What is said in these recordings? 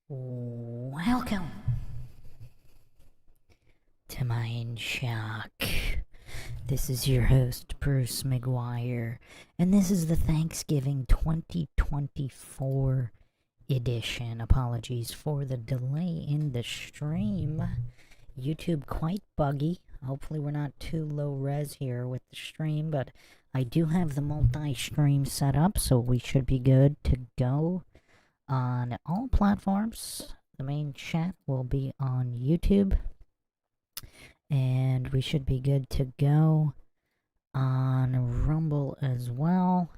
Welcome to Mindshock. This is your host, Bruce McGuire, and this is the Thanksgiving 2024 edition. Apologies for the delay in the stream. YouTube quite buggy. Hopefully we're not too low res here with the stream, but I do have the multi-stream set up, so we should be good to go on all platforms. The main chat will be on YouTube, and we should be good to go on Rumble as well.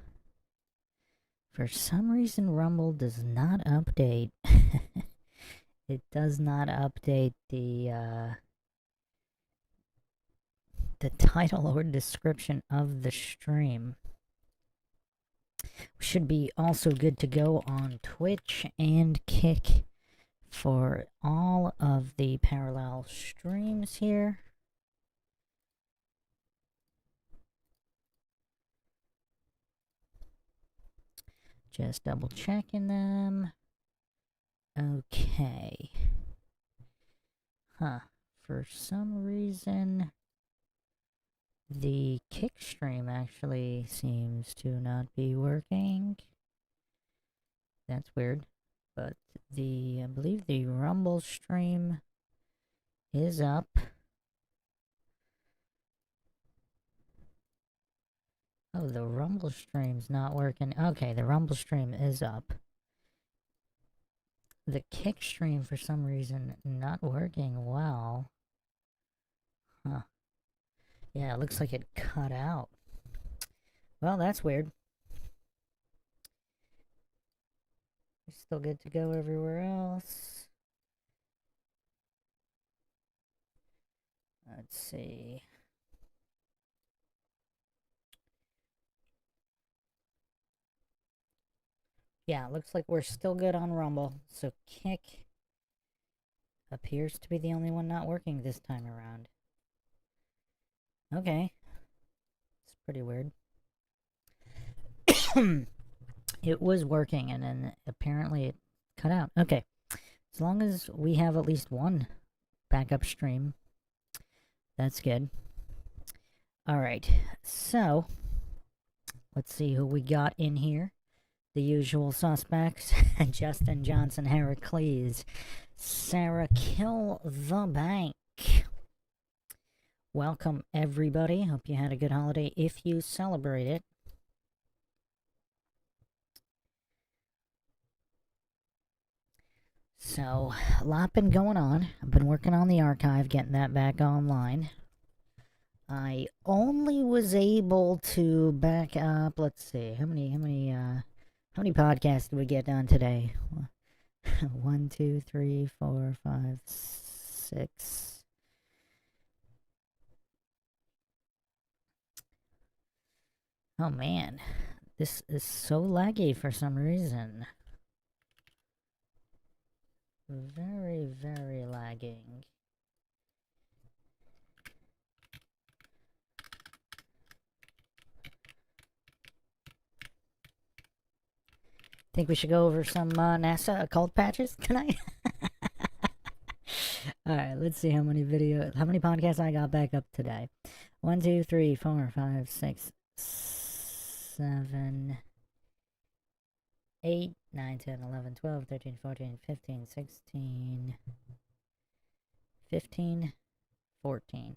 For some reason, Rumble does not update. It does not update the title or description of the stream. We should be also good to go on Twitch and Kick for all of the parallel streams here. Just double checking them. Okay. For some reason, the Kick stream actually seems to not be working. That's weird. But I believe the Rumble stream is up. Oh, the Rumble stream's not working. Okay, the Rumble stream is up. The Kick stream, for some reason, not working well. Yeah, it looks like it cut out. Well, that's weird. We're still good to go everywhere else. Let's see. Yeah, looks like we're still good on Rumble. So Kick appears to be the only one not working this time around. Okay. It's pretty weird. It was working, and then apparently it cut out. Okay. As long as we have at least one backup stream, that's good. Alright, so let's see who we got in here. The usual suspects: Justin Johnson, Heracles, Sarah Kill the Bank. Welcome, everybody. Hope you had a good holiday if you celebrate it. So, a lot been going on. I've been working on the archive, getting that back online. I only was able to back up, let's see, how many podcasts did we get done today? 1, 2, 3, 4, 5, 6. Oh man, this is so laggy for some reason. Very, very lagging. Think we should go over some NASA occult patches tonight? Alright, let's see how many podcasts I got back up today. 1, 2, 3, 4, 5, 6, 7, 8, 9, 10, 11, 12, 13, 14, 15, 16, 15, 14.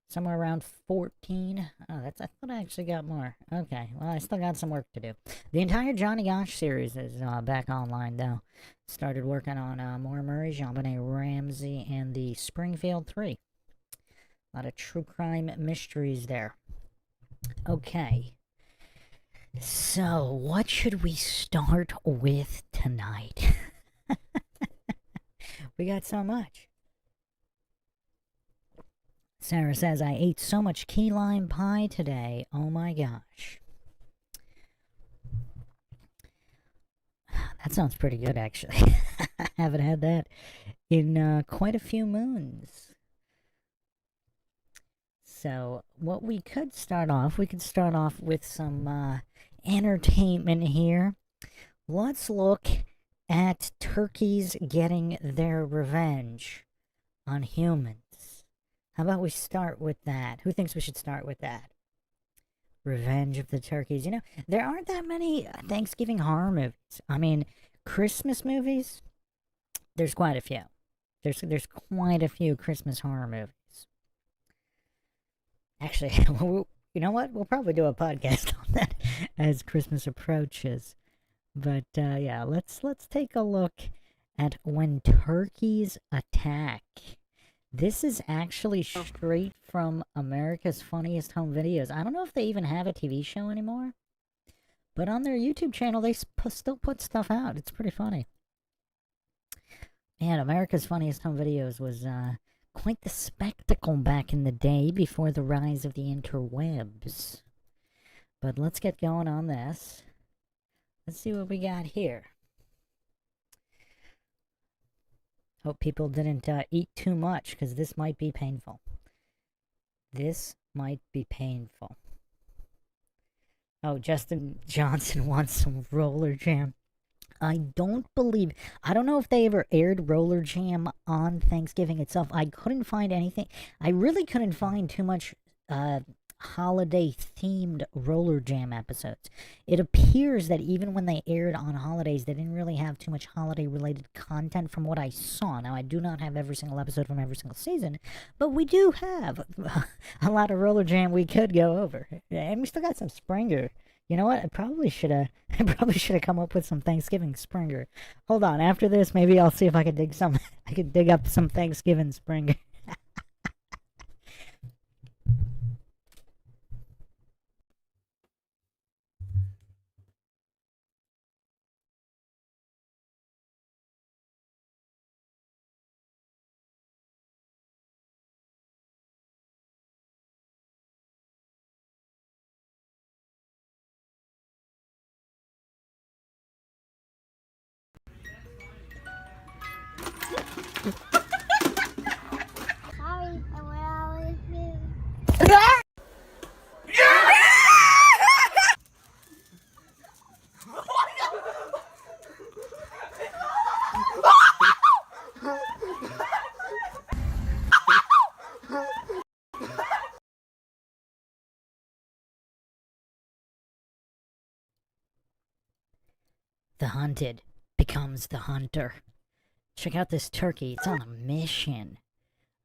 Somewhere around 14. Oh, I thought I actually got more. Okay, well, I still got some work to do. The entire Johnny Gosh series is back online, though. Started working on Maura Murray, JonBenet Ramsey, and the Springfield 3. A lot of true crime mysteries there. Okay. So, what should we start with tonight? We got so much. Sarah says, I ate so much key lime pie today. Oh my gosh. That sounds pretty good, actually. I haven't had that in quite a few moons. So, what we could start off with some entertainment here. Let's look at turkeys getting their revenge on humans. How about we start with that? Who thinks we should start with that? Revenge of the Turkeys. You know, there aren't that many Thanksgiving horror movies. I mean, Christmas movies, there's quite a few. There's quite a few Christmas horror movies. Actually, you know what? We'll probably do a podcast on that as Christmas approaches. But yeah, let's take a look at When Turkeys Attack. This is actually straight from America's Funniest Home Videos. I don't know if they even have a TV show anymore, but on their YouTube channel, they still put stuff out. It's pretty funny. Man, America's Funniest Home Videos was quite the spectacle back in the day before the rise of the interwebs. But let's get going on this. Let's see what we got here. Hope people didn't eat too much, because this might be painful. This might be painful. Oh, Justin Johnson wants some Roller Jam. I don't know if they ever aired Roller Jam on Thanksgiving itself. I couldn't find anything. I really couldn't find too much holiday-themed Roller Jam episodes. It appears that even when they aired on holidays, they didn't really have too much holiday-related content from what I saw. Now, I do not have every single episode from every single season, but we do have a lot of Roller Jam we could go over. And we still got some Springer. You know what? I probably should have come up with some Thanksgiving Springer. Hold on, after this, maybe I'll see if I can dig up some Thanksgiving Springer. Sorry, I will always do. The hunted becomes the hunter. Check out this turkey. It's on a mission.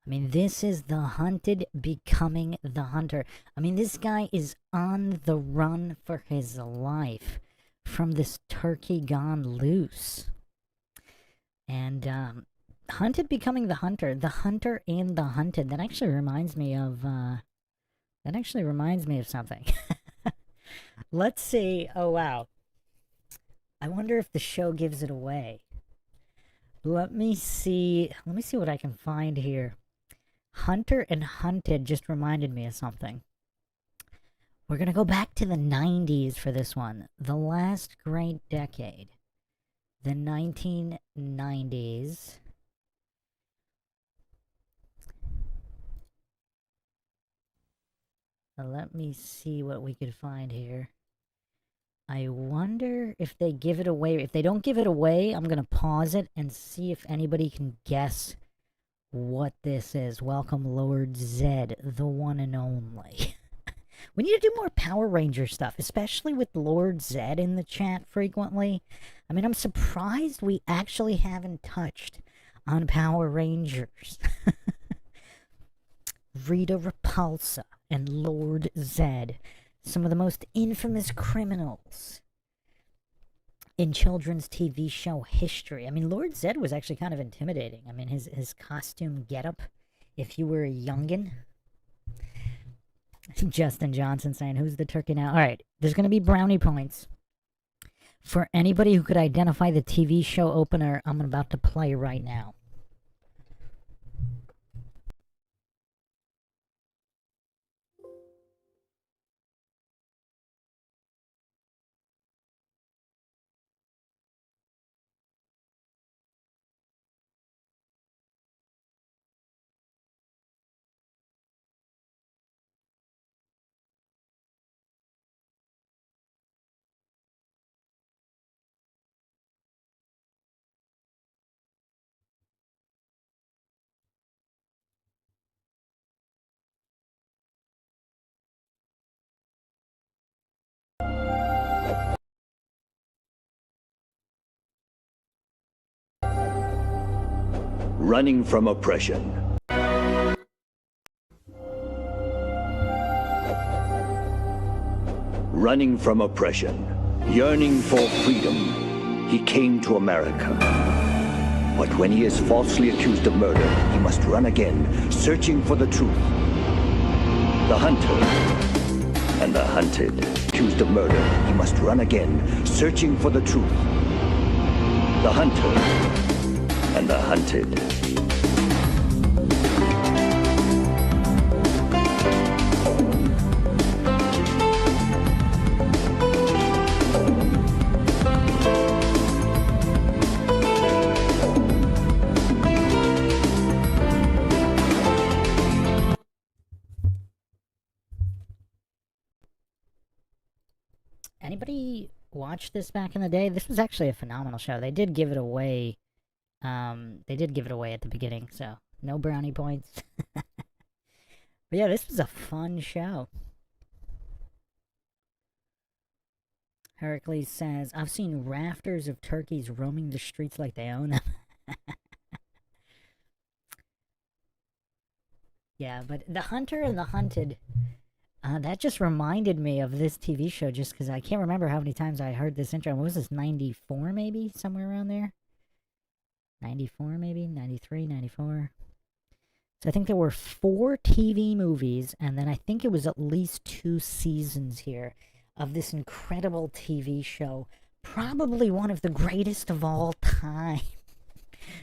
I mean, this is the hunted becoming the hunter. I mean, this guy is on the run for his life from this turkey gone loose. And hunted becoming the hunter and the hunted. That actually reminds me of something. Let's see. Oh wow. I wonder if the show gives it away. Let me see what I can find here. Hunter and Hunted just reminded me of something. We're gonna go back to the 90s for this one. The last great decade. The 1990s. Let me see what we could find here. I wonder if they give it away. If they don't give it away, I'm gonna pause it and see if anybody can guess what this is. Welcome, Lord Zed, the one and only. We need to do more Power Ranger stuff, especially with Lord Zed in the chat frequently. I mean, I'm surprised we actually haven't touched on Power Rangers. Rita Repulsa and Lord Zed, some of the most infamous criminals in children's TV show history. I mean, Lord Zed was actually kind of intimidating. I mean, his costume getup, if you were a youngin'. Justin Johnson saying, who's the turkey now? All right, there's going to be brownie points for anybody who could identify the TV show opener I'm about to play right now. Running from oppression. Running from oppression. Yearning for freedom. He came to America. But when he is falsely accused of murder, he must run again, searching for the truth. The hunter and the hunted. Accused of murder, he must run again, searching for the truth. The hunter and the hunted. Anybody watch this back in the day? This was actually a phenomenal show. They did give it away. They did give it away at the beginning, so no brownie points. But yeah, this was a fun show. Heracles says, I've seen rafters of turkeys roaming the streets like they own them. Yeah, but the hunter and the hunted, that just reminded me of this TV show just because I can't remember how many times I heard this intro. What was this, 94 maybe? Somewhere around there? 94 maybe? 93, 94? So I think there were 4 TV movies, and then I think it was at least 2 seasons here of this incredible TV show. Probably one of the greatest of all time.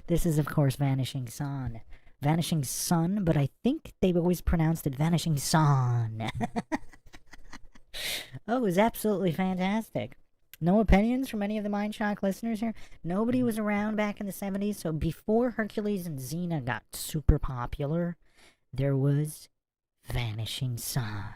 This is, of course, Vanishing Son. Vanishing Sun, but I think they've always pronounced it Vanishing Son. Oh, it was absolutely fantastic. No opinions from any of the Mindshock listeners here? Nobody was around back in the 70s, so before Hercules and Xena got super popular, there was Vanishing Son.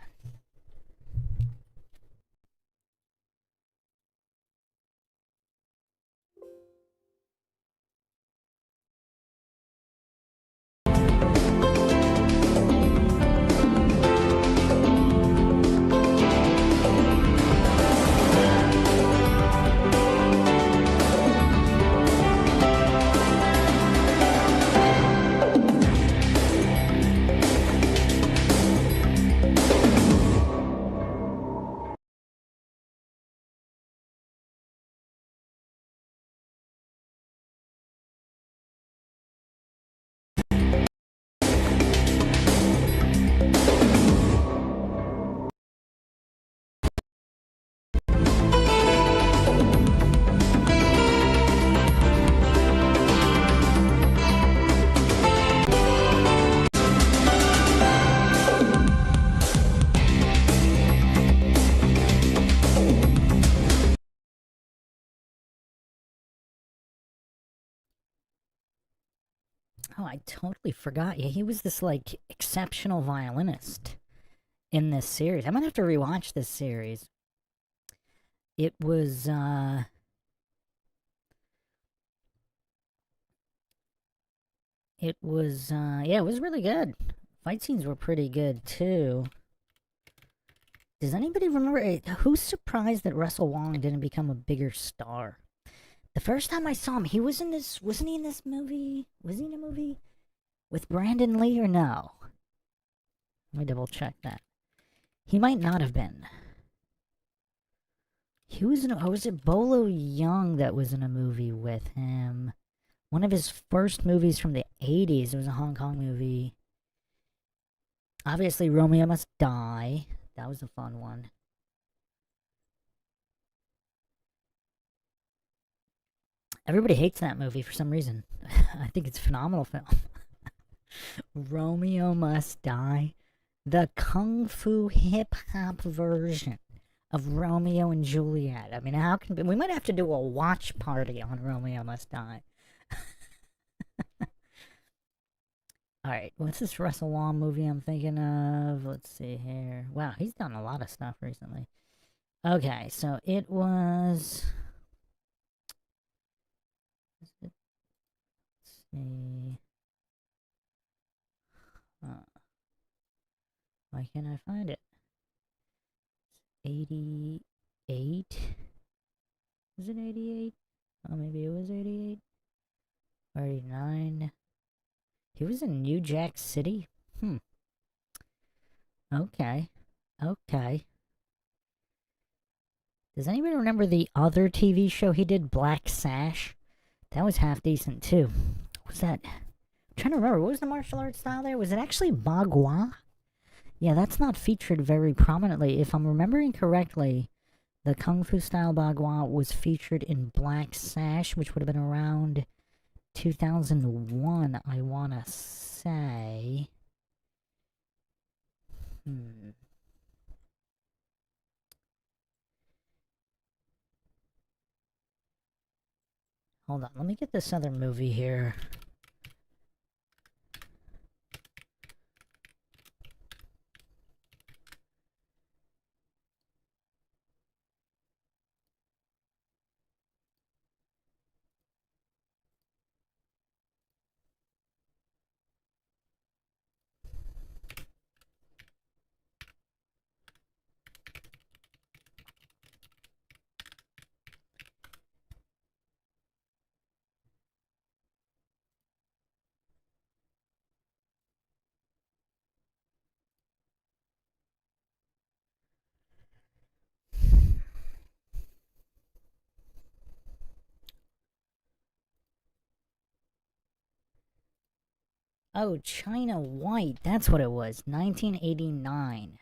Oh, I totally forgot. Yeah, he was this, like, exceptional violinist in this series. I might have to rewatch this series. It was, yeah, it was really good. Fight scenes were pretty good, too. Does anybody remember, who's surprised that Russell Wong didn't become a bigger star? The first time I saw him, he was in this, wasn't he in this movie? Was he in a movie with Brandon Lee or no? Let me double check that. He might not have been. He was in, was it Bolo Young that was in a movie with him? One of his first movies from the 80s. It was a Hong Kong movie. Obviously, Romeo Must Die. That was a fun one. Everybody hates that movie for some reason. I think it's a phenomenal film. Romeo Must Die. The Kung Fu hip hop version of Romeo and Juliet. I mean, how can we might have to do a watch party on Romeo Must Die. Alright, what's this Russell Wong movie I'm thinking of? Let's see here. Wow, he's done a lot of stuff recently. Okay, so it was... Let's see... Why can't I find it? 88? Was it 88? Oh, maybe it was 88? 89? He was in New Jack City? Okay. Okay. Does anybody remember the other TV show he did, Black Sash? That was half decent too. What was that? I'm trying to remember. What was the martial arts style there? Was it actually Bagua? Yeah, that's not featured very prominently. If I'm remembering correctly, the Kung Fu style Bagua was featured in Black Sash, which would have been around 2001, I want to say. Hold on, let me get this other movie here. Oh, China White. That's what it was. 1989.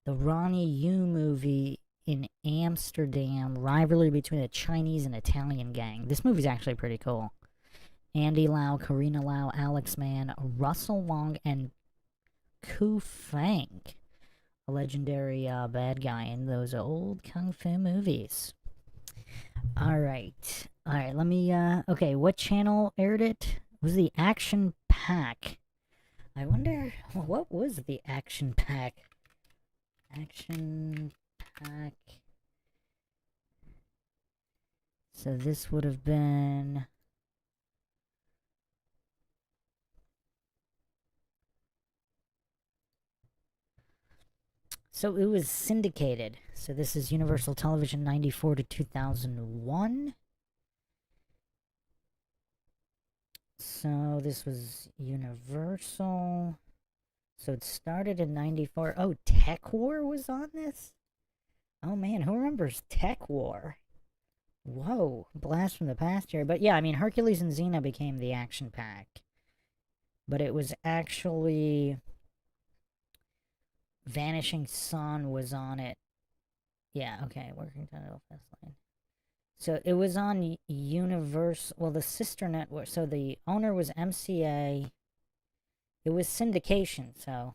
The Ronnie Yu movie in Amsterdam. Rivalry between a Chinese and Italian gang. This movie's actually pretty cool. Andy Lau, Karina Lau, Alex Mann, Russell Wong, and Ku Feng. A legendary bad guy in those old Kung Fu movies. Alright. Alright, let me, okay, what channel aired it? It was the Action Pack. I wonder, what was the Action Pack? Action Pack. So this would have been... So it was syndicated. So this is Universal Television 94 to 2001. So this was Universal. So it started in 94. Oh, Tech War was on this? Oh man, who remembers Tech War? Whoa, blast from the past here. But yeah, I mean, Hercules and Xena became the Action Pack. But it was actually... Vanishing Sun was on it. Yeah, okay, working title, fast line. So it was on Universe, well, the sister network. So the owner was MCA. It was syndication, so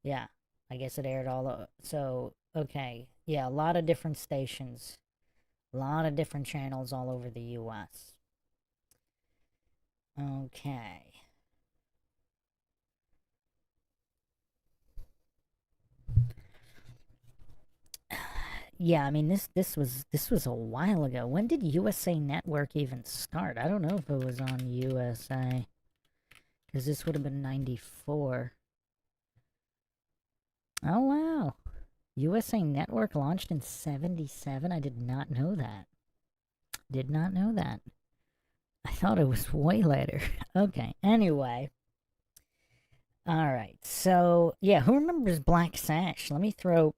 yeah, I guess it aired all. So okay, yeah, a lot of different stations, a lot of different channels all over the U.S. Okay. Yeah, I mean this was a while ago. When did USA Network even start? I don't know if it was on USA, because this would have been 94. Oh wow, USA Network launched in 77. I did not know that. Did not know that. I thought it was way later. Okay. Anyway. All right. So yeah, who remembers Black Sash? Let me throw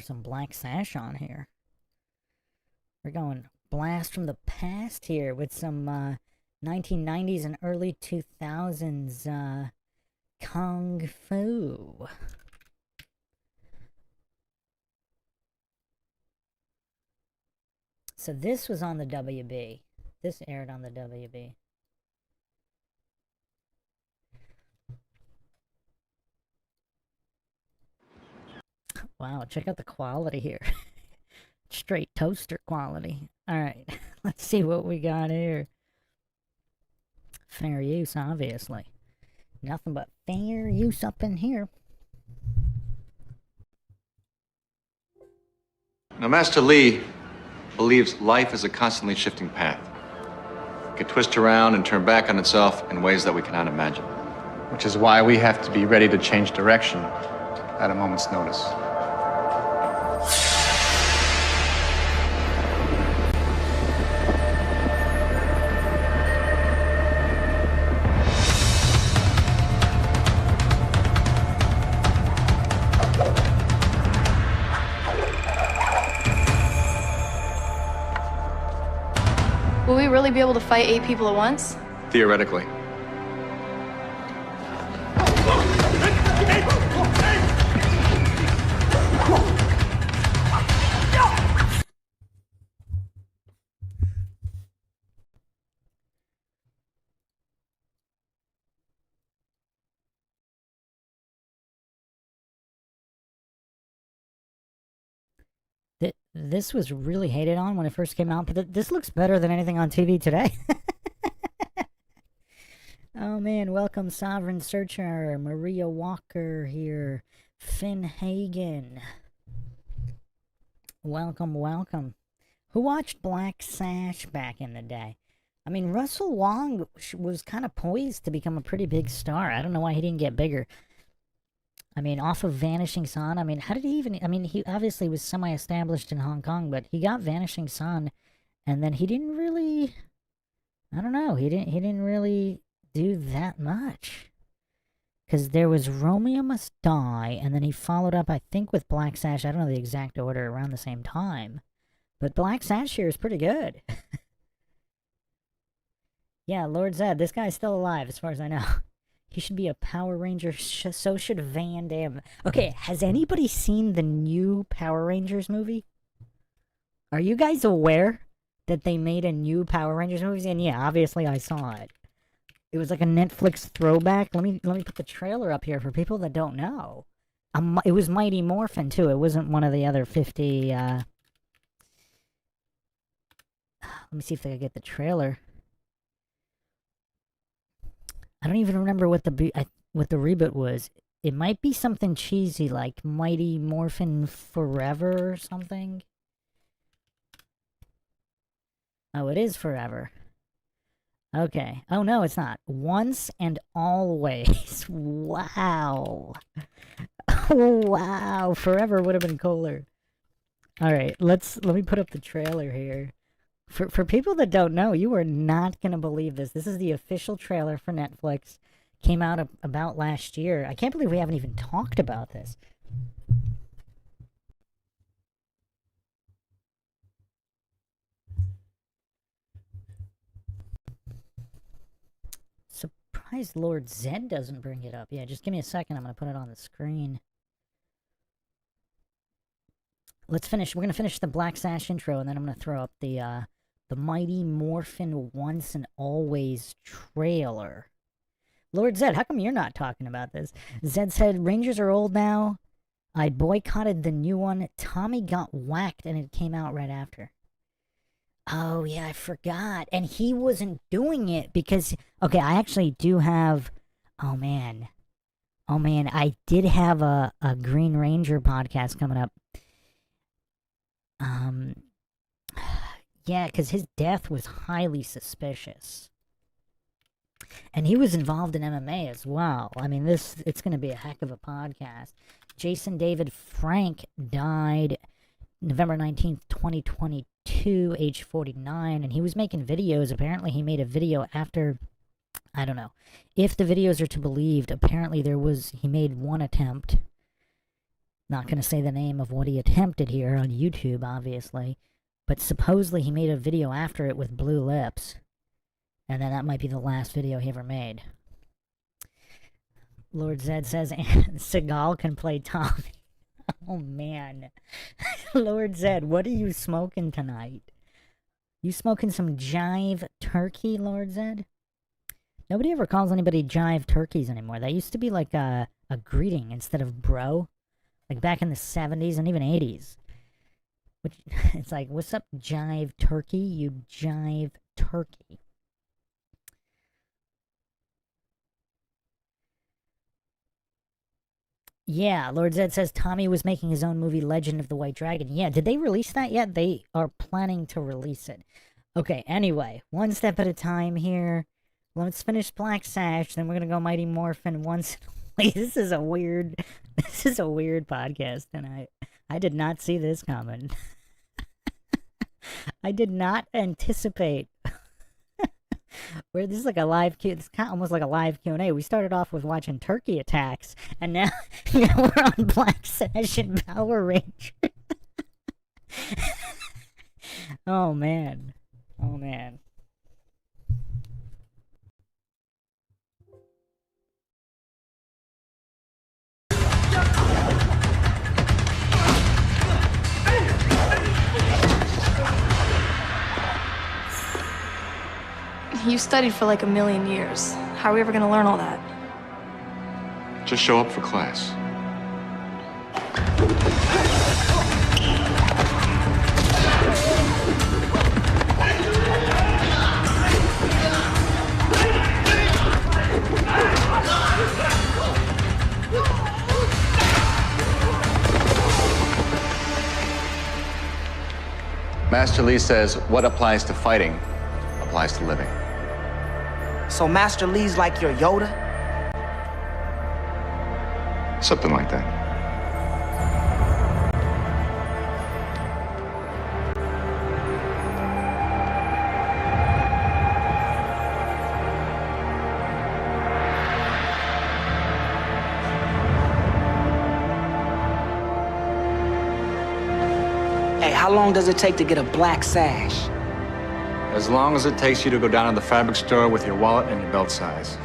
some Black Sash on here. We're going blast from the past here with some 1990s and early 2000s Kung Fu. So this was on the WB. This aired on the WB. Wow, check out the quality here. Straight toaster quality. Alright, let's see what we got here. Fair use, obviously. Nothing but fair use up in here. Now, Master Lee believes life is a constantly shifting path. It can twist around and turn back on itself in ways that we cannot imagine. Which is why we have to be ready to change direction at a moment's notice. really be able to fight 8 people at once? Theoretically. This was really hated on when it first came out, but this looks better than anything on TV today. Oh man, welcome Sovereign Searcher, Maria Walker here, Finn Hagen. Welcome, welcome. Who watched Black Sash back in the day? I mean, Russell Wong was kind of poised to become a pretty big star. I don't know why he didn't get bigger. I mean, off of Vanishing Son, I mean, how did he even... I mean, he obviously was semi-established in Hong Kong, but he got Vanishing Son, and then he didn't really... I don't know, he didn't really do that much. Because there was Romeo Must Die, and then he followed up, I think, with Black Sash. I don't know the exact order, around the same time. But Black Sash here is pretty good. Yeah, Lord Zed, this guy's still alive, as far as I know. He should be a Power Ranger, so should Van Damme. Okay, has anybody seen the new Power Rangers movie? Are you guys aware that they made a new Power Rangers movie? And yeah, obviously I saw it. It was like a Netflix throwback. Let me put the trailer up here for people that don't know. It was Mighty Morphin too. It wasn't one of the other 50. Let me see if I can get the trailer. I don't even remember what the reboot was. It might be something cheesy like Mighty Morphin Forever or something. Oh, it is Forever. Okay. Oh, no, it's not. Once and Always. Wow. Wow. Forever would have been cooler. Alright, let me put up the trailer here. For people that don't know, you are not going to believe this. This is the official trailer for Netflix. Came out about last year. I can't believe we haven't even talked about this. Surprised Lord Zed doesn't bring it up. Yeah, just give me a second. I'm going to put it on the screen. Let's finish. We're going to finish the Black Sash intro, and then I'm going to throw up the Mighty Morphin Once and Always trailer. Lord Zed, how come you're not talking about this? Zed said, Rangers are old now. I boycotted the new one. Tommy got whacked and it came out right after. Oh, yeah, I forgot. And he wasn't doing it because... Okay, I actually do have... Oh, man. I did have a Green Ranger podcast coming up. Yeah, because his death was highly suspicious. And he was involved in MMA as well. I mean, it's going to be a heck of a podcast. Jason David Frank died November 19th, 2022, age 49, and he was making videos. Apparently, he made a video after, I don't know. If the videos are to be believed, apparently he made one attempt. Not going to say the name of what he attempted here on YouTube, obviously. But supposedly he made a video after it with blue lips. And then that might be the last video he ever made. Lord Zed says Seagal can play Tommy. Oh, man. Lord Zed, what are you smoking tonight? You smoking some jive turkey, Lord Zed? Nobody ever calls anybody jive turkeys anymore. That used to be like a greeting instead of bro. Like back in the 70s and even 80s. Which, it's like, what's up, jive turkey? You jive turkey. Yeah, Lord Zed says Tommy was making his own movie, Legend of the White Dragon. Yeah, did they release that yet? They are planning to release it. Okay, anyway, one step at a time here. Let's finish Black Sash, then we're gonna go Mighty Morphin once. This is a weird podcast tonight. I did not see this coming. I did not anticipate. Where this is like a live Q. It's kind of almost like a live Q&A. We started off with watching turkey attacks, and now we're on Black Sash and Power Ranger. Oh man. You studied for like a million years. How are we ever gonna learn all that? Just show up for class. Master Lee says what applies to fighting applies to living. So Master Lee's like your Yoda? Something like that. Hey, how long does it take to get a black sash? As long as it takes you to go down to the fabric store with your wallet and your belt size.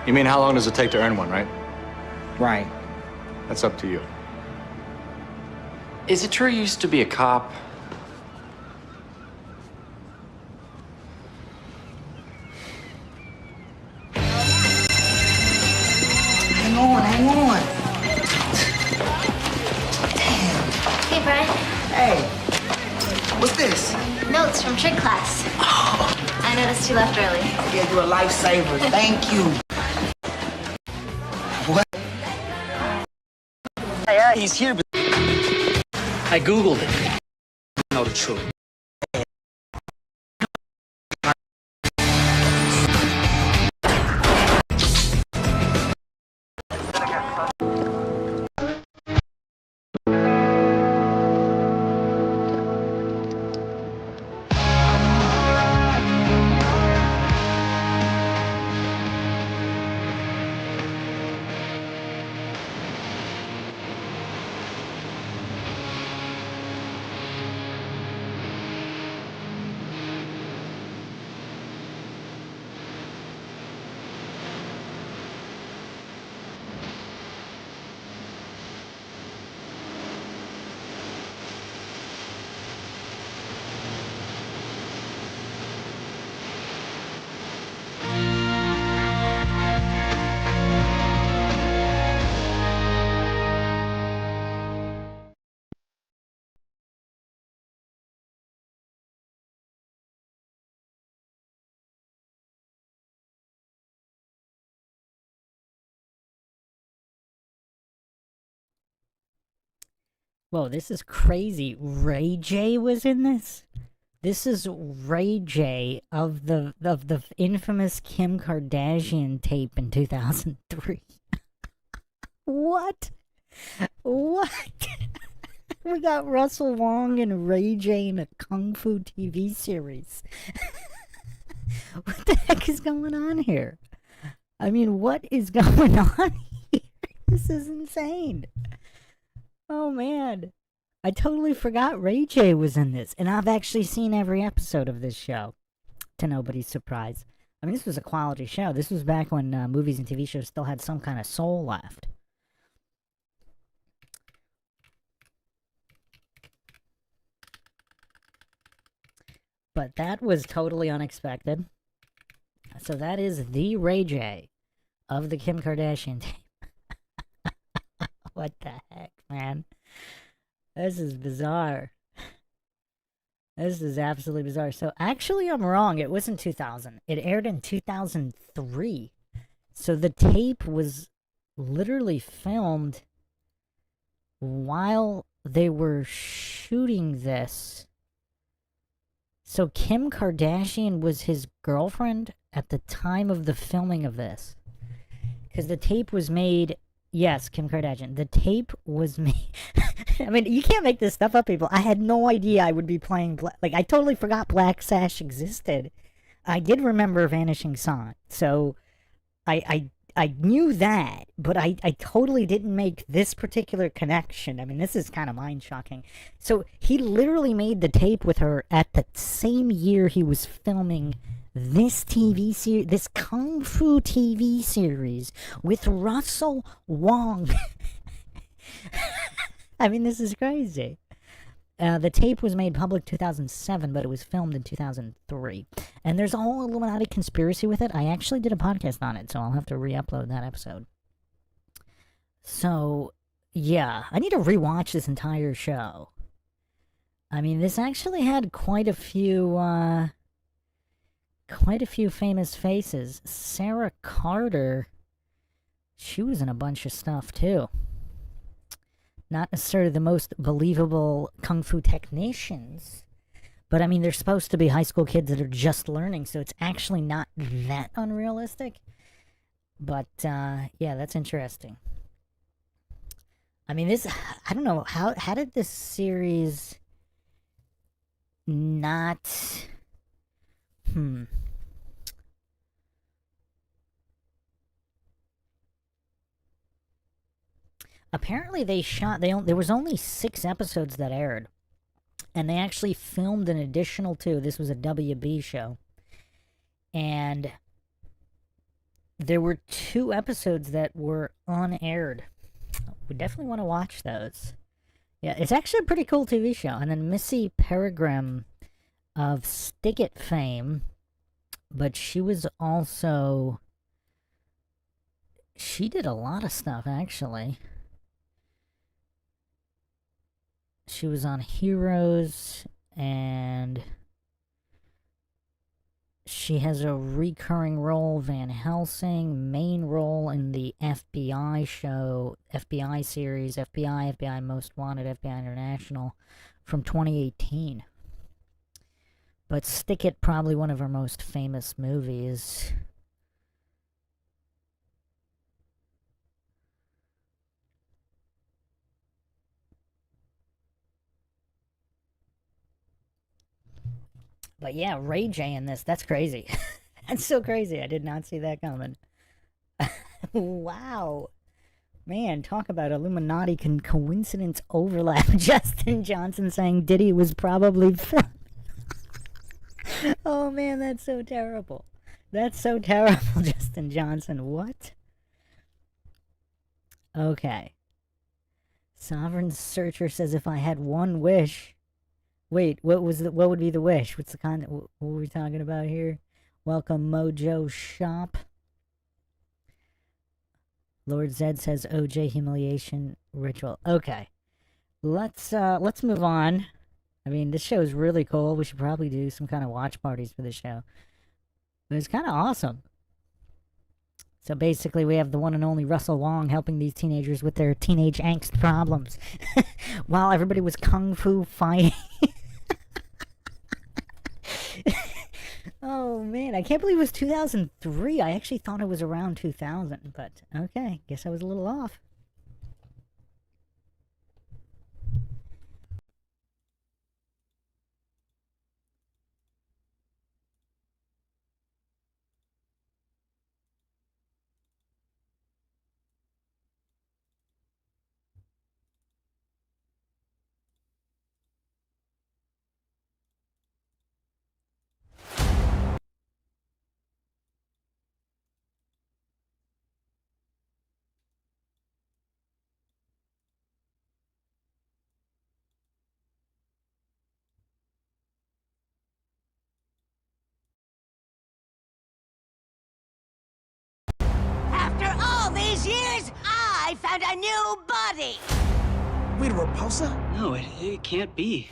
You mean how long does it take to earn one, right? Right. That's up to you. Is it true you used to be a cop? Hang on, hang on. Hey, Brian. Hey, what's this? Notes from trick class. I noticed you left early. Yeah, you're a lifesaver. Thank you. What? He's here, but I Googled it. I know the truth. Whoa, this is crazy. Ray J was in this? This is Ray J of the infamous Kim Kardashian tape in 2003. What? What? We got Russell Wong and Ray J in a Kung Fu TV series. What the heck is going on here? I mean, what is going on here? This is insane. Oh man, I totally forgot Ray J was in this, and I've actually seen every episode of this show, to nobody's surprise. I mean, this was a quality show. This was back when movies and TV shows still had some kind of soul left. But that was totally unexpected. So that is the Ray J of the Kim Kardashian tape. What the heck, man? This is bizarre. This is absolutely bizarre. So actually I'm wrong. It wasn't 2000. It aired in 2003. So the tape was literally filmed while they were shooting this. So Kim Kardashian was his girlfriend at the time of the filming of this. Because the tape was made... Yes, Kim Kardashian. The tape was made... I mean, you can't make this stuff up, people. I had no idea I would be playing... Like, I totally forgot Black Sash existed. I did remember Vanishing Song. So, I knew that, but I totally didn't make this particular connection. I mean, this is kind of mind-shocking. So, he literally made the tape with her at the same year he was filming this TV series, this Kung Fu TV series with Russell Wong. I mean, this is crazy. The tape was made public 2007, but it was filmed in 2003. And there's a whole Illuminati conspiracy with it. I actually did a podcast on it, so I'll have to re-upload that episode. So, yeah, I need to rewatch this entire show. I mean, this actually had quite a few famous faces. Sarah Carter, she was in a bunch of stuff, too. Not necessarily the most believable kung fu technicians, but I mean, they're supposed to be high school kids that are just learning, so it's actually not that unrealistic. But, yeah, that's interesting. I mean, this, I don't know, how did this series not, Apparently there was only 6 episodes that aired. And they actually filmed an additional 2. This was a WB show. And there were 2 episodes that were unaired. We definitely want to watch those. Yeah, it's actually a pretty cool TV show. And then Missy Peregrine of Stickit fame. But she was also... She did a lot of stuff, actually. She was on Heroes, and she has a recurring role, Van Helsing, main role in the FBI show, FBI series, FBI Most Wanted, FBI International, from 2018. But Stick It, probably one of her most famous movies. But yeah, Ray J in this, that's crazy. That's so crazy. I did not see that coming. Wow. Man, talk about Illuminati coincidence overlap. Justin Johnson saying Diddy was probably from... Oh man, that's so terrible. That's so terrible, Justin Johnson. What? Okay. Sovereign Searcher says if I had one wish... Wait, what would be the wish? What's the kind? What were we talking about here? Welcome, Mojo Shop. Lord Zed says OJ humiliation ritual. Okay, let's move on. I mean, this show is really cool. We should probably do some kind of watch parties for this show. But it's kind of awesome. So basically, we have the one and only Russell Wong helping these teenagers with their teenage angst problems, while everybody was kung fu fighting. Oh man, I can't believe it was 2003. I actually thought it was around 2000, but okay, guess I was a little off. After all these years, I found a new body! Wait, a repulsor? No, it can't be.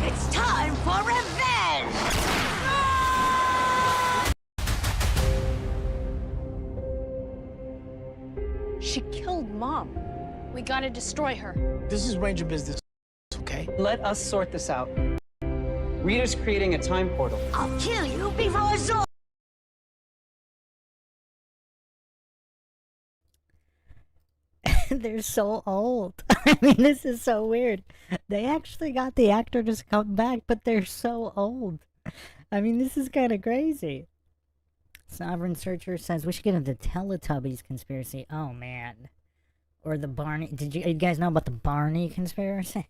It's time for revenge! She killed Mom. We gotta destroy her. This is Ranger business, okay? Let us sort this out. Rita's creating a time portal. I'll kill you before Zor... They're so old. I mean, this is so weird. They actually got the actor to come back, but they're so old. I mean, this is kind of crazy. Sovereign Searcher says we should get into Teletubbies conspiracy. Oh man, or the Barney. Did you guys know about the Barney conspiracy?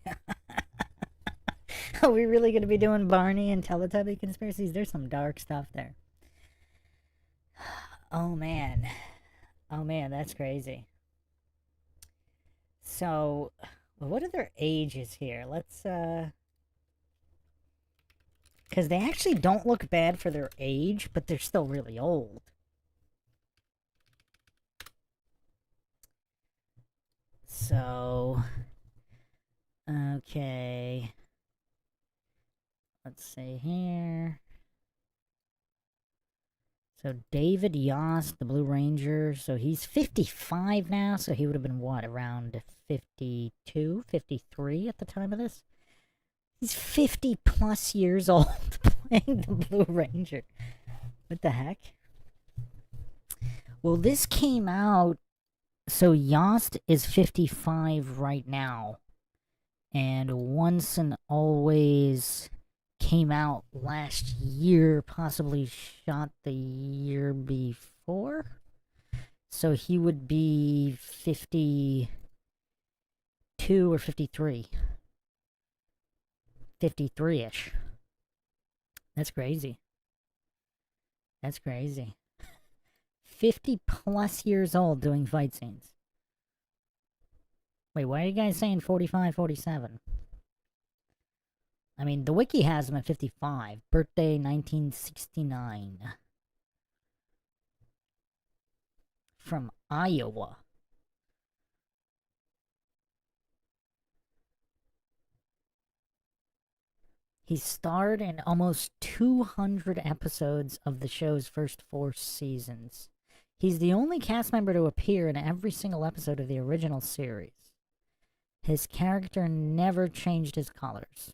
Are we really going to be doing Barney and Teletubby conspiracies? There's some dark stuff there. Oh man, that's crazy. So, Well, what are their ages here? Let's, because they actually don't look bad for their age, but they're still really old. So, okay. Let's see here. So David Yost, the Blue Ranger, so he's 55 now, so he would have been, what, around 52, 53 at the time of this? He's 50 plus years old playing the Blue Ranger. What the heck? Well, this came out, so Yost is 55 right now, and Once and Always came out last year, possibly shot the year before. So he would be 52 or 53. 53-ish. That's crazy. That's crazy. 50 plus years old doing fight scenes. Wait, why are you guys saying 45, 47? I mean, the wiki has him at 55. Birthday 1969. From Iowa. He starred in almost 200 episodes of the show's first 4 seasons. He's the only cast member to appear in every single episode of the original series. His character never changed his colors.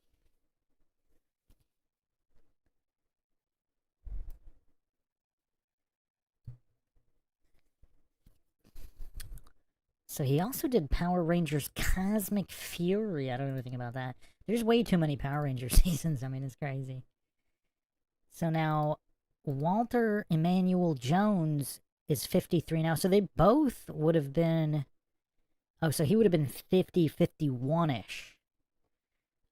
So he also did Power Rangers Cosmic Fury. I don't know anything about that. There's way too many Power Ranger seasons. I mean, it's crazy. So now, Walter Emmanuel Jones is 53 now. So they both would have been... Oh, so he would have been 50, 51-ish.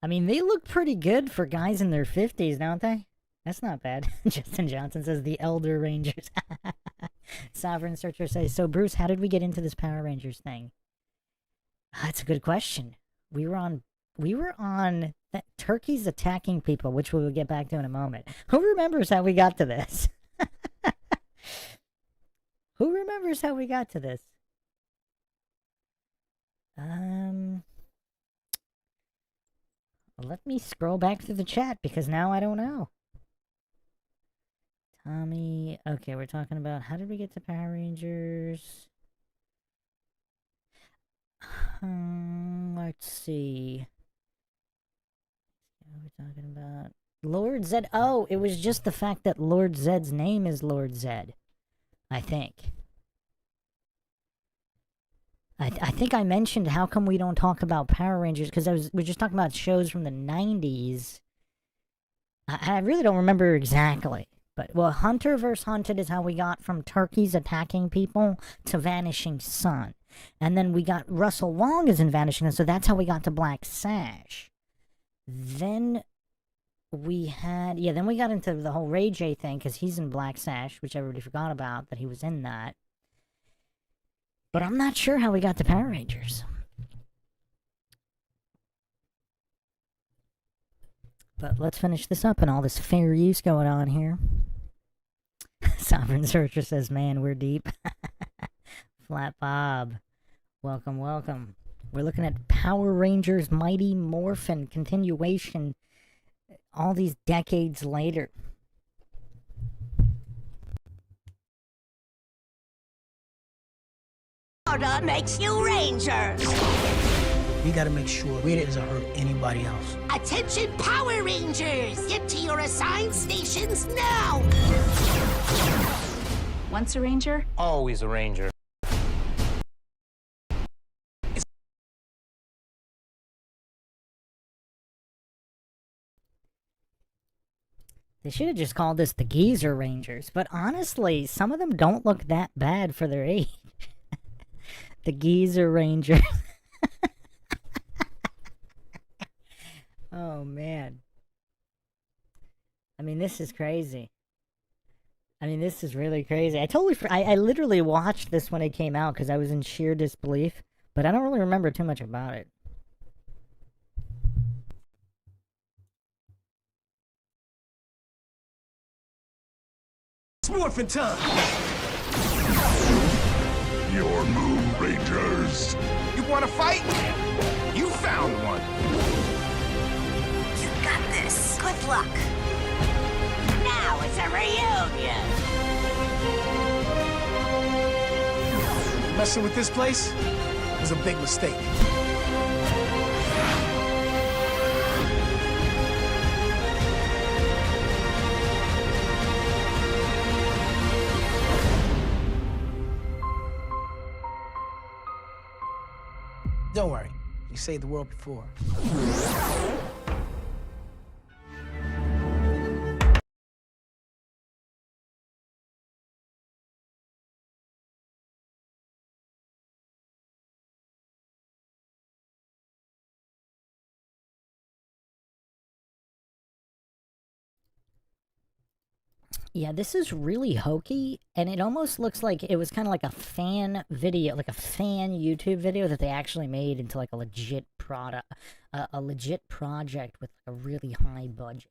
I mean, they look pretty good for guys in their 50s, don't they? That's not bad. Justin Johnson says the Elder Rangers. Sovereign Searcher says, so Bruce, how did we get into this Power Rangers thing? That's a good question. We were on Turkeys Attacking People, which we will get back to in a moment. Who remembers how we got to this? Who remembers how we got to this? Let me scroll back through the chat because now I don't know. Tommy, okay, we're talking about how did we get to Power Rangers? Let's see. What are we talking about? Lord Zed. Oh, it was just the fact that Lord Zed's name is Lord Zed. I think. I think I mentioned how come we don't talk about Power Rangers because we're just talking about shows from the 90s. I really don't remember exactly. But, well, Hunter vs. Hunted is how we got from Turkeys Attacking People to Vanishing Sun. And then we got Russell Long is in Vanishing Sun, so that's how we got to Black Sash. Then we had, then we got into the whole Ray J thing, because he's in Black Sash, which everybody forgot about, that he was in that. But I'm not sure how we got to Power Rangers. But let's finish this up and all this fair use going on here. Sovereign Searcher says, man, we're deep. Flat Bob. Welcome, welcome. We're looking at Power Rangers Mighty Morphin continuation all these decades later. Order makes you Rangers. We gotta make sure Rita doesn't hurt anybody else. Attention, Power Rangers! Get to your assigned stations now! Once a ranger? Always a ranger. They should have just called this the Geezer Rangers, but honestly, some of them don't look that bad for their age. The Geezer Rangers. Oh, man. I mean, this is crazy. I mean, this is really crazy. I literally watched this when it came out because I was in sheer disbelief, but I don't really remember too much about it. morphin' time! Your move, Rangers. You wanna fight? You found one! You got this. Good luck. Now it's a reunion. Messing with this place was a big mistake. Don't worry. You saved the world before. Yeah, this is really hokey, and it almost looks like it was kind of like a fan video, like a fan YouTube video that they actually made into like a legit product, a legit project with a really high budget.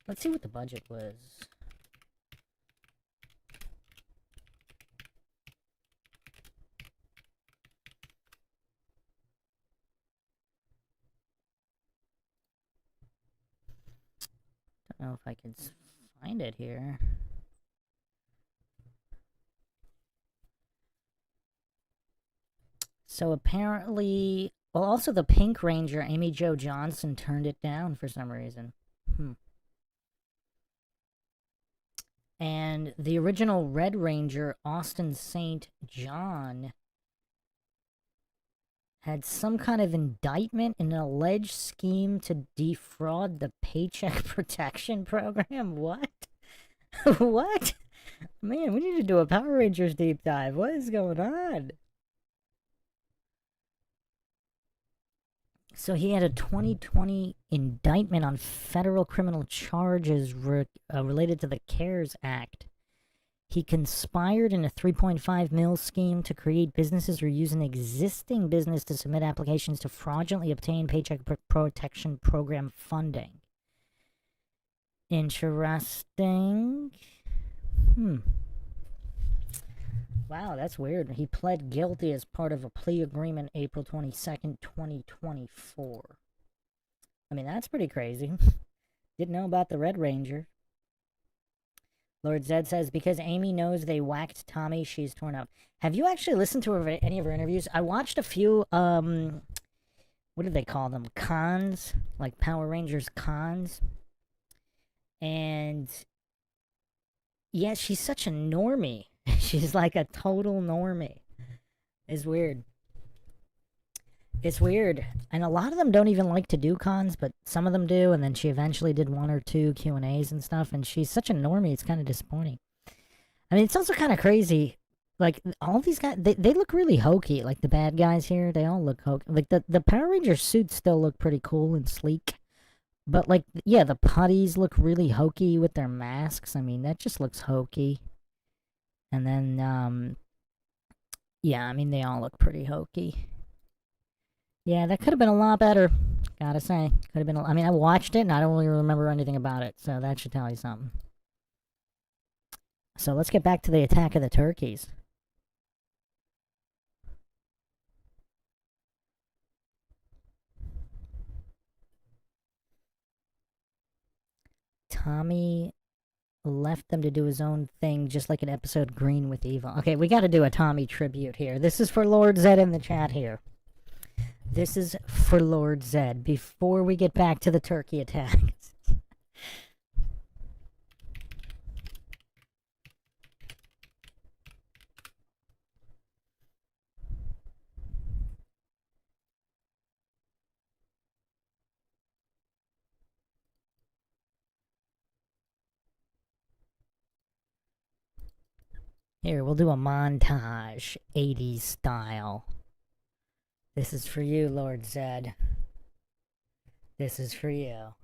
Let's see what the budget was. Don't know if I can find it here. So apparently, well, also the Pink Ranger, Amy Jo Johnson, turned it down for some reason. And the original Red Ranger, Austin St. John, had some kind of indictment in an alleged scheme to defraud the Paycheck Protection Program. What? What? Man, we need to do a Power Rangers deep dive. What is going on? So he had a 2020 indictment on federal criminal charges related to the CARES Act. He conspired in a $3.5 million scheme to create businesses or use an existing business to submit applications to fraudulently obtain Paycheck Protection Program funding. Interesting. Wow, that's weird. He pled guilty as part of a plea agreement April 22nd, 2024. I mean, that's pretty crazy. Didn't know about the Red Ranger. Lord Zed says, because Amy knows they whacked Tommy, she's torn up. Have you actually listened to any of her interviews? I watched a few, what do they call them? Cons? Like Power Rangers cons. And yeah, she's such a normie. She's like a total normie. It's weird. It's weird. And a lot of them don't even like to do cons, but some of them do. And then she eventually did 1 or 2 Q&As and stuff. And she's such a normie, it's kind of disappointing. I mean, it's also kind of crazy. Like, all these guys, they look really hokey. Like, the bad guys here, they all look hokey. Like, the Power Ranger suits still look pretty cool and sleek. But, like, yeah, the putties look really hokey with their masks. I mean, that just looks hokey. And then, yeah, I mean, they all look pretty hokey. Yeah, that could have been a lot better, gotta say. Could have been, I mean, I watched it, and I don't really remember anything about it, so that should tell you something. So let's get back to the Attack of the Turkeys. Tommy left them to do his own thing, just like an episode Green with Evil. Okay, we gotta do a Tommy tribute here. This is for Lord Zed in the chat here. This is for Lord Zed, before we get back to the turkey attacks. Here, we'll do a montage, 80s style. This is for you, Lord Zed. This is for you.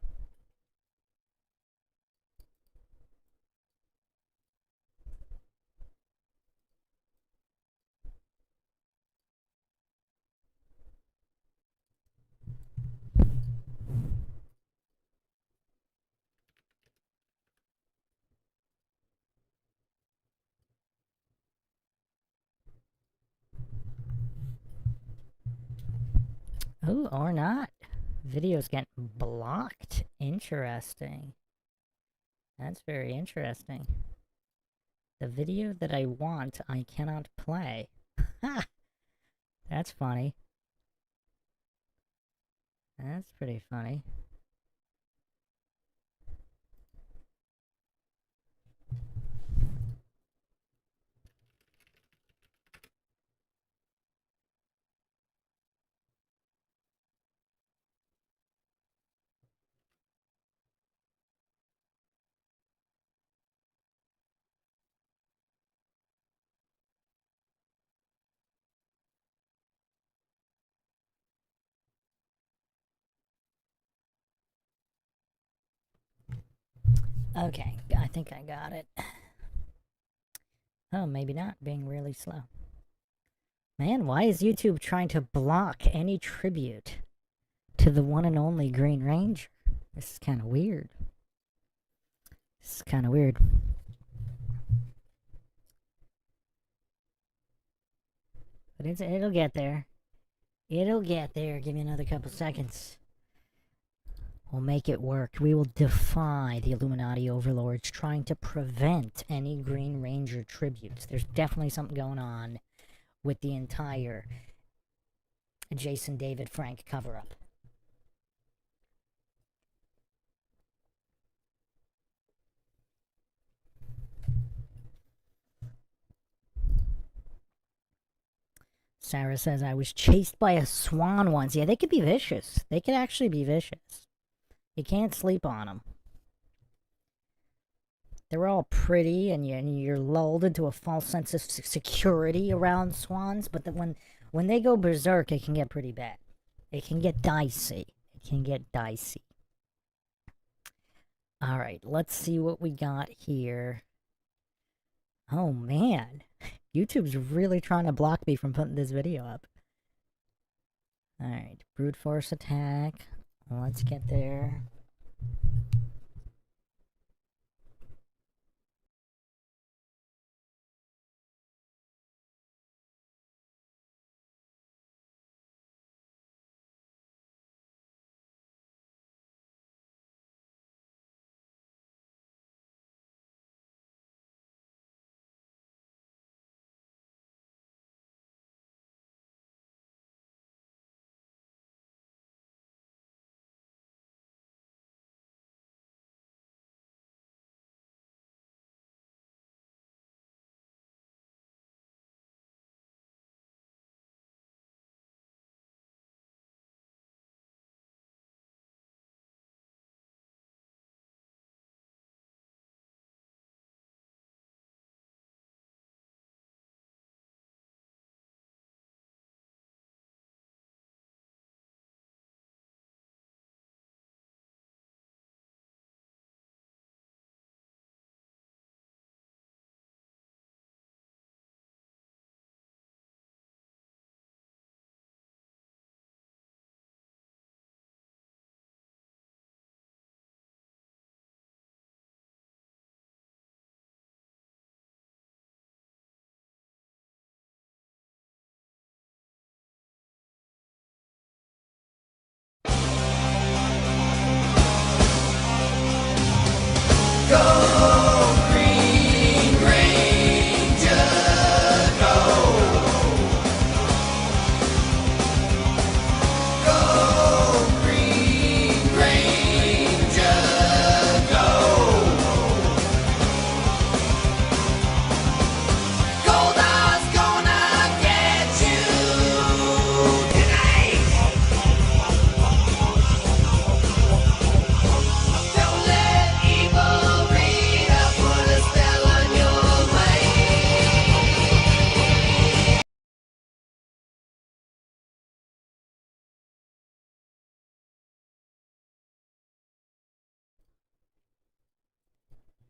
Ooh, or not. Videos getting blocked. Interesting. That's very interesting. The video that I want, I cannot play. Ha! That's funny. That's pretty funny. Okay, I think I got it. Oh, maybe not, being really slow. Man, why is YouTube trying to block any tribute to the one and only Green Ranger? This is kind of weird. This is kind of weird. But it'll get there. It'll get there. Give me another couple seconds. We'll make it work. We will defy the Illuminati overlords trying to prevent any Green Ranger tributes. There's definitely something going on with the entire Jason David Frank cover-up. Sarah says, I was chased by a swan once. Yeah, they could be vicious. They could actually be vicious. You can't sleep on them. They're all pretty, and you're lulled into a false sense of security around swans, but when they go berserk, it can get pretty bad. It can get dicey. It can get dicey. Alright, let's see what we got here. Oh, man. YouTube's really trying to block me from putting this video up. Alright, brute force attack. Let's get there.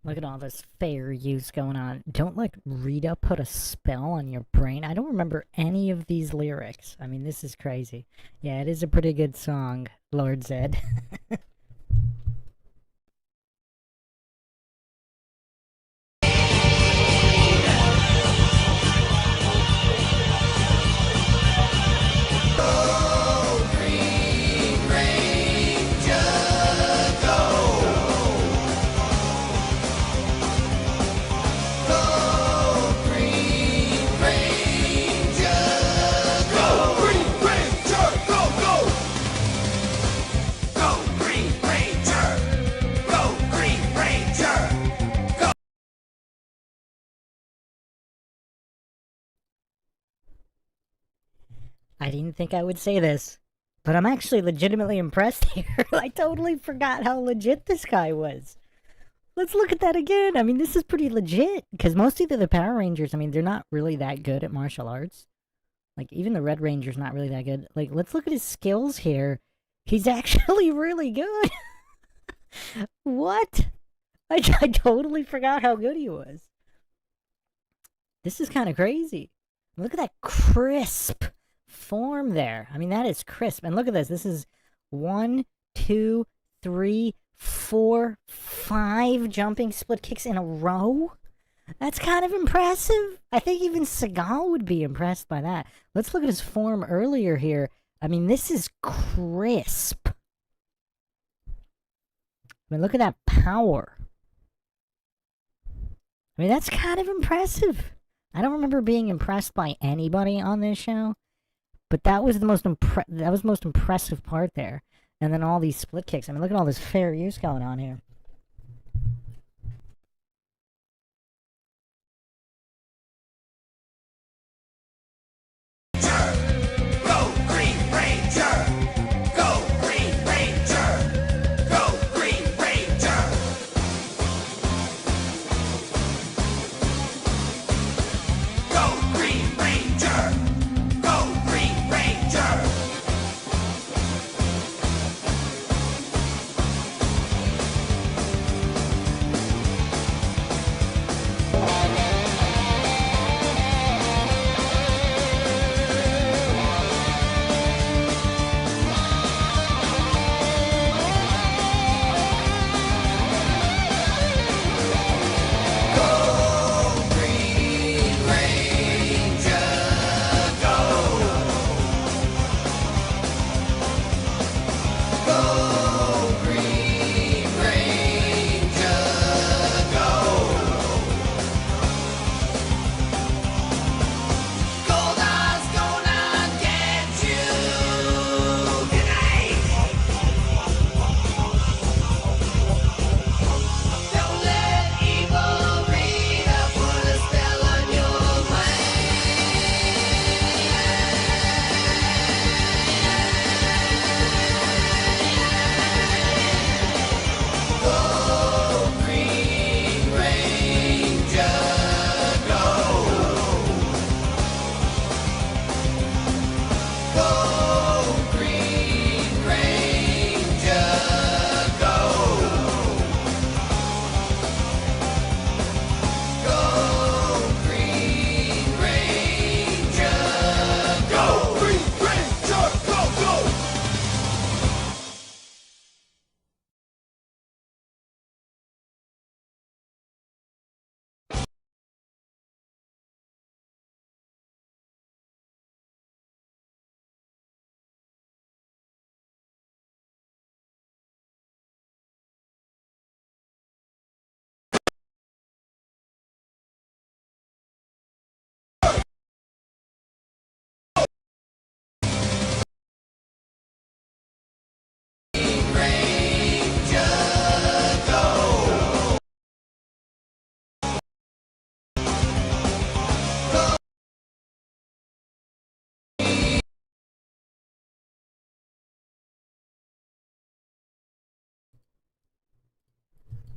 Look at all this fair use going on. Don't let Rita put a spell on your brain. I don't remember any of these lyrics. I mean, this is crazy. Yeah, it is a pretty good song, Lord Zed. Go Green I didn't think I would say this, but I'm actually legitimately impressed here. I totally forgot how legit this guy was. Let's look at that again. I mean, this is pretty legit, because most of the Power Rangers, I mean, they're not really that good at martial arts. Like, even the Red Ranger's not really that good. Like, let's look at his skills here. He's actually really good. What? I totally forgot how good he was. This is kind of crazy. Look at that crisp form there. I mean, that is crisp. And look at this. This is 1, 2, 3, 4, 5 jumping split kicks in a row. That's kind of impressive. I think even Seagal would be impressed by that. Let's look at his form earlier here. I mean, this is crisp. I mean, look at that power. I mean, that's kind of impressive. I don't remember being impressed by anybody on this show, but that was the most impressive part there. And then all these split kicks. I mean, look at all this fair use going on here. Go Green Ranger! Go Green Ranger! Go Green Ranger! Go Green Ranger! Go Green Ranger!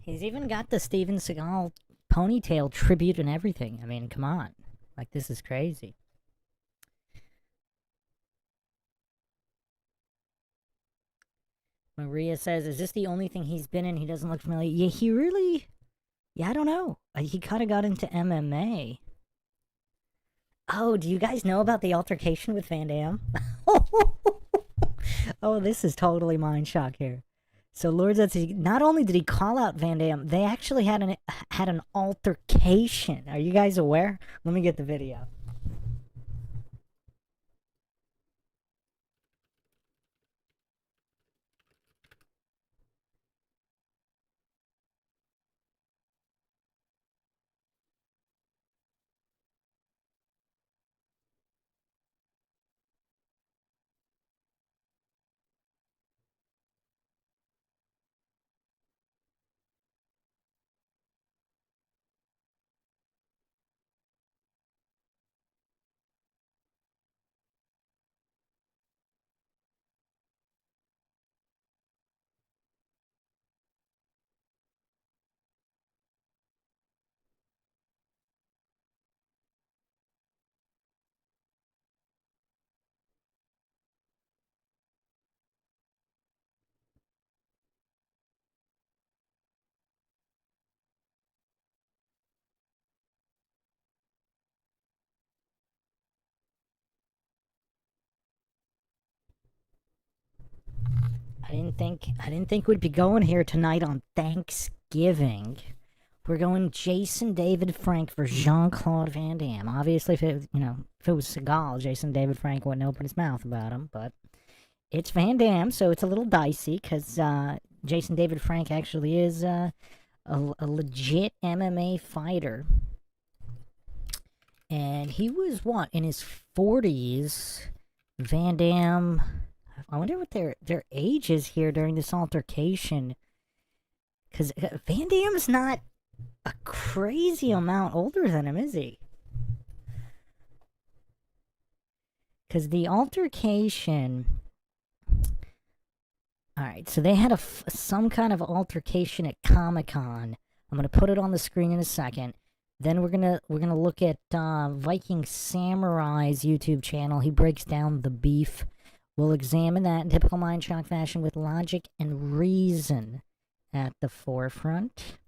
He's even got the Steven Seagal ponytail tribute and everything. I mean, come on. Like, this is crazy. Maria says, is this the only thing he's been in? He doesn't look familiar. Yeah, he really... Yeah, I don't know. He kind of got into MMA. Oh, do you guys know about the altercation with Van Damme? Oh, this is totally Mindshock here. So Lord Zetsu, not only did he call out Van Damme, they actually had an altercation. Are you guys aware? Let me get the video. I didn't think we'd be going here tonight on Thanksgiving. We're going Jason David Frank for Jean-Claude Van Damme. Obviously, if it was Seagal, Jason David Frank wouldn't open his mouth about him, but it's Van Damme, so it's a little dicey, because Jason David Frank actually is a legit MMA fighter. And he was, what, in his 40s? Van Damme, I wonder what their age is here during this altercation. Because Van Damme's not a crazy amount older than him, is he? Because the altercation... Alright, so they had some kind of altercation at Comic-Con. I'm going to put it on the screen in a second. Then we're gonna look at Viking Samurai's YouTube channel. He breaks down the beef. We'll examine that in typical Mindshock fashion with logic and reason at the forefront.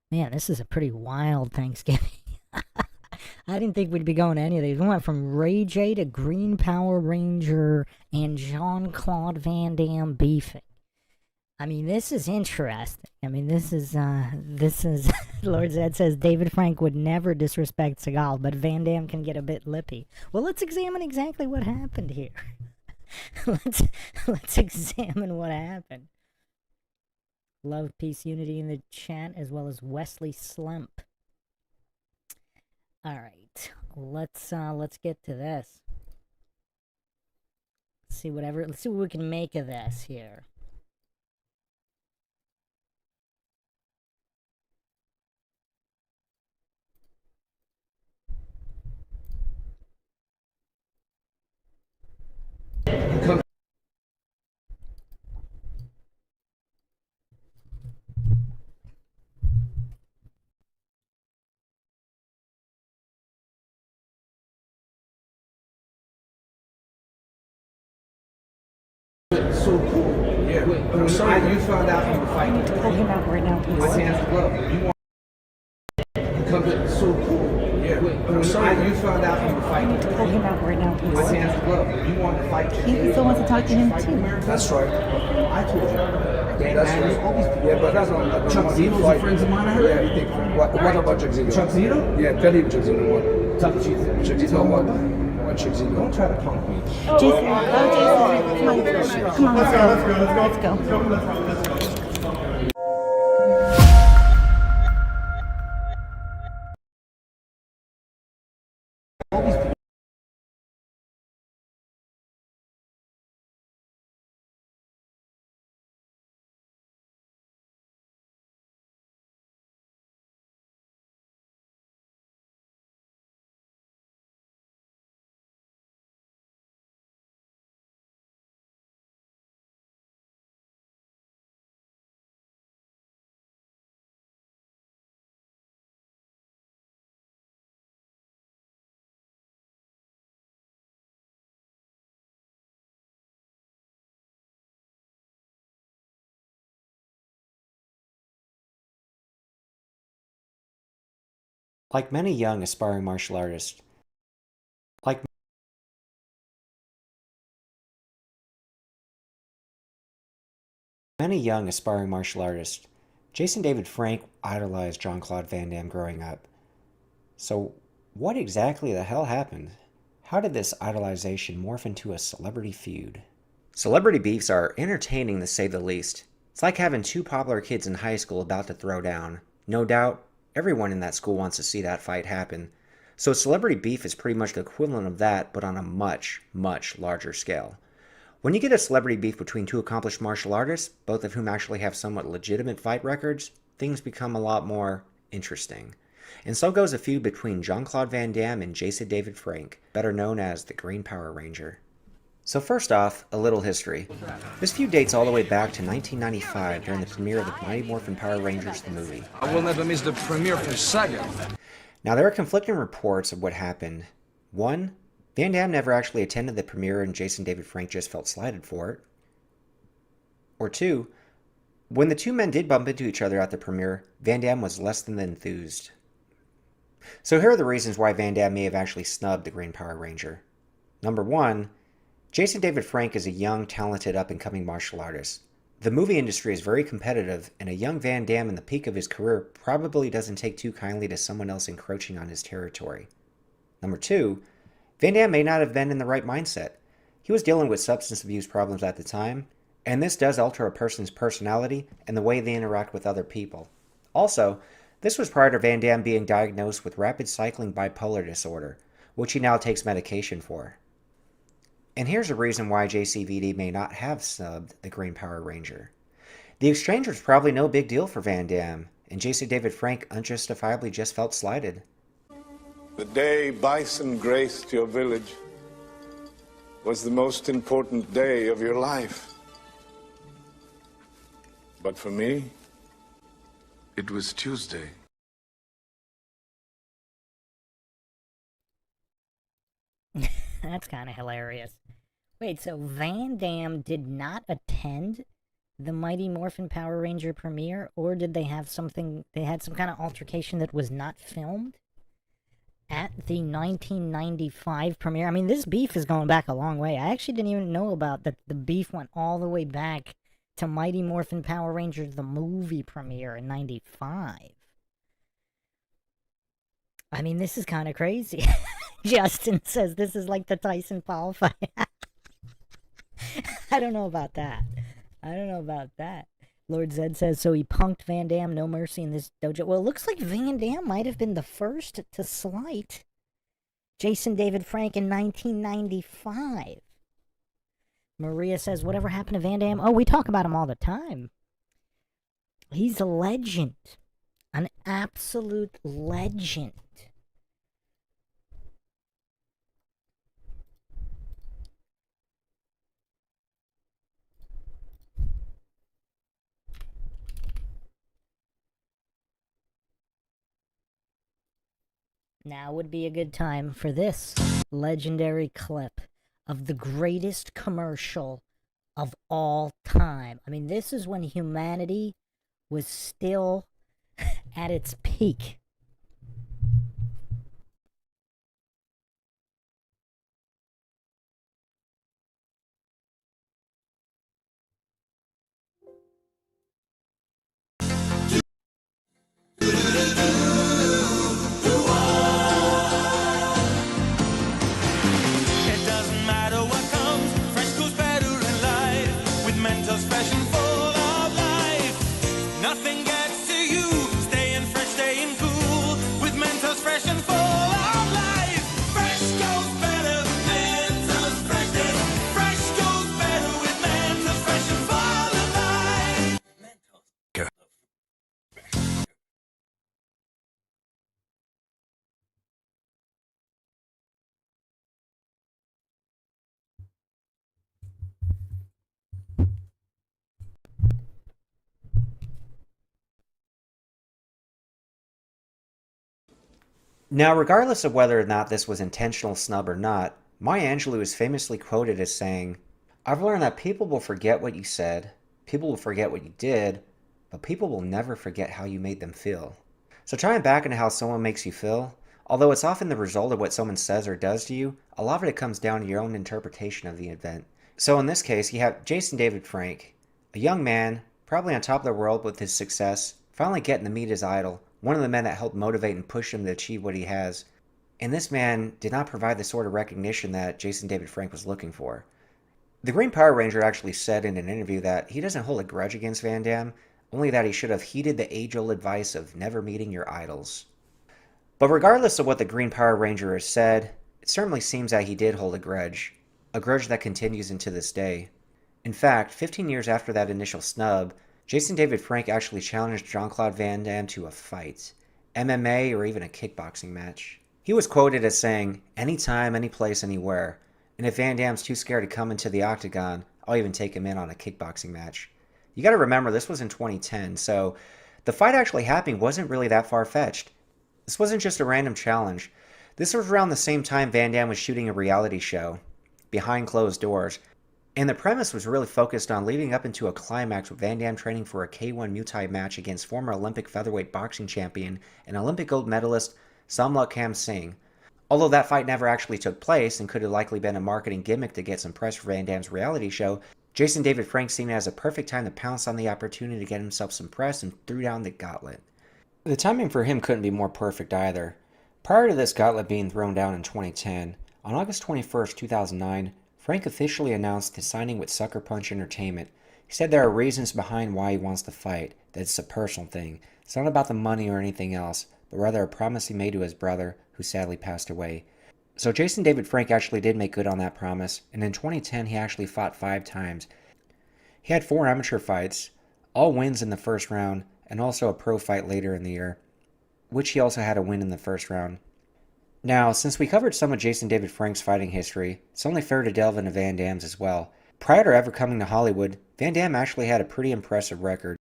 Man, this is a pretty wild Thanksgiving. I didn't think we'd be going to any of these. We went from Ray J to Green Power Ranger and Jean-Claude Van Damme beefing. I mean, this is interesting. I mean, this is, Lord Zed says David Frank would never disrespect Seagal, but Van Damme can get a bit lippy. Well, let's examine exactly what happened here. let's examine what happened. Love, peace, unity in the chat, as well as Wesley Slump. All right, let's get to this. Let's see what we can make of this here. So cool. Yeah. But I'm sorry you found out you were fighting. Pull him out right now, please. My hands are glove. You want so cool. Yeah. But I'm sorry you found out you were fighting. Pull him out right now, please. My hands are glove. You want to fight. He still wants to talk to him too. That's right. I told you. That's right. Yeah, but that's not. Chuck Zito's a friends of mine. I heard. Yeah, you think. What about Chuck Zito? Chuck Zito? Yeah, tell him Chuck Zito what. Chuck Zito what? Don't try to punk me. Jason, come on, let's go. Like many young aspiring martial artists, Jason David Frank idolized Jean-Claude Van Damme growing up. So what exactly the hell happened? How did this idolization morph into a celebrity feud? Celebrity beefs are entertaining to say the least. It's like having two popular kids in high school about to throw down. No doubt, everyone in that school wants to see that fight happen. So celebrity beef is pretty much the equivalent of that, but on a much, much larger scale. When you get a celebrity beef between two accomplished martial artists, both of whom actually have somewhat legitimate fight records, things become a lot more interesting. And so goes a feud between Jean-Claude Van Damme and Jason David Frank, better known as the Green Power Ranger. So first off, a little history. This feud dates all the way back to 1995 during the premiere of the Mighty Morphin Power Rangers the movie. I will never miss the premiere for a second. Now there are conflicting reports of what happened. One, Van Damme never actually attended the premiere and Jason David Frank just felt slighted for it. Or two, when the two men did bump into each other at the premiere, Van Damme was less than enthused. So here are the reasons why Van Damme may have actually snubbed the Green Power Ranger. Number one, Jason David Frank is a young, talented, up-and-coming martial artist. The movie industry is very competitive, and a young Van Damme in the peak of his career probably doesn't take too kindly to someone else encroaching on his territory. Number 2, Van Damme may not have been in the right mindset. He was dealing with substance abuse problems at the time, and this does alter a person's personality and the way they interact with other people. Also, this was prior to Van Damme being diagnosed with rapid cycling bipolar disorder, which he now takes medication for. And here's a reason why JCVD may not have snubbed the Green Power Ranger. The exchange was probably no big deal for Van Damme, and Jason David Frank unjustifiably just felt slighted. The day Bison graced your village was the most important day of your life. But for me, it was Tuesday. That's kind of hilarious. Wait, so Van Damme did not attend the Mighty Morphin Power Ranger premiere, or did they have something, they had some kind of altercation that was not filmed at the 1995 premiere? I mean, this beef is going back a long way. I actually didn't even know about that. The beef went all the way back to Mighty Morphin Power Rangers, the movie premiere in 95. I mean, this is kind of crazy. Justin says this is like the Tyson Paul fight. I don't know about that. I don't know about that. Lord Zed says, so he punked Van Damme, no mercy in this dojo. Well, it looks like Van Damme might have been the first to slight Jason David Frank in 1995. Maria says, whatever happened to Van Damme? Oh, we talk about him all the time. He's a legend. An absolute legend. Now would be a good time for this legendary clip of the greatest commercial of all time. I mean, this is when humanity was still at its peak. Now, regardless of whether or not this was intentional snub or not, Maya Angelou is famously quoted as saying, "I've learned that people will forget what you said, people will forget what you did, but people will never forget how you made them feel." So trying back into how someone makes you feel, although it's often the result of what someone says or does to you, a lot of it comes down to your own interpretation of the event. So in this case, you have Jason David Frank, a young man, probably on top of the world with his success, finally getting to meet his idol, one of the men that helped motivate and push him to achieve what he has. And this man did not provide the sort of recognition that Jason David Frank was looking for. The Green Power Ranger actually said in an interview that he doesn't hold a grudge against Van Damme, only that he should have heeded the age-old advice of never meeting your idols. But regardless of what the Green Power Ranger has said, it certainly seems that he did hold a grudge that continues into this day. In fact, 15 years after that initial snub, Jason David Frank actually challenged Jean-Claude Van Damme to a fight, MMA, or even a kickboxing match. He was quoted as saying, "Anytime, any place, anywhere, and if Van Damme's too scared to come into the octagon, I'll even take him in on a kickboxing match." You gotta remember, this was in 2010, so the fight actually happening wasn't really that far-fetched. This wasn't just a random challenge. This was around the same time Van Damme was shooting a reality show, behind closed doors, and the premise was really focused on leading up into a climax with Van Damme training for a K1 Muay Thai match against former Olympic featherweight boxing champion and Olympic gold medalist Samlok Kam Singh. Although that fight never actually took place and could have likely been a marketing gimmick to get some press for Van Damme's reality show, Jason David Frank seen it as a perfect time to pounce on the opportunity to get himself some press and threw down the gauntlet. The timing for him couldn't be more perfect either. Prior to this gauntlet being thrown down in 2010, on August 21st, 2009, Frank officially announced his signing with Sucker Punch Entertainment. He said there are reasons behind why he wants to fight, that it's a personal thing. It's not about the money or anything else, but rather a promise he made to his brother, who sadly passed away. So Jason David Frank actually did make good on that promise, and in 2010 he actually fought 5 times. He had 4 amateur fights, all wins in the first round, and also a pro fight later in the year, which he also had a win in the first round. Now, since we covered some of Jason David Frank's fighting history, it's only fair to delve into Van Damme's as well. Prior to ever coming to Hollywood, Van Damme actually had a pretty impressive record.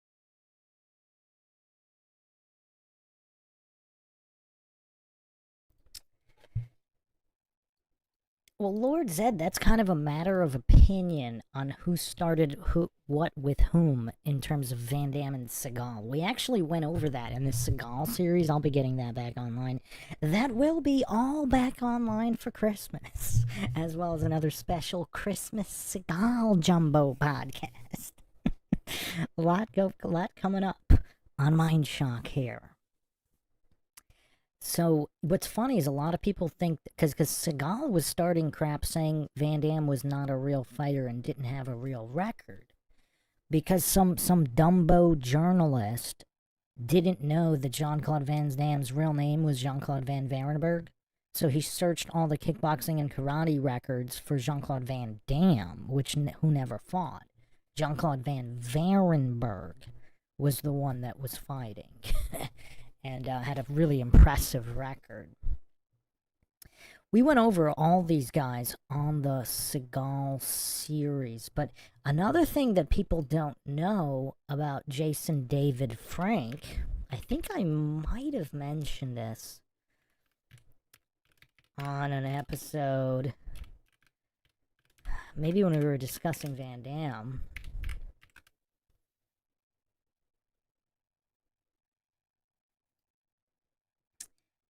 Well, Lord Zed, that's kind of a matter of opinion on who started what with whom in terms of Van Damme and Seagal. We actually went over that in the Seagal series. I'll be getting that back online. That will be all back online for Christmas, as well as another special Christmas Seagal Jumbo podcast. a lot coming up on Mindshock here. So, what's funny is a lot of people think, because Seagal was starting crap saying Van Damme was not a real fighter and didn't have a real record. Because some Dumbo journalist didn't know that Jean-Claude Van Damme's real name was Jean-Claude Van Varenberg. So he searched all the kickboxing and karate records for Jean-Claude Van Damme, who never fought. Jean-Claude Van Varenberg was the one that was fighting. And had a really impressive record. We went over all these guys on the Seagal series, but another thing that people don't know about Jason David Frank, I think I might have mentioned this on an episode, maybe when we were discussing Van Damme.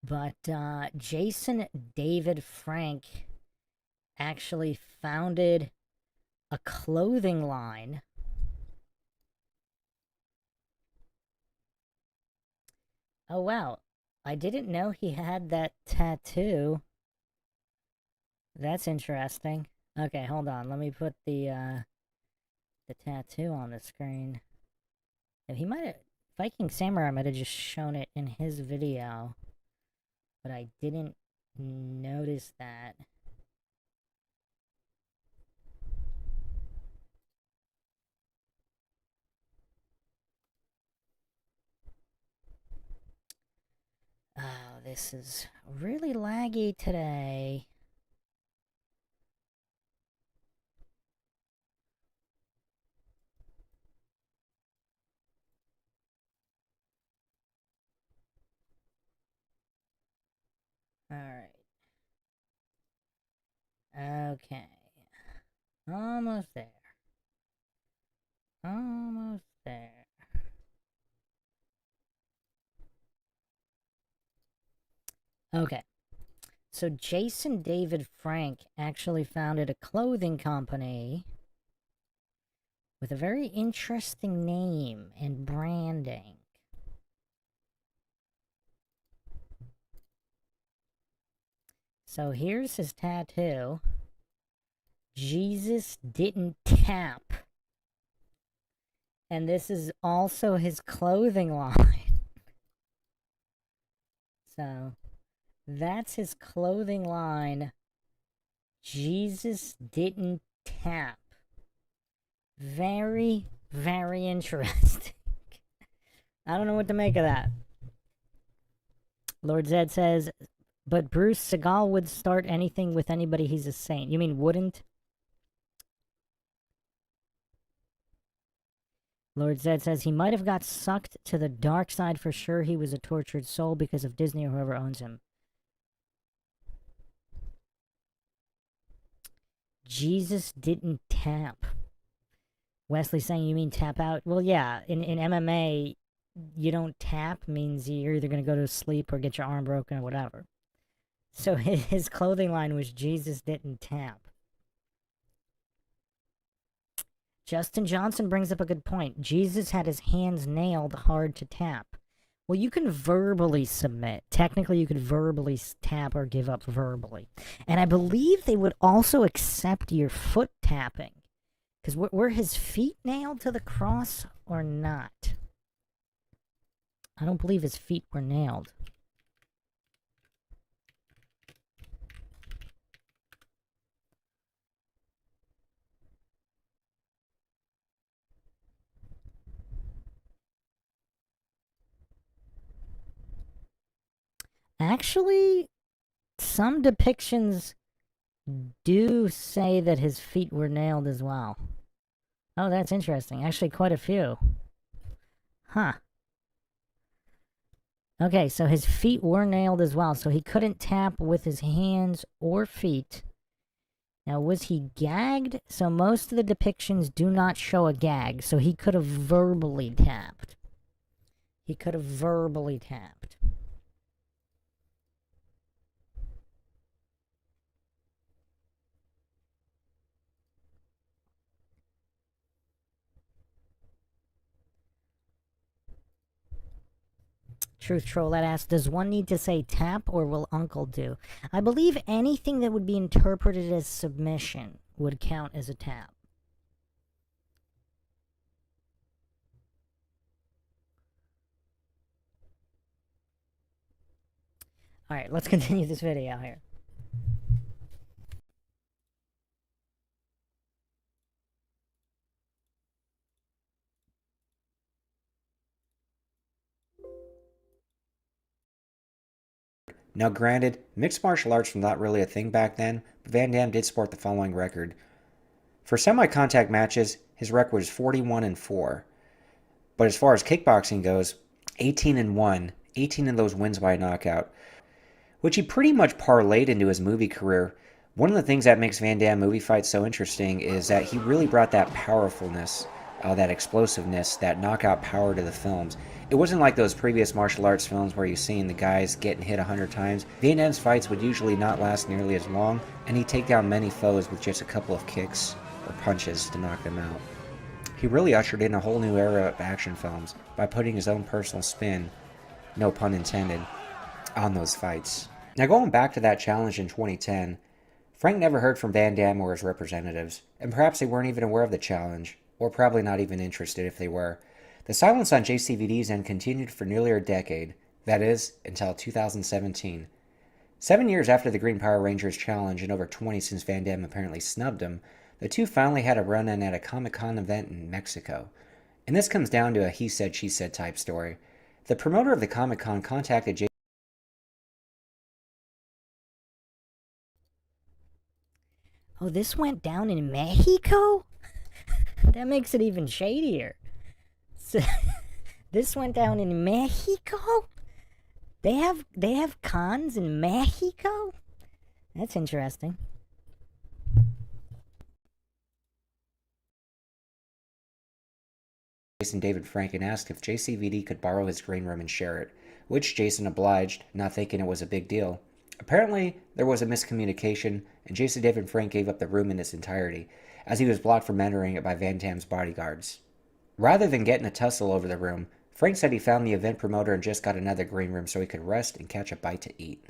But Jason David Frank actually founded a clothing line Oh wow, I didn't know he had that tattoo. That's interesting. Okay, hold on, let me put the tattoo on the screen. He might have, Viking Samurai might have just shown it in his video, but I didn't notice that. Oh, this is really laggy today. Alright. Okay. Almost there. Almost there. Okay. So Jason David Frank actually founded a clothing company with a very interesting name and branding. So here's his tattoo. Jesus didn't tap. And this is also his clothing line. So that's his clothing line. Jesus didn't tap. Very, very interesting. I don't know what to make of that. Lord Zed says, but Bruce Seagal would start anything with anybody, he's a saint. You mean wouldn't? Lord Zed says he might have got sucked to the dark side for sure. He was a tortured soul because of Disney or whoever owns him. Jesus didn't tap. Wesley saying, you mean tap out? Well, yeah, in MMA, you don't tap means you're either going to go to sleep or get your arm broken or whatever. So his clothing line was Jesus didn't tap. Justin Johnson brings up a good point. Jesus had his hands nailed hard to tap. Well, you can verbally submit. Technically, you could verbally tap or give up verbally. And I believe they would also accept your foot tapping. Because were his feet nailed to the cross or not? I don't believe his feet were nailed. Actually, some depictions do say that his feet were nailed as well. Oh, that's interesting. Actually, quite a few. Huh. Okay, so his feet were nailed as well, so he couldn't tap with his hands or feet. Now, was he gagged? So most of the depictions do not show a gag, so he could have verbally tapped. He could have verbally tapped. Truth Troll that asks, does one need to say tap or will Uncle do? I believe anything that would be interpreted as submission would count as a tap. Alright, let's continue this video here. Now granted, mixed martial arts was not really a thing back then, but Van Damme did sport the following record. For semi-contact matches, his record was 41-4. But as far as kickboxing goes, 18-1, 18 of those wins by knockout, which he pretty much parlayed into his movie career. One of the things that makes Van Damme movie fights so interesting is that he really brought that powerfulness, that explosiveness, that knockout power to the films. It wasn't like those previous martial arts films where you've seen the guys getting hit 100 times. Van Damme's fights would usually not last nearly as long, and he'd take down many foes with just a couple of kicks or punches to knock them out. He really ushered in a whole new era of action films by putting his own personal spin, no pun intended, on those fights. Now going back to that challenge in 2010, Frank never heard from Van Damme or his representatives, and perhaps they weren't even aware of the challenge, or probably not even interested if they were. The silence on JCVD's end continued for nearly a decade, that is, until 2017. 7 years after the Green Power Rangers challenge and over 20 since Van Damme apparently snubbed him, the two finally had a run-in at a Comic-Con event in Mexico. And this comes down to a he said, she said type story. The promoter of the Comic-Con contacted J. Oh, this went down in Mexico? That makes it even shadier. So, this went down in Mexico? They have cons in Mexico? That's interesting. Jason David Frank and asked if JCVD could borrow his green room and share it, which Jason obliged, not thinking it was a big deal. Apparently, there was a miscommunication, and Jason David Frank gave up the room in its entirety, as he was blocked from entering it by Van Damme's bodyguards. Rather than getting a tussle over the room, Frank said he found the event promoter and just got another green room so he could rest and catch a bite to eat.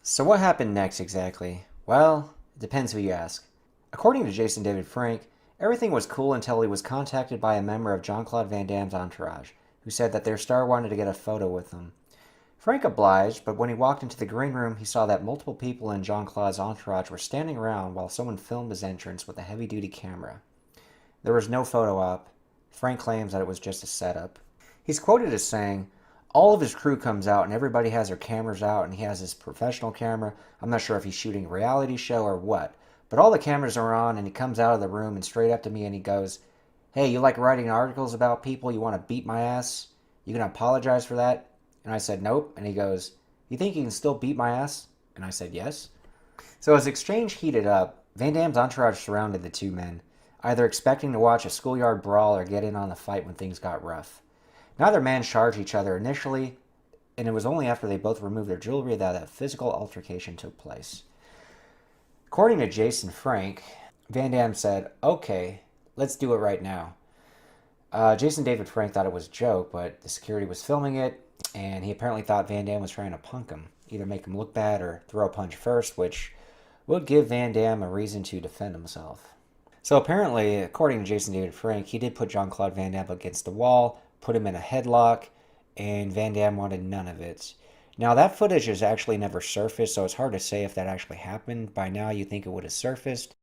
So what happened next exactly? Well, it depends who you ask. According to Jason David Frank, everything was cool until he was contacted by a member of Jean-Claude Van Damme's entourage, who said that their star wanted to get a photo with him. Frank obliged, but when he walked into the green room, he saw that multiple people in Jean-Claude's entourage were standing around while someone filmed his entrance with a heavy-duty camera. There was no photo op. Frank claims that it was just a setup. He's quoted as saying, all of his crew comes out and everybody has their cameras out and he has his professional camera. I'm not sure if he's shooting a reality show or what, but all the cameras are on and he comes out of the room and straight up to me and he goes, hey, you like writing articles about people? You want to beat my ass? You gonna apologize for that? And I said, nope. And he goes, you think you can still beat my ass? And I said, yes. So as exchange heated up, Van Damme's entourage surrounded the two men, either expecting to watch a schoolyard brawl or get in on the fight when things got rough. Neither man charged each other initially, and it was only after they both removed their jewelry that a physical altercation took place. According to Jason Frank, Van Damme said, "Okay, let's do it right now." Jason David Frank thought it was a joke, but the security was filming it, and he apparently thought Van Damme was trying to punk him, either make him look bad or throw a punch first, which would give Van Damme a reason to defend himself. So apparently, according to Jason David Frank, he did put Jean-Claude Van Damme against the wall, put him in a headlock, and Van Damme wanted none of it. Now, that footage has actually never surfaced, so it's hard to say if that actually happened. By now, you think it would have surfaced.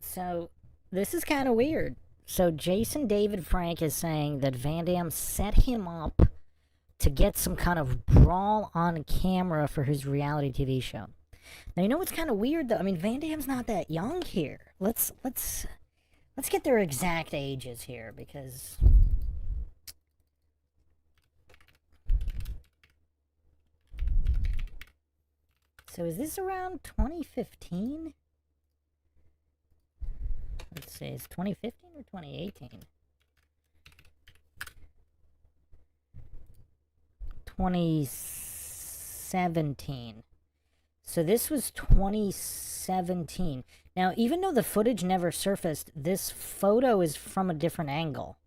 So, this is kind of weird. So, Jason David Frank is saying that Van Damme set him up to get some kind of brawl on camera for his reality TV show. Now, you know what's kind of weird, though? I mean, Van Damme's not that young here. Let's get their exact ages here, because... So, is this around 2015? Let's see, is 2015 or 2018? 2017. So this was 2017. Now, even though the footage never surfaced, this photo is from a different angle.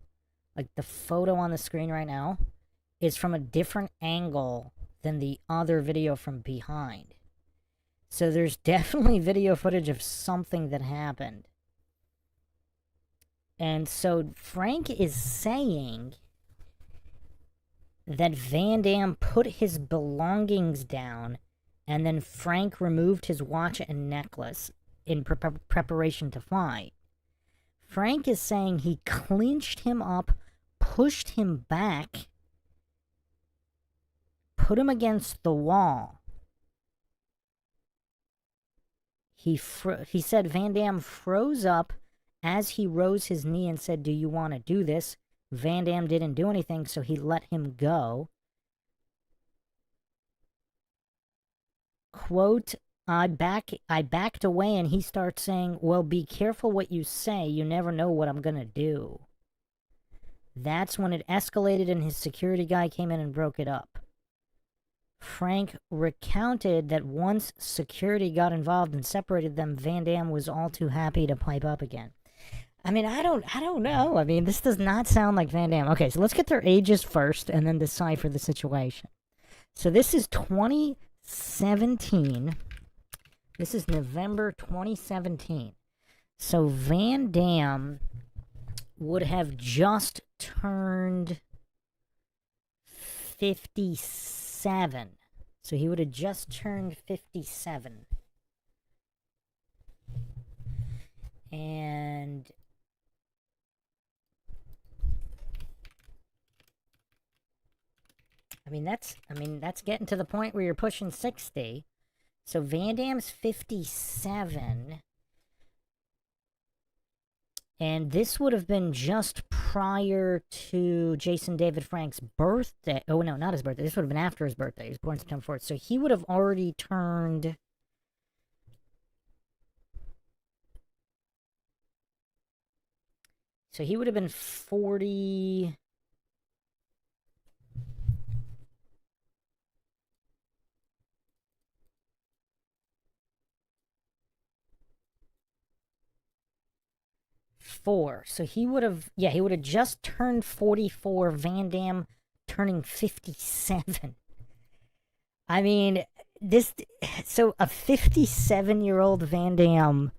Like, the photo on the screen right now is from a different angle than the other video from behind. So there's definitely video footage of something that happened. And so Frank is saying that Van Damme put his belongings down, and then Frank removed his watch and necklace in preparation to fight. Frank is saying he clinched him up, pushed him back, put him against the wall. He said Van Damme froze up as he rose his knee and said, "Do you want to do this?" Van Damme didn't do anything, so he let him go. Quote, I backed away, and he starts saying, "Well, be careful what you say. You never know what I'm going to do." That's when it escalated, and his security guy came in and broke it up. Frank recounted that once security got involved and separated them, Van Damme was all too happy to pipe up again. I mean, I don't know. I mean, this does not sound like Van Damme. Okay, so let's get their ages first and then decipher the situation. So this is 2017. This is November 2017. So Van Damme would have just turned 57. So he would have just turned 57. And I mean that's getting to the point where you're pushing 60. So Van Damme's 57. And this would have been just prior to Jason David Frank's birthday. Oh, no, not his birthday. This would have been after his birthday. He was born September 4th. So he would have already turned... So he would have been 40... So he would have, he would have just turned 44, Van Damme turning 57. I mean, so a 57-year-old Van Damme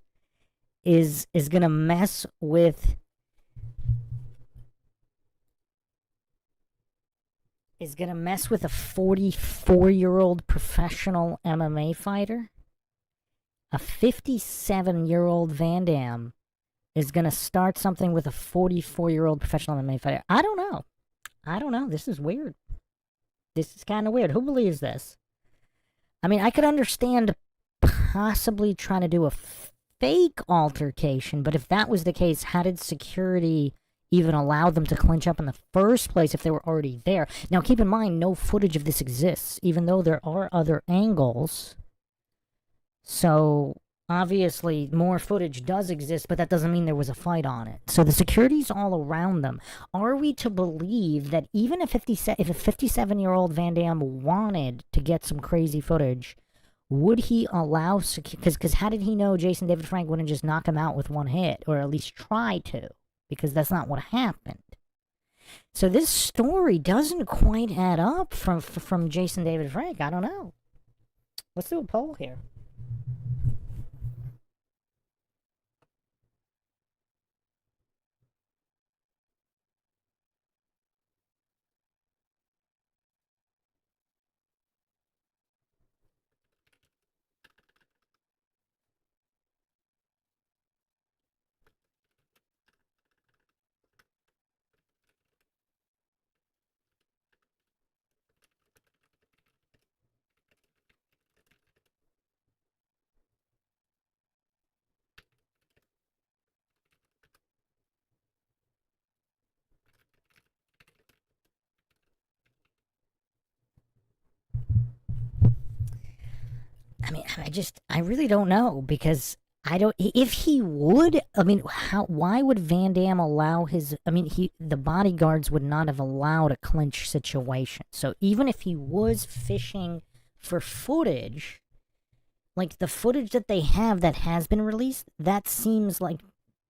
is gonna mess with, a 44-year-old professional MMA fighter? A 57-year-old Van Damme is going to start something with a 44-year-old professional MMA fighter. I don't know. This is weird. This is kind of weird. Who believes this? I mean, I could understand possibly trying to do a fake altercation, but if that was the case, how did security even allow them to clinch up in the first place if they were already there? Now, keep in mind, no footage of this exists, even though there are other angles. So obviously more footage does exist, but that doesn't mean there was a fight on it. So the security's all around them. Are we to believe that even if a 57-year-old Van Damme wanted to get some crazy footage, would he allow because how did he know Jason David Frank wouldn't just knock him out with one hit, or at least try to? Because that's not what happened. So this story doesn't quite add up from Jason David Frank. I don't know. Let's do a poll here. I mean, I really don't know, because I don't, if he would, I mean, why would Van Damme allow the bodyguards would not have allowed a clinch situation. So even if he was fishing for footage, like the footage that they have that has been released, that seems like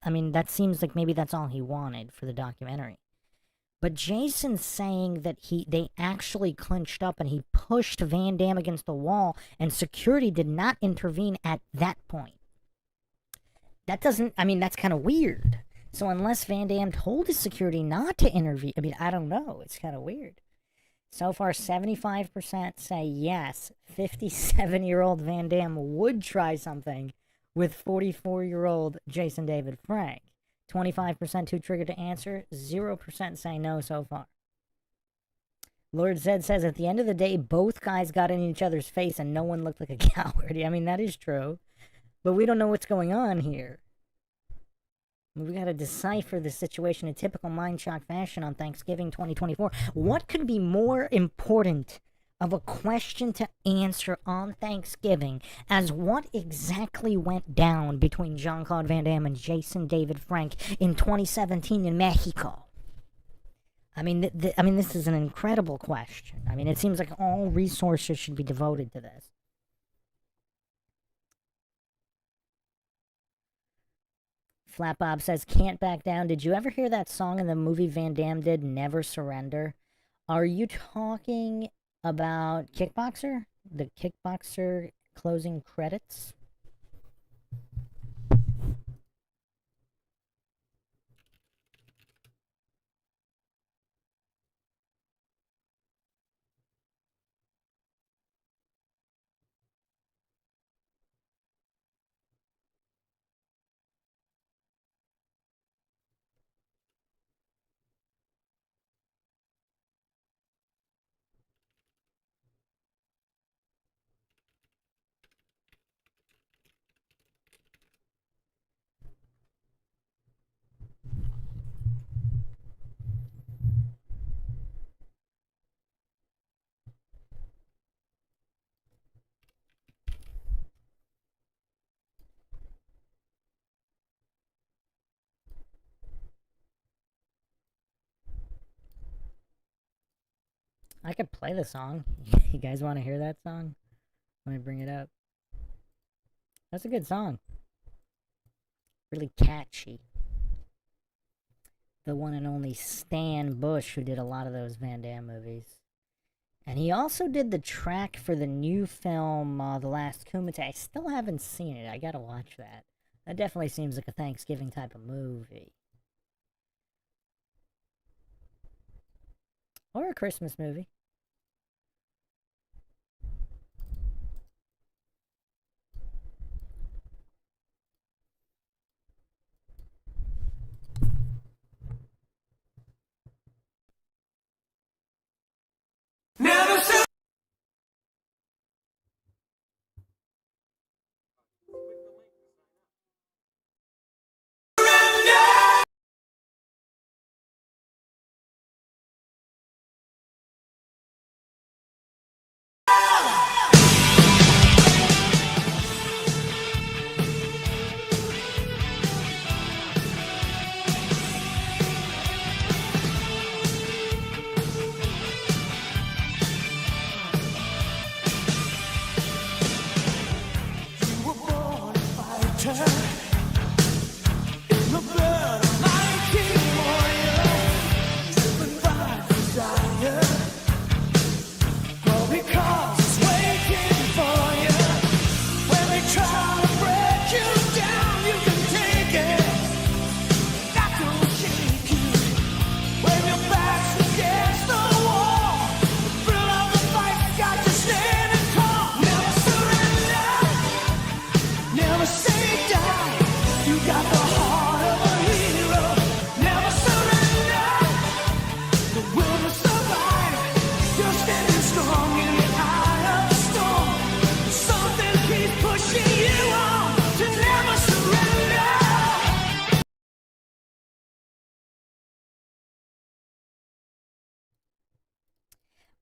maybe that's all he wanted for the documentary. But Jason's saying that they actually clinched up and he pushed Van Damme against the wall and security did not intervene at that point. That doesn't, that's kind of weird. So unless Van Damme told his security not to intervene, I don't know. It's kind of weird. So far, 75% say yes, 57-year-old Van Damme would try something with 44-year-old Jason David Frank. 25% too triggered to answer, 0% say no so far. Lord Zed says, at the end of the day, both guys got in each other's face and no one looked like a coward. That is true. But we don't know what's going on here. We gotta decipher the situation in typical Mindshock fashion on Thanksgiving 2024. What could be more important of a question to answer on Thanksgiving as what exactly went down between Jean-Claude Van Damme and Jason David Frank in 2017 in Mexico? This is an incredible question. It seems like all resources should be devoted to this. Flat Bob says, can't back down. Did you ever hear that song in the movie Van Damme did, Never Surrender? Are you talking about Kickboxer? The Kickboxer closing credits? I could play the song. You guys want to hear that song? Let me bring it up. That's a good song. Really catchy. The one and only Stan Bush, who did a lot of those Van Damme movies. And he also did the track for the new film, The Last Kumite. I still haven't seen it. I gotta watch that. That definitely seems like a Thanksgiving type of movie. Or a Christmas movie.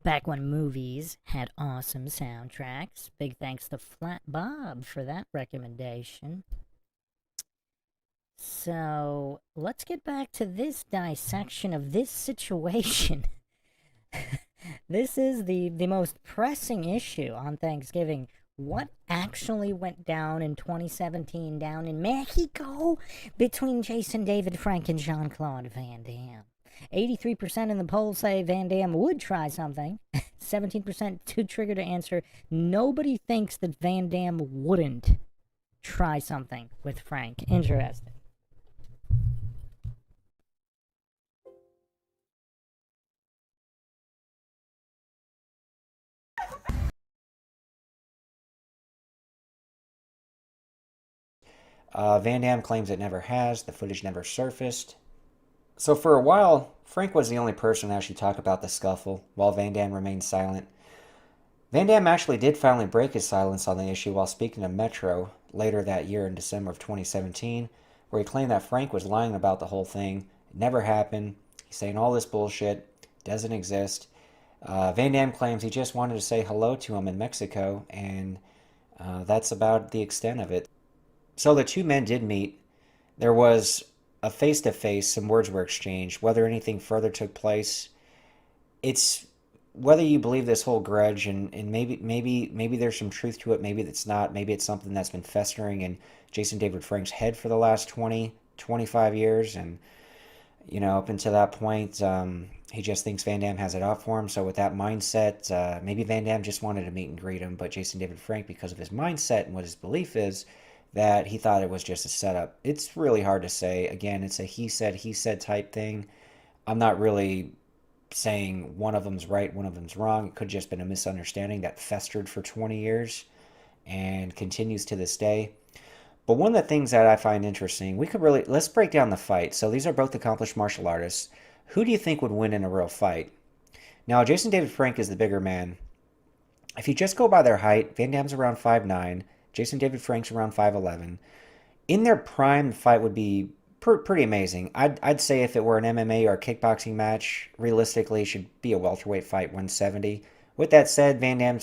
Back when movies had awesome soundtracks. Big thanks to Flat Bob for that recommendation. So, let's get back to this dissection of this situation. This is the most pressing issue on Thanksgiving. What actually went down in 2017 down in Mexico between Jason David Frank and Jean-Claude Van Damme? 83% in the poll say Van Damme would try something. 17% too triggered to answer. Nobody thinks that Van Damme wouldn't try something with Frank. Interesting. Van Damme claims it never has. The footage never surfaced. So for a while, Frank was the only person to actually talk about the scuffle, while Van Damme remained silent. Van Damme actually did finally break his silence on the issue while speaking to Metro later that year in December of 2017, where he claimed that Frank was lying about the whole thing. It never happened. He's saying all this bullshit doesn't exist. Van Damme claims he just wanted to say hello to him in Mexico, and that's about the extent of it. So the two men did meet. There was a face-to-face, some words were exchanged. Whether anything further took place, it's whether you believe this whole grudge, and maybe there's some truth to it, maybe it's not, maybe it's something that's been festering in Jason David Frank's head for the last 25 years, and up until that point, he just thinks Van Damme has it out for him. So with that mindset, maybe Van Damme just wanted to meet and greet him, but Jason David Frank, because of his mindset and what his belief is, that he thought it was just a setup. It's really hard to say. Again, it's a he said type thing. I'm not really saying one of them's right, one of them's wrong. It could have just been a misunderstanding that festered for 20 years and continues to this day. But one of the things that I find interesting, let's break down the fight. So these are both accomplished martial artists. Who do you think would win in a real fight? Now, Jason David Frank is the bigger man. If you just go by their height, Van Damme's around 5'9", Jason David Frank's around 5'11". In their prime, the fight would be pretty amazing. I'd say if it were an MMA or a kickboxing match, realistically, it should be a welterweight fight, 170. With that said, Van Damme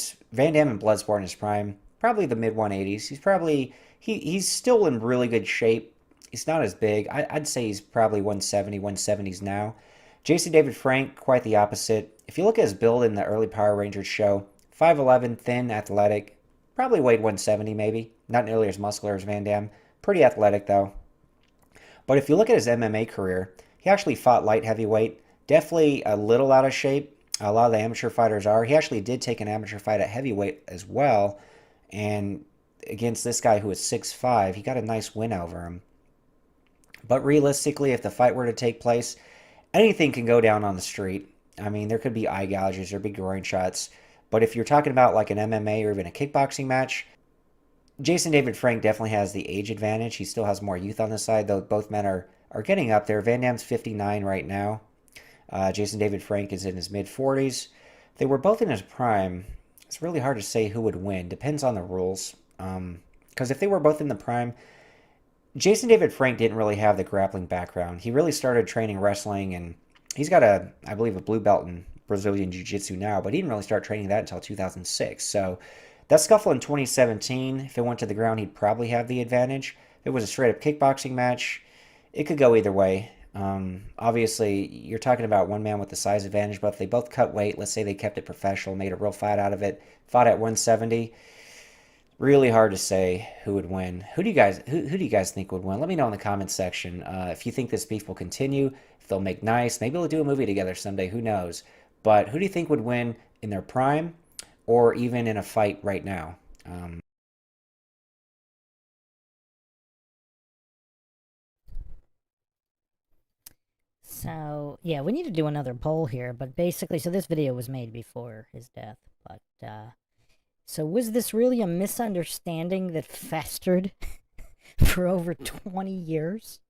and Bloodsport in his prime, probably the mid 180s. He's still in really good shape. He's not as big. I'd say he's probably 170, 170s now. Jason David Frank, quite the opposite. If you look at his build in the early Power Rangers show, 5'11", thin, athletic, probably weighed 170 maybe. Not nearly as muscular as Van Damme. Pretty athletic though. But if you look at his MMA career, he actually fought light heavyweight. Definitely a little out of shape. A lot of the amateur fighters are. He actually did take an amateur fight at heavyweight as well. And against this guy who was 6'5", he got a nice win over him. But realistically, if the fight were to take place, anything can go down on the street. I mean, there could be eye gouges, there could be groin shots. But if you're talking about like an MMA or even a kickboxing match, Jason David Frank definitely has the age advantage. He still has more youth on the side, though both men are getting up there. Van Damme's 59 right now. Jason David Frank is in his mid-40s. They were both in his prime. It's really hard to say who would win. Depends on the rules. Because if they were both in the prime, Jason David Frank didn't really have the grappling background. He really started training wrestling, and he's got I believe, a blue belt in Brazilian Jiu-Jitsu now, but he didn't really start training that until 2006. So that scuffle in 2017, if it went to the ground, he'd probably have the advantage. If it was a straight-up kickboxing match, it could go either way. Obviously, you're talking about one man with the size advantage, but if they both cut weight, let's say they kept it professional, made a real fight out of it, fought at 170, really hard to say who would win. Who do you guys think would win? Let me know in the comments section. If you think this beef will continue, if they'll make nice, maybe they'll do a movie together someday, who knows. But who do you think would win in their prime or even in a fight right now? So, yeah, we need to do another poll here, but basically, so this video was made before his death, but, so was this really a misunderstanding that festered for over 20 years?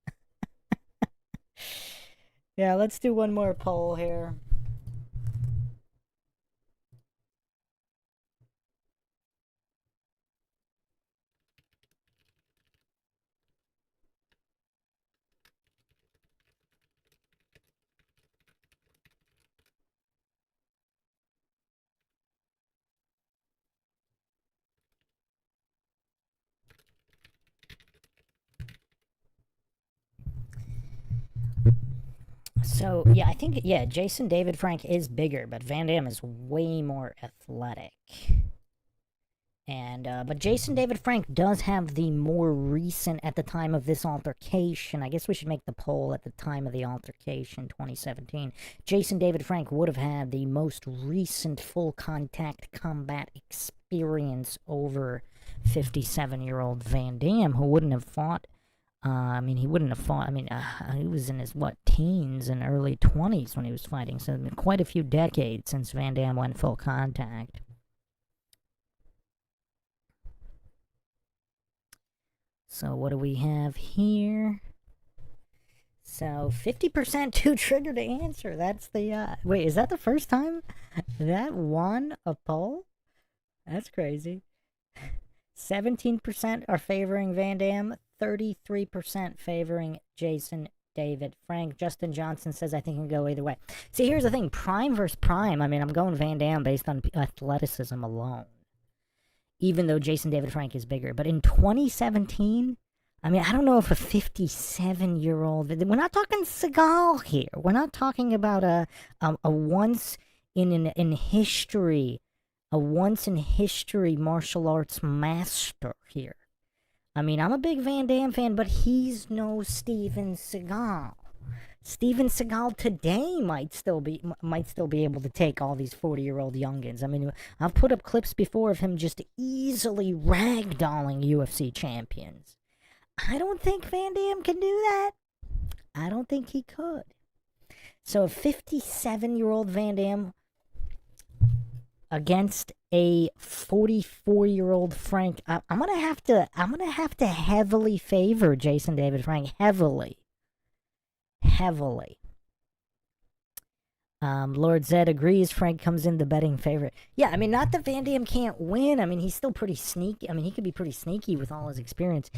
Yeah, let's do one more poll here. So, yeah, I think, yeah, Jason David Frank is bigger, but Van Damme is way more athletic. And, but Jason David Frank does have the more recent, at the time of this altercation, I guess we should make the poll at the time of the altercation, 2017. Jason David Frank would have had the most recent full contact combat experience over 57-year-old Van Damme, who wouldn't have fought. I mean, he wouldn't have fought. I mean, he was in his, teens and early 20s when he was fighting. So, quite a few decades since Van Damme went full contact. So, what do we have here? So, 50% too trigger to answer. That's the, wait, is that the first time that won a poll? That's crazy. 17% are favoring Van Damme, 33% favoring Jason David Frank. Justin Johnson says, I think it can go either way. See, here's the thing. Prime versus Prime. I mean, I'm going Van Damme based on athleticism alone. Even though Jason David Frank is bigger. But in 2017, I mean, I don't know if a 57-year-old... We're not talking Seagal here. We're not talking about a once in history... A once-in-history martial arts master here. I mean, I'm a big Van Damme fan, but he's no Steven Seagal. Steven Seagal today might still be able to take all these 40-year-old youngins. I mean, I've put up clips before of him just easily ragdolling UFC champions. I don't think Van Damme can do that. I don't think he could. So, a 57-year-old Van Damme against a 44-year-old Frank, I'm gonna have to heavily favor Jason David Frank, heavily. Lord Zed agrees. Frank comes in the betting favorite. Yeah, I mean, not that Van Damme can't win. I mean, he's still pretty sneaky. I mean, he could be pretty sneaky with all his experience,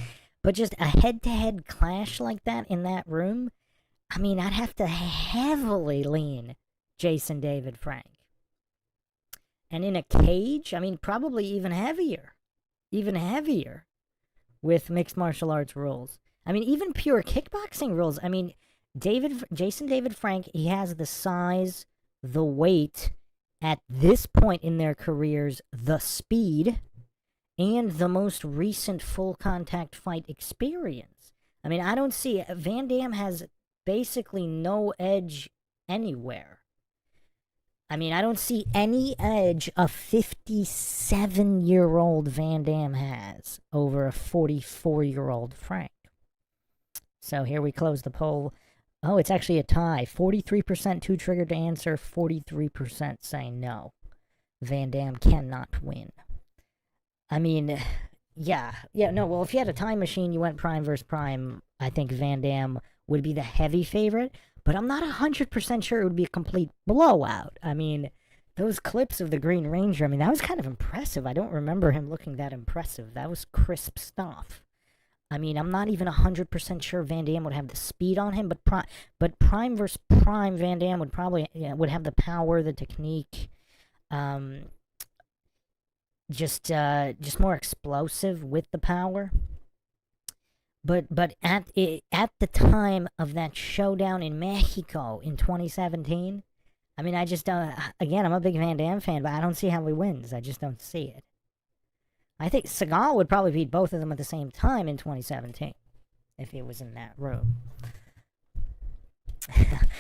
but just a head-to-head clash like that in that room, I mean, I'd have to heavily lean Jason David Frank. And in a cage, I mean, probably even heavier with mixed martial arts rules. I mean, even pure kickboxing rules. I mean, Jason David Frank, he has the size, the weight, at this point in their careers, the speed, and the most recent full contact fight experience. I mean, I don't see... Van Damme has basically no edge anywhere. I mean, I don't see any edge a 57-year-old Van Damme has over a 44-year-old Frank. So here we close the poll. Oh, it's actually a tie. 43% too triggered to answer, 43% say no. Van Damme cannot win. I mean, well, if you had a time machine, you went Prime versus Prime, I think Van Damme would be the heavy favorite. But I'm not 100% sure it would be a complete blowout. I mean, those clips of the Green Ranger, I mean, that was kind of impressive. I don't remember him looking that impressive. That was crisp stuff. I mean, I'm not even 100% sure Van Damme would have the speed on him, but Prime versus Prime, Van Damme would probably would have the power, the technique, just more explosive with the power. But at the time of that showdown in Mexico in 2017, I mean, I just don't... Again, I'm a big Van Damme fan, but I don't see how he wins. I just don't see it. I think Seagal would probably beat both of them at the same time in 2017, if he was in that room.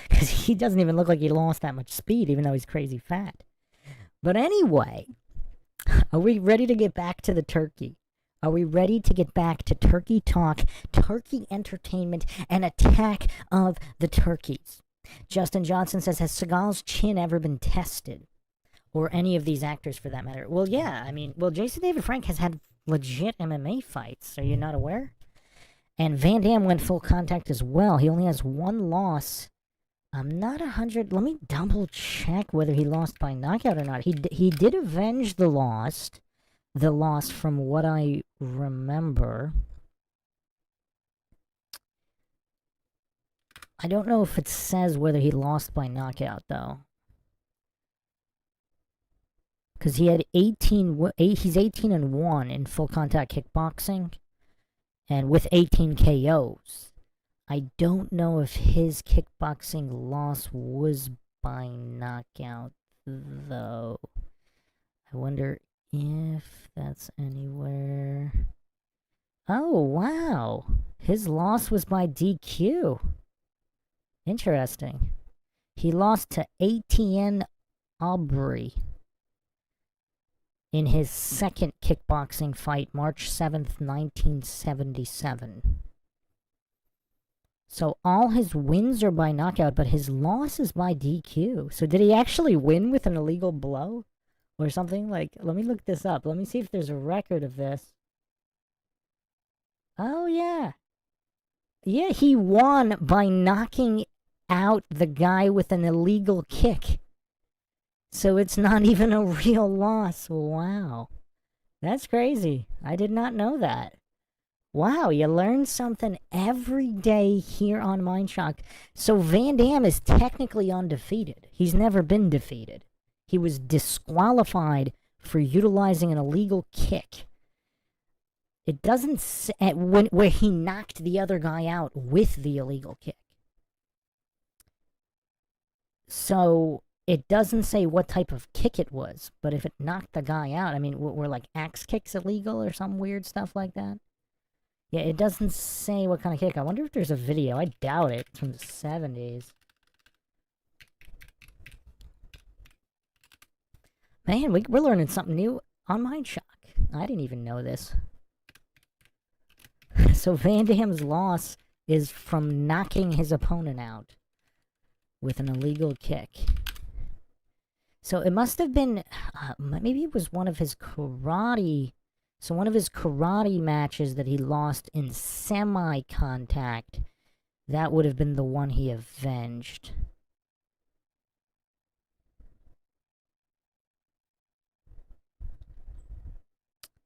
Because he doesn't even look like he lost that much speed, even though he's crazy fat. But anyway, are we ready to get back to the turkey? Are we ready to get back to turkey talk, turkey entertainment, and attack of the turkeys? Justin Johnson says, has Seagal's chin ever been tested? Or any of these actors, for that matter? Well, yeah. I mean, Jason David Frank has had legit MMA fights. Are you not aware? And Van Damme went full contact as well. He only has one loss. I'm not 100... Let me double check whether he lost by knockout or not. He did avenge the loss. The loss, from what I remember. I don't know if it says whether he lost by knockout, though. Because he had he's 18-1 in full contact kickboxing. And with 18 KOs. I don't know if his kickboxing loss was by knockout, though. I wonder if that's anywhere. Oh, wow. His loss was by DQ. Interesting. He lost to Etienne Aubry in his second kickboxing fight, March 7th, 1977. So all his wins are by knockout, but his loss is by DQ. So did he actually win with an illegal blow? Or something? Like, let me look this up. Let me see if there's a record of this. Oh, yeah. Yeah, he won by knocking out the guy with an illegal kick. So it's not even a real loss. Wow. That's crazy. I did not know that. Wow, you learn something every day here on Mindshock. So Van Damme is technically undefeated. He's never been defeated. He was disqualified for utilizing an illegal kick. It doesn't say where he knocked the other guy out with the illegal kick. So it doesn't say what type of kick it was, but if it knocked the guy out, I mean, were like axe kicks illegal or some weird stuff like that? Yeah, it doesn't say what kind of kick. I wonder if there's a video. I doubt it. It's from the 70s. Man, we're learning something new on Mindshock. I didn't even know this. So Van Damme's loss is from knocking his opponent out with an illegal kick. So it must have been, maybe it was one of his karate, so one of his karate matches that he lost in semi-contact, that would have been the one he avenged.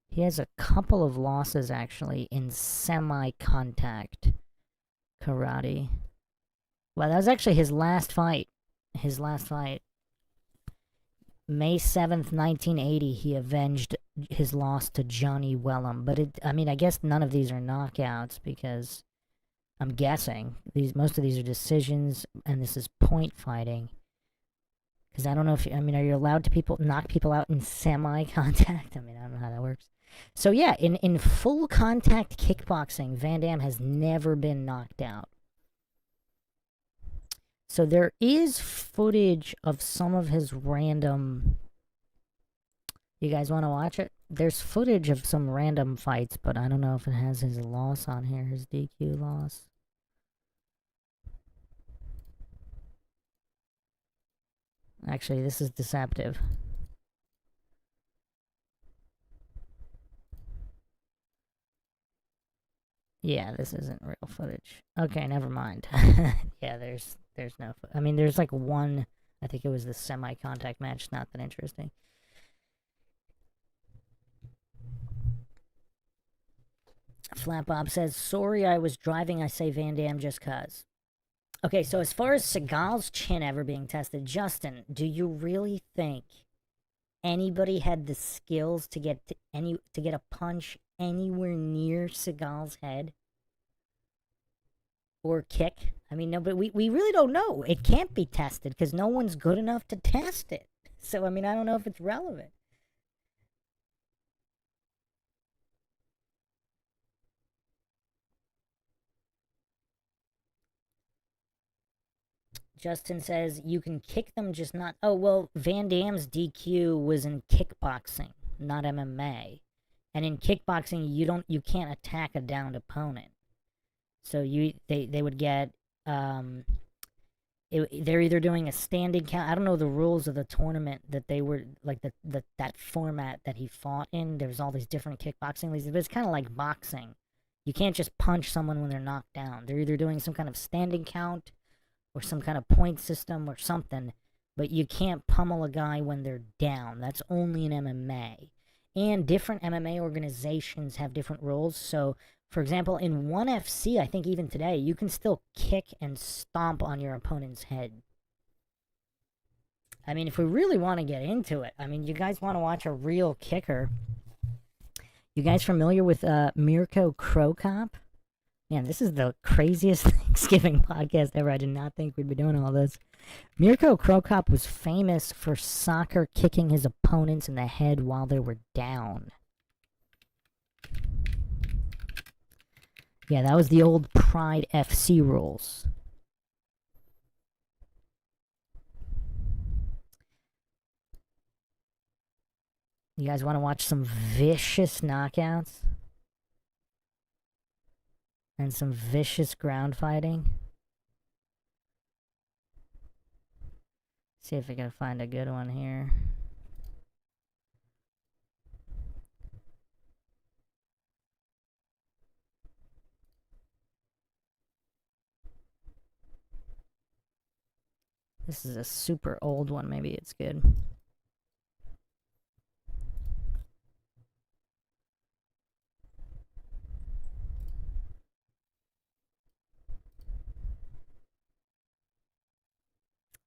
He has a couple of losses, actually, in semi-contact karate. Well, that was actually his last fight. His last fight. May 7th, 1980, he avenged his loss to Johnny Wellham. But, I mean, I guess none of these are knockouts, because I'm guessing most of these are decisions, and this is point fighting. Because I don't know if, I mean, are you allowed to knock people out in semi-contact? I mean, I don't know how that works. So yeah, in full contact kickboxing, Van Damme has never been knocked out. So there is footage of some of his random... You guys want to watch it? There's footage of some random fights, but I don't know if it has his loss on here, his DQ loss. Actually, this is deceptive. Yeah, this isn't real footage. Okay, never mind. Yeah, there's no... I mean, there's like one... I think it was the semi-contact match. Not that interesting. Flat Bob says, sorry I was driving, I say Van Damme just cuz. Okay, so as far as Seagal's chin ever being tested, Justin, do you really think anybody had the skills to get a punch anywhere near Seagal's head? Or kick? I mean, no, but we really don't know. It can't be tested because no one's good enough to test it. So, I mean, I don't know if it's relevant. Justin says, you can kick them, just not... Oh, well, Van Damme's DQ was in kickboxing, not MMA. And in kickboxing, you can't attack a downed opponent. So they would get... they're either doing a standing count... I don't know the rules of the tournament that they were... Like, that format that he fought in. There's all these different kickboxing leagues. But it's kind of like boxing. You can't just punch someone when they're knocked down. They're either doing some kind of standing count... or some kind of point system or something, but you can't pummel a guy when they're down. That's only in MMA. And different MMA organizations have different rules. So, for example, in 1FC, I think even today, you can still kick and stomp on your opponent's head. I mean, if we really want to get into it, I mean, you guys want to watch a real kicker. You guys familiar with Mirko Krokop? Man, this is the craziest Thanksgiving podcast ever. I did not think we'd be doing all this. Mirko Cro Cop was famous for soccer kicking his opponents in the head while they were down. Yeah, that was the old Pride FC rules. You guys want to watch some vicious knockouts? And some vicious ground fighting? See if I can find a good one here. This is a super old one. Maybe it's good.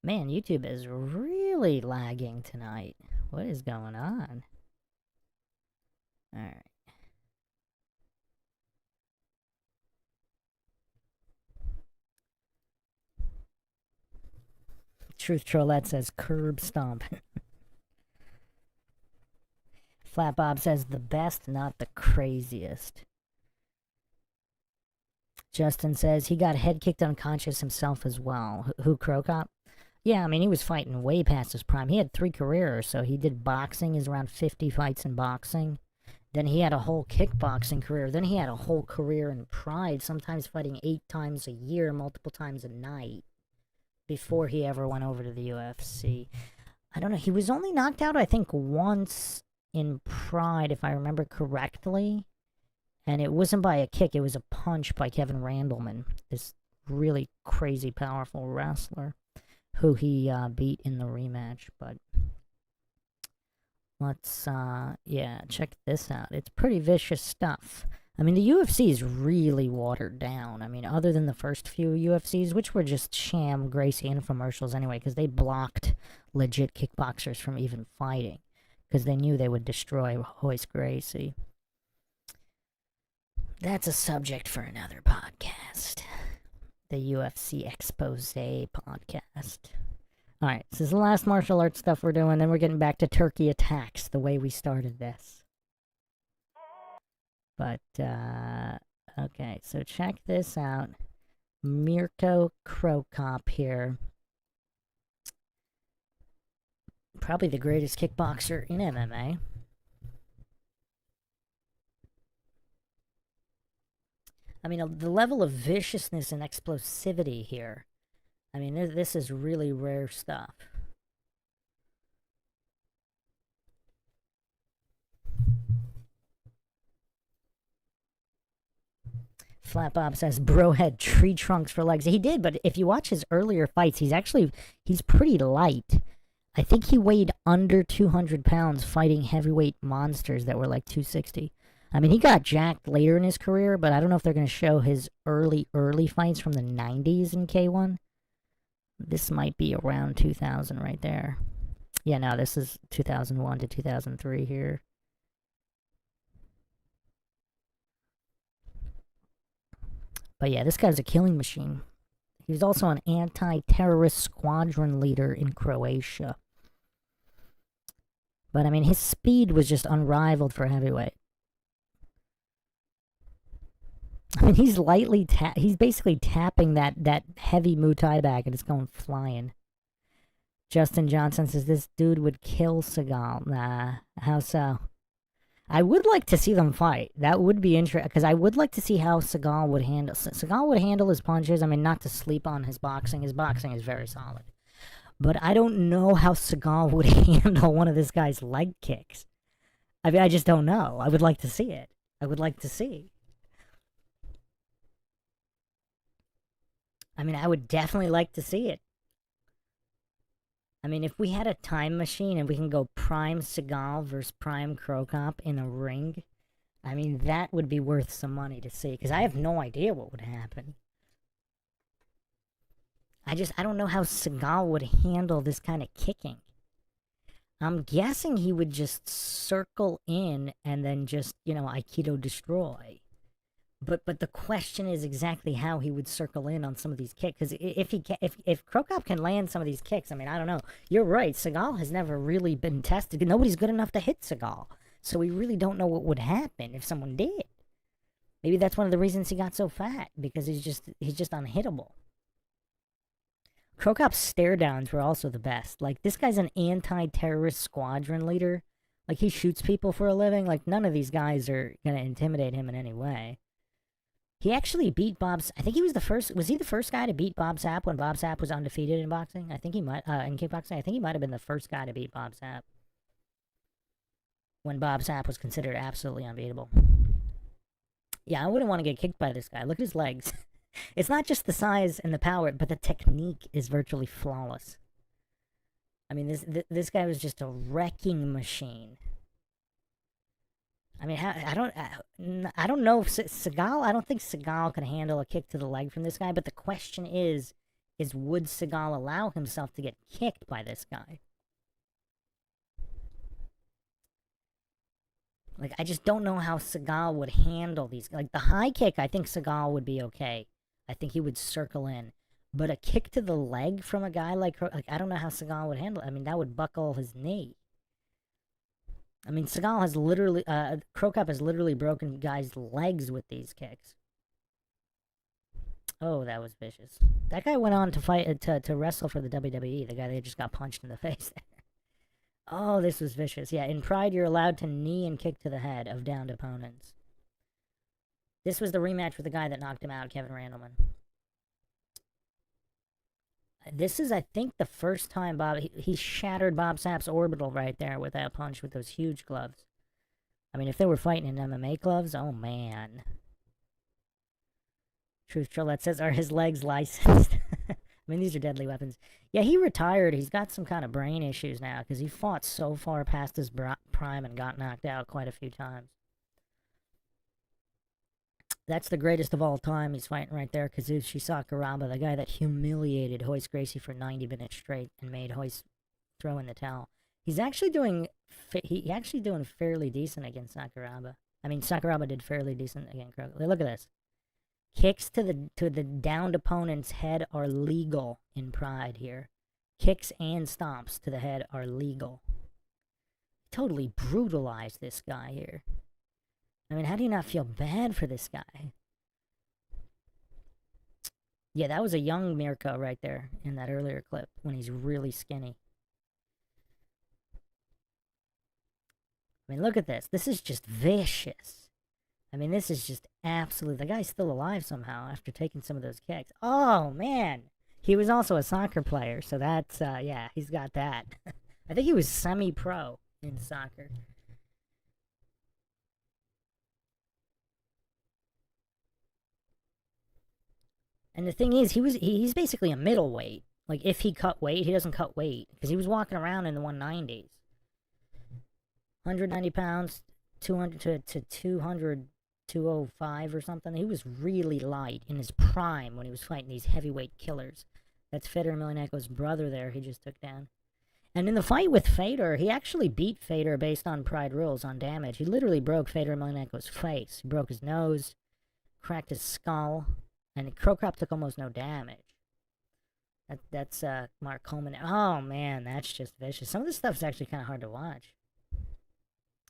Man, YouTube is really lagging tonight. What is going on? Alright. Truth Trollette says curb stomp. Flat Bob says the best, not the craziest. Justin says he got head kicked unconscious himself as well. Who, Cro Cop? Yeah, I mean, he was fighting way past his prime. He had 3 careers, so he did boxing. He's around 50 fights in boxing. Then he had a whole kickboxing career. Then he had a whole career in Pride, sometimes fighting 8 times a year, multiple times a night, before he ever went over to the UFC. I don't know. He was only knocked out, I think, once in Pride, if I remember correctly. And it wasn't by a kick. It was a punch by Kevin Randleman, this really crazy, powerful wrestler who he beat in the rematch. But let's, yeah, check this out. It's pretty vicious stuff. I mean, the UFC is really watered down. I mean, other than the first few UFCs, which were just sham Gracie infomercials anyway, because they blocked legit kickboxers from even fighting, because they knew they would destroy Royce Gracie. That's a subject for another podcast. The UFC Expose podcast. Alright, this is the last martial arts stuff we're doing, then we're getting back to turkey attacks, the way we started this. But, okay, so check this out. Mirko Cro Cop here. Probably the greatest kickboxer in MMA. I mean, the level of viciousness and explosivity here. I mean, this is really rare stuff. Flat Bob says, bro had tree trunks for legs. He did, but if you watch his earlier fights, he's pretty light. I think he weighed under 200 pounds fighting heavyweight monsters that were like 260. I mean, he got jacked later in his career, but I don't know if they're going to show his early fights from the 90s in K1. This might be around 2000 right there. Yeah, no, this is 2001 to 2003 here. But yeah, this guy's a killing machine. He was also an anti-terrorist squadron leader in Croatia. But I mean, his speed was just unrivaled for heavyweight. I mean, he's basically tapping that heavy Muay Thai bag and it's going flying. Justin Johnson says this dude would kill Seagal. Nah, how so? I would like to see them fight. That would be interesting, because I would like to see how Seagal would handle his punches. I mean, not to sleep on his boxing. His boxing is very solid. But I don't know how Seagal would handle one of this guy's leg kicks. I mean, I just don't know. I would like to see it. I would like to see. I mean, I would definitely like to see it. I mean, if we had a time machine and we can go prime Seagal versus prime Cro Cop in a ring, I mean, that would be worth some money to see, because I have no idea what would happen. I don't know how Seagal would handle this kind of kicking. I'm guessing he would just circle in and then just, Aikido destroy. But the question is exactly how he would circle in on some of these kicks. Because if Krokop can land some of these kicks, I mean, I don't know. You're right. Seagal has never really been tested. Nobody's good enough to hit Seagal. So we really don't know what would happen if someone did. Maybe that's one of the reasons he got so fat, because he's just unhittable. Krokop's stare downs were also the best. Like, this guy's an anti-terrorist squadron leader. Like, he shoots people for a living. Like, none of these guys are gonna intimidate him in any way. He actually beat Bob's... I think he was the first... Was he the first guy to beat Bob Sapp when Bob Sapp was undefeated in boxing? I think he might... in kickboxing, I think he might have been the first guy to beat Bob Sapp. When Bob Sapp was considered absolutely unbeatable. Yeah, I wouldn't want to get kicked by this guy. Look at his legs. It's not just the size and the power, but the technique is virtually flawless. I mean, this guy was just a wrecking machine. I mean, I don't know if Seagal... I don't think Seagal can handle a kick to the leg from this guy, but the question is would Seagal allow himself to get kicked by this guy? Like, I just don't know how Seagal would handle these. Like, the high kick, I think Seagal would be okay. I think he would circle in. But a kick to the leg from a guy like I don't know how Seagal would handle it. I mean, that would buckle his knee. I mean, Seagal has literally... Krokop has literally broken guys' legs with these kicks. Oh, that was vicious. That guy went on to fight... to wrestle for the WWE. The guy that just got punched in the face there. Oh, this was vicious. Yeah, in Pride, you're allowed to knee and kick to the head of downed opponents. This was the rematch with the guy that knocked him out, Kevin Randleman. This is, I think, the first time Bob... He shattered Bob Sapp's orbital right there with that punch with those huge gloves. I mean, if they were fighting in MMA gloves, oh, man. Truth Troll, that says, are his legs licensed? I mean, these are deadly weapons. Yeah, he retired. He's got some kind of brain issues now, because he fought so far past his prime and got knocked out quite a few times. That's the greatest of all time. He's fighting right there. Kazushi Sakuraba, the guy that humiliated Hoist Gracie for 90 minutes straight and made Hoist throw in the towel. He's actually doing fairly decent against Sakuraba. I mean, Sakuraba did fairly decent against Kroger. Look at this. Kicks to the downed opponent's head are legal in Pride here. Kicks and stomps to the head are legal. Totally brutalized this guy here. I mean, how do you not feel bad for this guy? Yeah, that was a young Mirko right there in that earlier clip when he's really skinny. I mean, look at this. This is just vicious. I mean, this is just absolute... The guy's still alive somehow after taking some of those kicks. Oh, man. He was also a soccer player, so that's, yeah, he's got that. I think he was semi-pro in soccer. And the thing is, he's basically a middleweight. Like, if he cut weight, he doesn't cut weight. Because he was walking around in the 190s. 190 pounds, 200 to 200, 205 or something. He was really light in his prime when he was fighting these heavyweight killers. That's Fedor Emelianenko's brother there he just took down. And in the fight with Fedor, he actually beat Fedor based on Pride rules, on damage. He literally broke Fedor Emelianenko's face. He broke his nose, cracked his skull. And Krokop took almost no damage. That's Mark Coleman. Oh, man, that's just vicious. Some of this stuff's actually kind of hard to watch.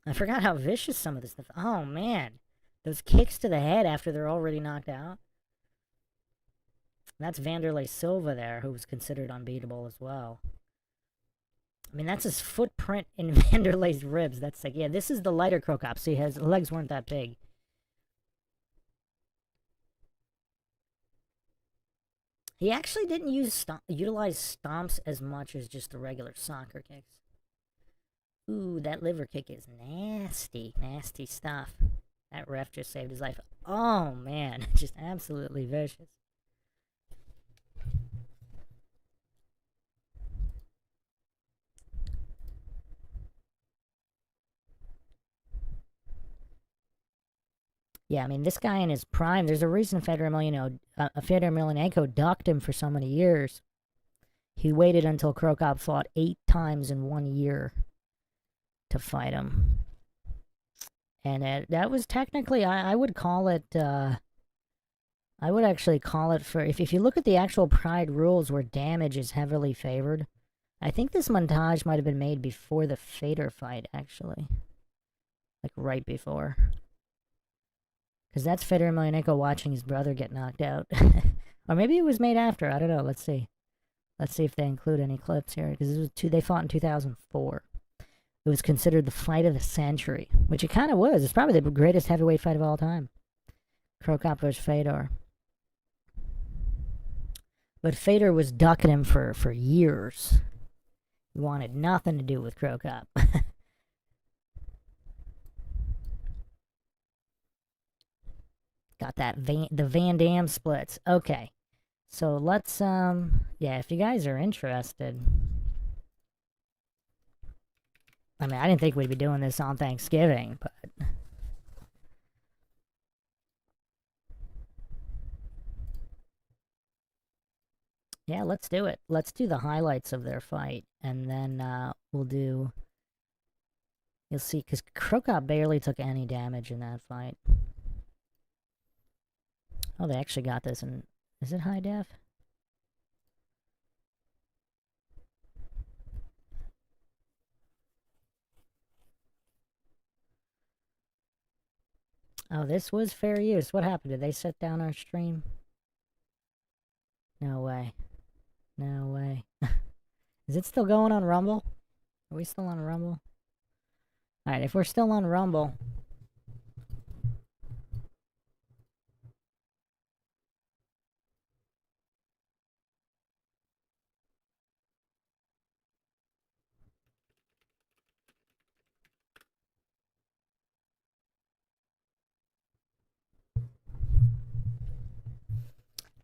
I forgot how vicious some of this stuff... Oh, man. Those kicks to the head after they're already knocked out. That's Vanderlei Silva there, who was considered unbeatable as well. I mean, that's his footprint in Vanderlei's ribs. That's like... Yeah, this is the lighter Krokop. See, his legs weren't that big. He actually didn't utilize stomps as much as just the regular soccer kicks. Ooh, that liver kick is nasty. Nasty stuff. That ref just saved his life. Oh, man. Just absolutely vicious. Yeah, I mean, this guy in his prime, there's a reason Fedor Emelianenko ducked him for so many years. He waited until Krokop fought 8 times in 1 year to fight him. And that was technically, I would call it, I would actually call it for, if you look at the actual Pride rules where damage is heavily favored, I think this montage might have been made before the Fader fight, actually. Like, right before. Because that's Fedor Emelianenko watching his brother get knocked out. Or maybe it was made after, I don't know, let's see. Let's see if they include any clips here, because they fought in 2004. It was considered the fight of the century, which it kind of was. It's probably the greatest heavyweight fight of all time. Cro Cop versus Fedor. But Fedor was ducking him for years. He wanted nothing to do with Cro Cop. Got that the Van Damme splits. Okay. So let's, yeah, if you guys are interested. I mean, I didn't think we'd be doing this on Thanksgiving, but... yeah, let's do it. Let's do the highlights of their fight, and then we'll do... you'll see, because Cro Cop barely took any damage in that fight. Oh, they actually got this in... is it high def? Oh, this was fair use. What happened? Did they shut down our stream? No way. No way. Is it still going on Rumble? Are we still on Rumble? Alright, if we're still on Rumble...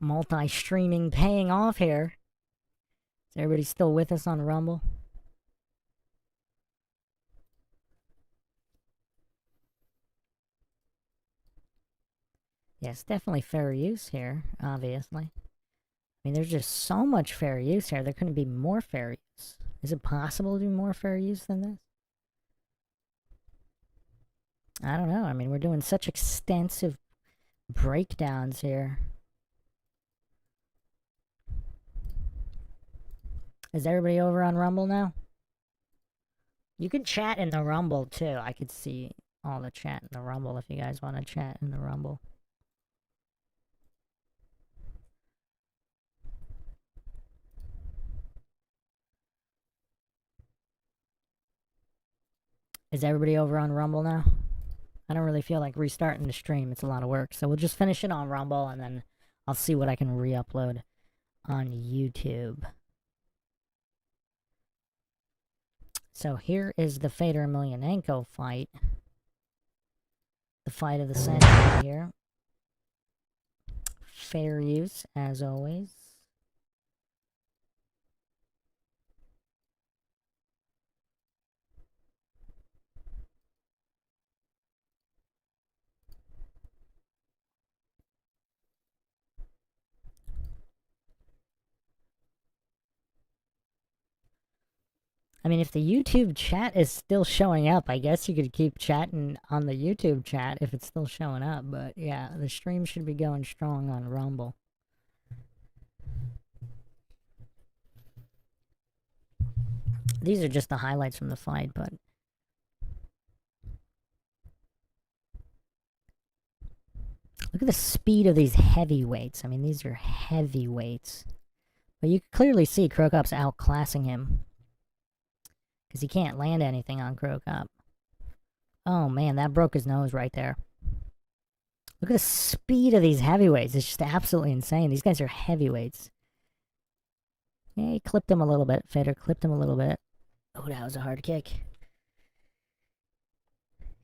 multi-streaming paying off here. Is everybody still with us on Rumble? Yes, definitely fair use here, obviously. I mean, there's just so much fair use here. There couldn't be more fair use. Is it possible to do more fair use than this? I don't know. I mean, we're doing such extensive breakdowns here. Is everybody over on Rumble now? You can chat in the Rumble, too. I could see all the chat in the Rumble if you guys want to chat in the Rumble. Is everybody over on Rumble now? I don't really feel like restarting the stream. It's a lot of work. So we'll just finish it on Rumble, and then I'll see what I can re-upload on YouTube. So here is the Fedor Emelianenko fight. The fight of the century here. Fair use, as always. I mean, if the YouTube chat is still showing up, I guess you could keep chatting on the YouTube chat if it's still showing up. But yeah, the stream should be going strong on Rumble. These are just the highlights from the fight, but... look at the speed of these heavyweights. I mean, these are heavyweights. But you can clearly see Cro Cop's outclassing him. Because he can't land anything on Cro Cop. Oh man, that broke his nose right there. Look at the speed of these heavyweights. It's just absolutely insane. These guys are heavyweights. Yeah, he clipped him a little bit. Fedor clipped him a little bit. Oh, that was a hard kick.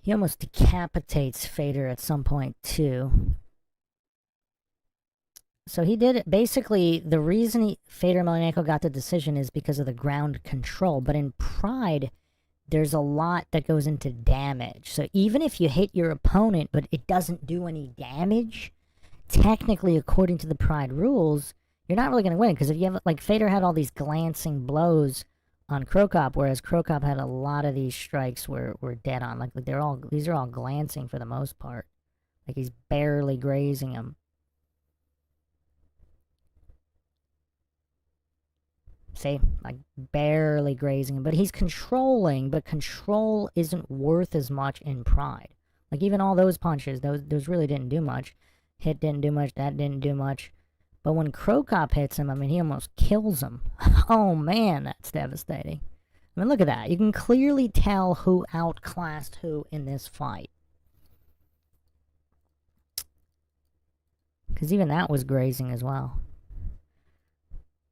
He almost decapitates Fedor at some point, too. So he did it. Basically, the reason Fedor Emelianenko got the decision is because of the ground control. But in Pride, there's a lot that goes into damage. So even if you hit your opponent, but it doesn't do any damage, technically, according to the Pride rules, you're not really going to win. Because if you have, like, Fedor had all these glancing blows on Krokop, whereas Krokop had a lot of these strikes were dead on. Like these are all glancing for the most part. Like he's barely grazing him. See, like barely grazing him, but he's controlling, but control isn't worth as much in Pride. Like even all those punches, those really didn't do much. Hit didn't do much, that didn't do much. But when Krokop hits him, I mean, he almost kills him. Oh man, that's devastating. I mean, look at that. You can clearly tell who outclassed who in this fight. Because even that was grazing as well.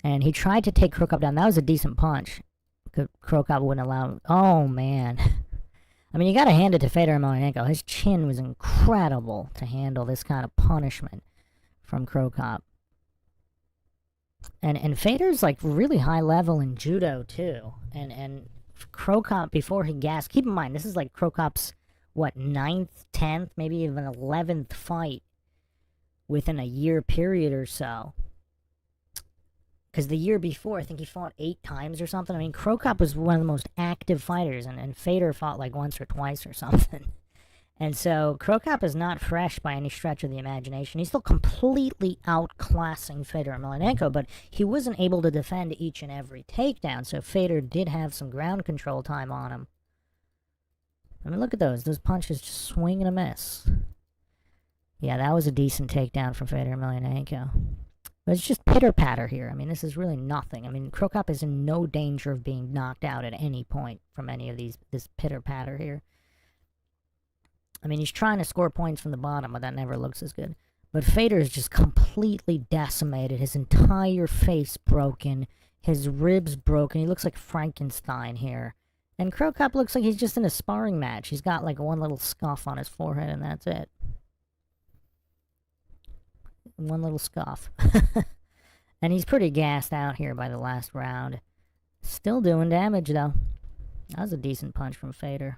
And he tried to take Krokop down. That was a decent punch. Krokop wouldn't allow him. Oh, man. I mean, you gotta hand it to Fedor Emelianenko. His chin was incredible to handle this kind of punishment from Krokop. And Fedor's, like, really high level in judo, too. And Krokop, before he gassed... Keep in mind, this is, like, Krokop's, what, 9th, 10th, maybe even 11th fight within a year period or so. Because the year before, I think he fought 8 times or something. I mean, Krokop was one of the most active fighters, and Fedor fought like once or twice or something. And so, Krokop is not fresh by any stretch of the imagination. He's still completely outclassing Fedor Emelianenko, but he wasn't able to defend each and every takedown, so Fedor did have some ground control time on him. I mean, look at those. Those punches just swing and a miss. Yeah, that was a decent takedown from Fedor Emelianenko. But it's just pitter-patter here. I mean, this is really nothing. I mean, Krokop is in no danger of being knocked out at any point from any of this pitter-patter here. I mean, he's trying to score points from the bottom, but that never looks as good. But Fedor is just completely decimated. His entire face broken. His ribs broken. He looks like Frankenstein here. And Krokop looks like he's just in a sparring match. He's got like one little scuff on his forehead, and that's it. One little scuff. And he's pretty gassed out here by the last round. Still doing damage, though. That was a decent punch from Fedor.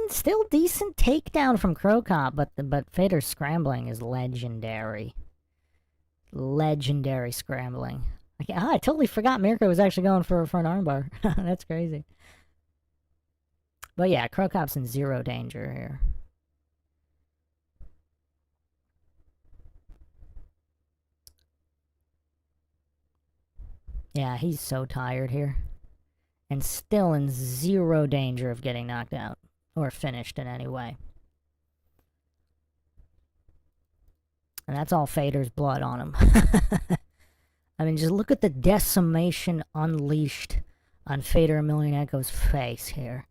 Still decent takedown from Krokop, but Fedor's scrambling is legendary. Legendary scrambling. I totally forgot Mirko was actually going for an armbar. That's crazy. But yeah, Krokop's in zero danger here. Yeah, he's so tired here. And still in zero danger of getting knocked out. Or finished in any way. And that's all Fedor's blood on him. I mean, just look at the decimation unleashed on Fedor Emelianenko's face here.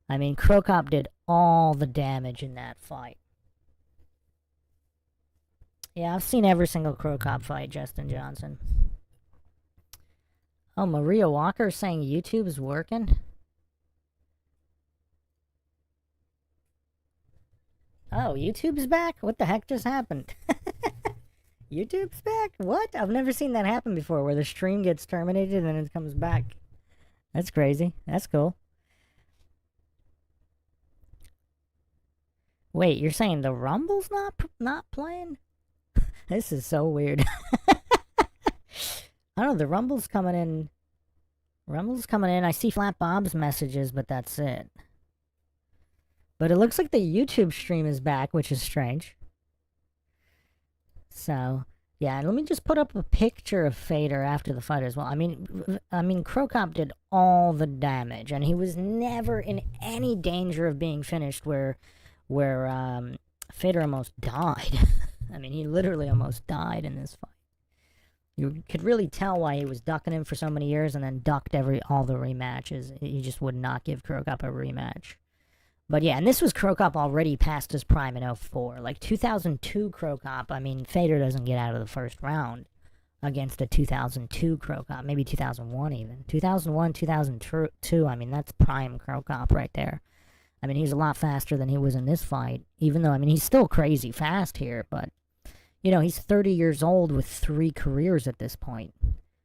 I mean, Krokop did all the damage in that fight. Yeah, I've seen every single Krokop fight, Justin Johnson. Oh, Maria Walker saying YouTube's working? Oh, YouTube's back? What the heck just happened? YouTube's back? What? I've never seen that happen before, where the stream gets terminated and then it comes back. That's crazy. That's cool. Wait, you're saying the Rumble's not playing? This is so weird. I don't know, the Rumble's coming in. Rumble's coming in. I see Flat Bob's messages, but that's it. But it looks like the YouTube stream is back, which is strange. So, yeah, let me just put up a picture of Fedor after the fight as well. I mean, Krokop did all the damage, and he was never in any danger of being finished where Fedor almost died. I mean, he literally almost died in this fight. You could really tell why he was ducking him for so many years and then ducked all the rematches. He just would not give Krokop a rematch. But yeah, and this was Krokop already past his prime in 04. Like 2002 Krokop, I mean, Fedor doesn't get out of the first round against a 2002 Krokop. Maybe 2001 even. 2001, 2002, I mean, that's prime Krokop right there. I mean, he's a lot faster than he was in this fight. Even though, I mean, he's still crazy fast here, but, you know, he's 30 years old with 3 careers at this point.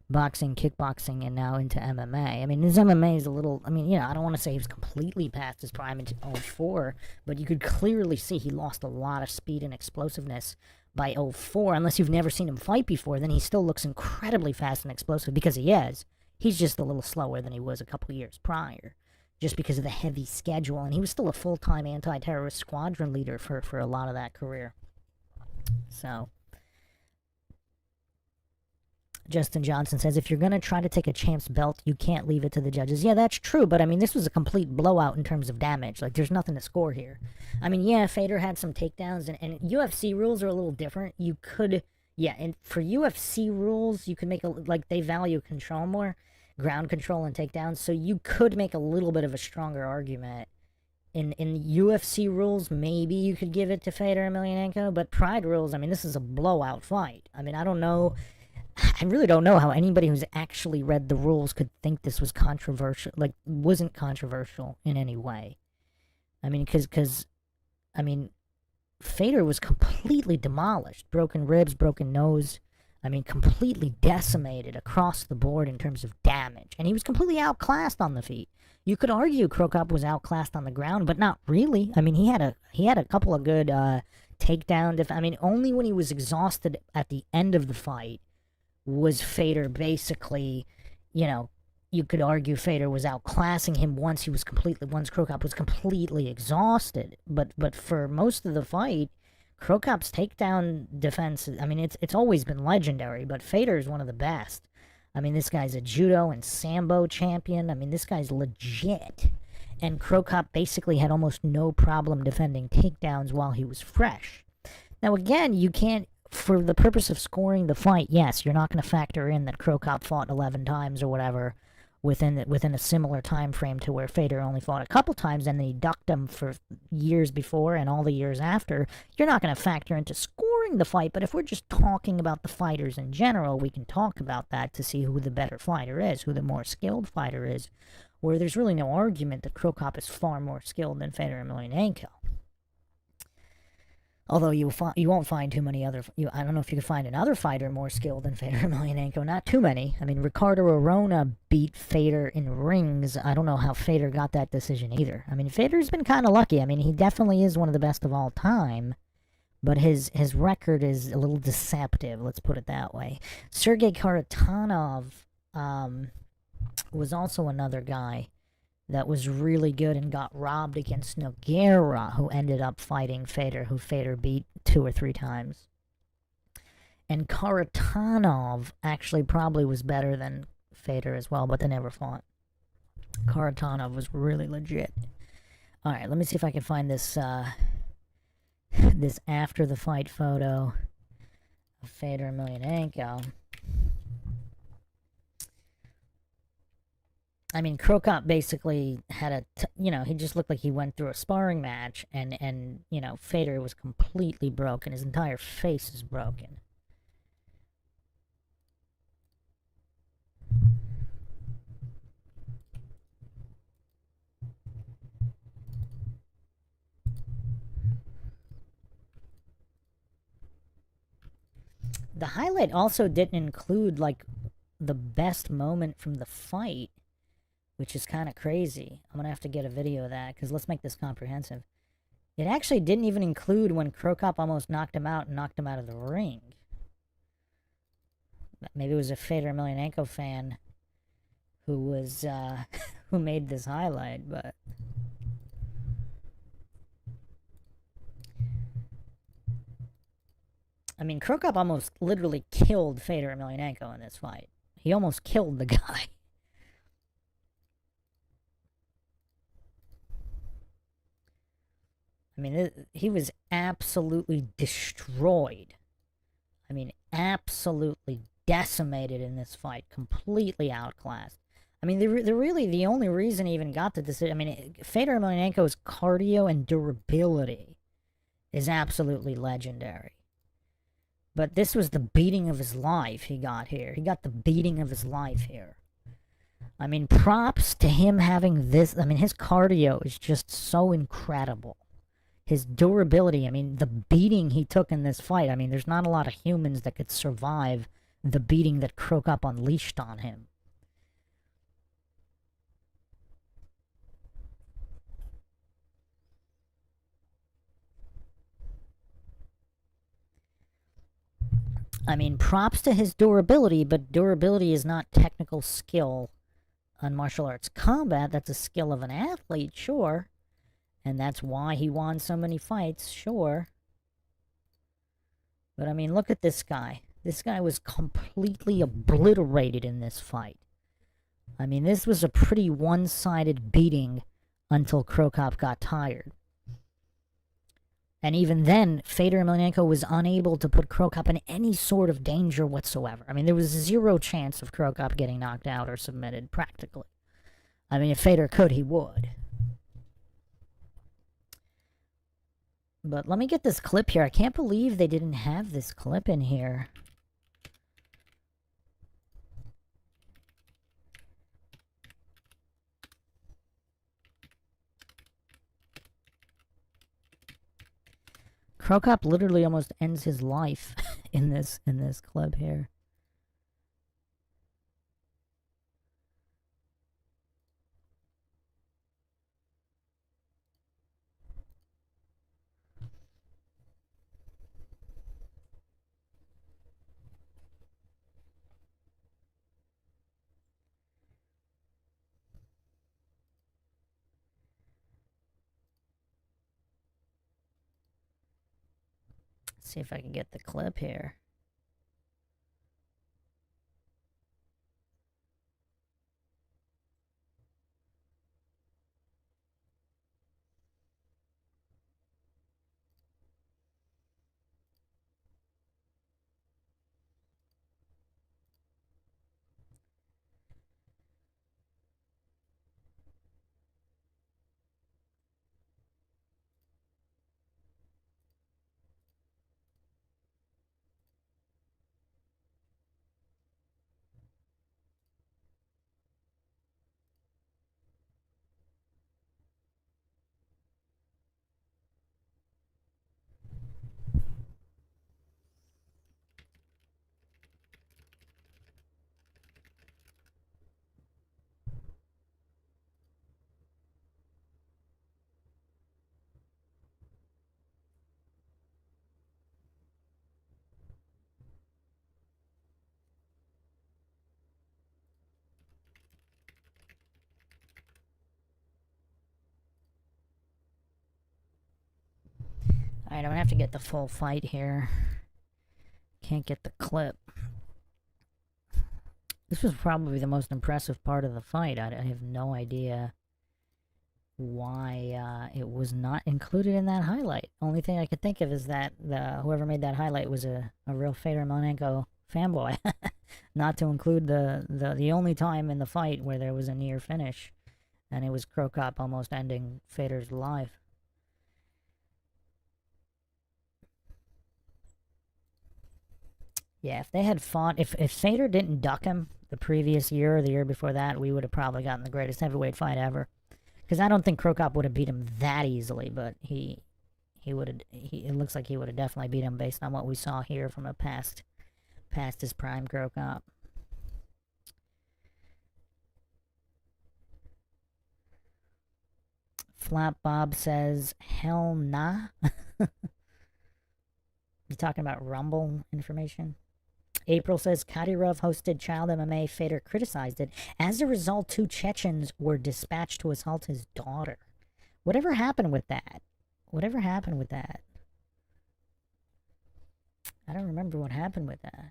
Boxing, kickboxing, and now into MMA. I mean, his MMA is a little, I mean, you know, I don't want to say he was completely past his prime in 04, but you could clearly see he lost a lot of speed and explosiveness by '04, unless you've never seen him fight before, then he still looks incredibly fast and explosive because he is. He's just a little slower than he was a couple years prior, just because of the heavy schedule, and he was still a full-time anti-terrorist squadron leader for a lot of that career. So, Justin Johnson says, if you're going to try to take a champ's belt, you can't leave it to the judges. Yeah, that's true, but I mean, this was a complete blowout in terms of damage. Like, there's nothing to score here. I mean, yeah, Fader had some takedowns, and UFC rules are a little different. You could, yeah, and for UFC rules, you could make like, they value control more, ground control and takedowns, so you could make a little bit of a stronger argument. In UFC rules, maybe you could give it to Fader Emelianenko, but Pride rules, I mean, this is a blowout fight. I mean, I really don't know how anybody who's actually read the rules could think this was controversial, like, wasn't controversial in any way. I mean, because I mean, Fader was completely demolished. Broken ribs, broken nose. I mean, completely decimated across the board in terms of damage. And he was completely outclassed on the feet. You could argue Krokop was outclassed on the ground, but not really. I mean, he had a couple of good takedown. I mean, only when he was exhausted at the end of the fight was Fader basically, you know, you could argue Fader was outclassing him once Krokop was completely exhausted. But for most of the fight, Krokop's takedown defense, I mean, it's always been legendary, but Fader is one of the best. I mean, this guy's a judo and sambo champion. I mean, this guy's legit. And Krokop basically had almost no problem defending takedowns while he was fresh. Now, again, you can't, for the purpose of scoring the fight, yes, you're not going to factor in that Krokop fought 11 times or whatever within a similar time frame to where Fader only fought a couple times and then he ducked him for years before and all the years after. You're not going to factor into scoring the fight, but if we're just talking about the fighters in general, we can talk about that to see who the better fighter is, who the more skilled fighter is, where there's really no argument that Krokop is far more skilled than Fader Emelianenko. Although you won't find too many other... I don't know if you could find another fighter more skilled than Fader Emelianenko. Not too many. I mean, Ricardo Arona beat Fader in rings. I don't know how Fader got that decision either. I mean, Fader's been kind of lucky. I mean, he definitely is one of the best of all time. But his record is a little deceptive, let's put it that way. Sergei Karatanov was also another guy that was really good and got robbed against Nogueira, who ended up fighting Fader, who Fader beat 2 or 3 times. And Karatanov actually probably was better than Fader as well, but they never fought. Karatanov was really legit. Alright, let me see if I can find this, this after the fight photo of Fader Emelianenko. I mean, Krokop basically had he just looked like he went through a sparring match, and you know, Fader was completely broken. His entire face is broken. The highlight also didn't include, like, the best moment from the fight, which is kind of crazy. I'm going to have to get a video of that, because let's make this comprehensive. It actually didn't even include when Krokop almost knocked him out and knocked him out of the ring. Maybe it was a Fader Emelianenko fan who was, who made this highlight, but... I mean, Krokop almost literally killed Fader Emelianenko in this fight. He almost killed the guy. I mean, he was absolutely destroyed. I mean, absolutely decimated in this fight. Completely outclassed. I mean, really the only reason he even got the decision... I mean, Fader Emelianenko's cardio and durability is absolutely legendary. But this was the beating of his life he got here. He got the beating of his life here. I mean, props to him having this... I mean, his cardio is just so incredible. His durability, I mean, the beating he took in this fight, I mean, there's not a lot of humans that could survive the beating that Krokop unleashed on him. I mean, props to his durability, but durability is not technical skill on martial arts combat. That's a skill of an athlete, sure. And that's why he won so many fights, sure. But I mean, look at this guy. This guy was completely obliterated in this fight. I mean, this was a pretty one-sided beating until Krokop got tired. And even then, Fedor Emelianenko was unable to put Krokop in any sort of danger whatsoever. I mean, there was zero chance of Krokop getting knocked out or submitted, practically. I mean, if Fedor could, he would. But let me get this clip here. I can't believe they didn't have this clip in here. Krokop literally almost ends his life in this clip here. See if I can get the clip here. Alright, I'm gonna have to get the full fight here. Can't get the clip. This was probably the most impressive part of the fight. I have no idea why it was not included in that highlight. Only thing I could think of is that whoever made that highlight was a real Fedor Emelianenko fanboy. Not to include the only time in the fight where there was a near finish. And it was Krokop almost ending Fedor's life. Yeah, if they had fought, if Fedor didn't duck him the previous year or the year before that, we would have probably gotten the greatest heavyweight fight ever. Because I don't think Krokop would have beat him that easily, but he would have. It looks like he would have definitely beat him based on what we saw here from a past his prime Krokop. Flap Bob says, "Hell nah." You talking about Rumble information? April says, Kadyrov hosted Child MMA. Fedor criticized it. As a result, 2 Chechens were dispatched to assault his daughter. Whatever happened with that? Whatever happened with that? I don't remember what happened with that.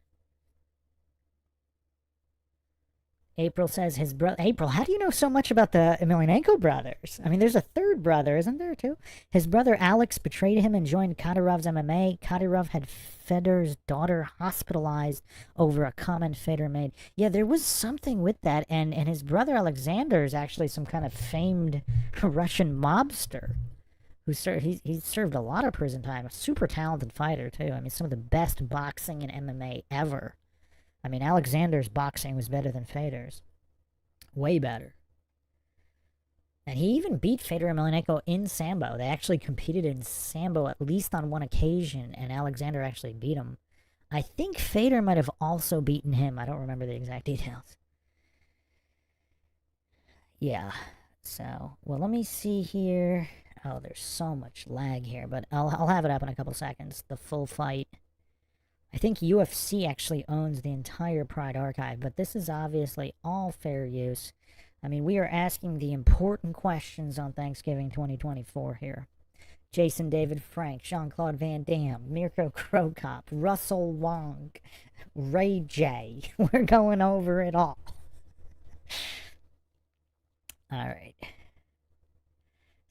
April says his brother... April, how do you know so much about the Emelianenko brothers? I mean, there's a third brother, isn't there, too? His brother Alex betrayed him and joined Kadyrov's MMA. Kadyrov had Fedor's daughter hospitalized over a comment Fedor made. Yeah, there was something with that, and his brother Alexander is actually some kind of famed Russian mobster who he served a lot of prison time. A super talented fighter, too. I mean, some of the best boxing and MMA ever. I mean, Alexander's boxing was better than Fedor's. Way better. And he even beat Fedor Emelianenko in Sambo. They actually competed in Sambo at least on one occasion, and Alexander actually beat him. I think Fedor might have also beaten him. I don't remember the exact details. Yeah. So, well, let me see here. Oh, there's so much lag here, but I'll have it up in a couple seconds. The full fight. I think UFC actually owns the entire Pride archive, but this is obviously all fair use. I mean, we are asking the important questions on Thanksgiving 2024 here. Jason David Frank, Jean-Claude Van Damme, Mirko Cro Cop, Russell Wong, Ray J. We're going over it all. Alright.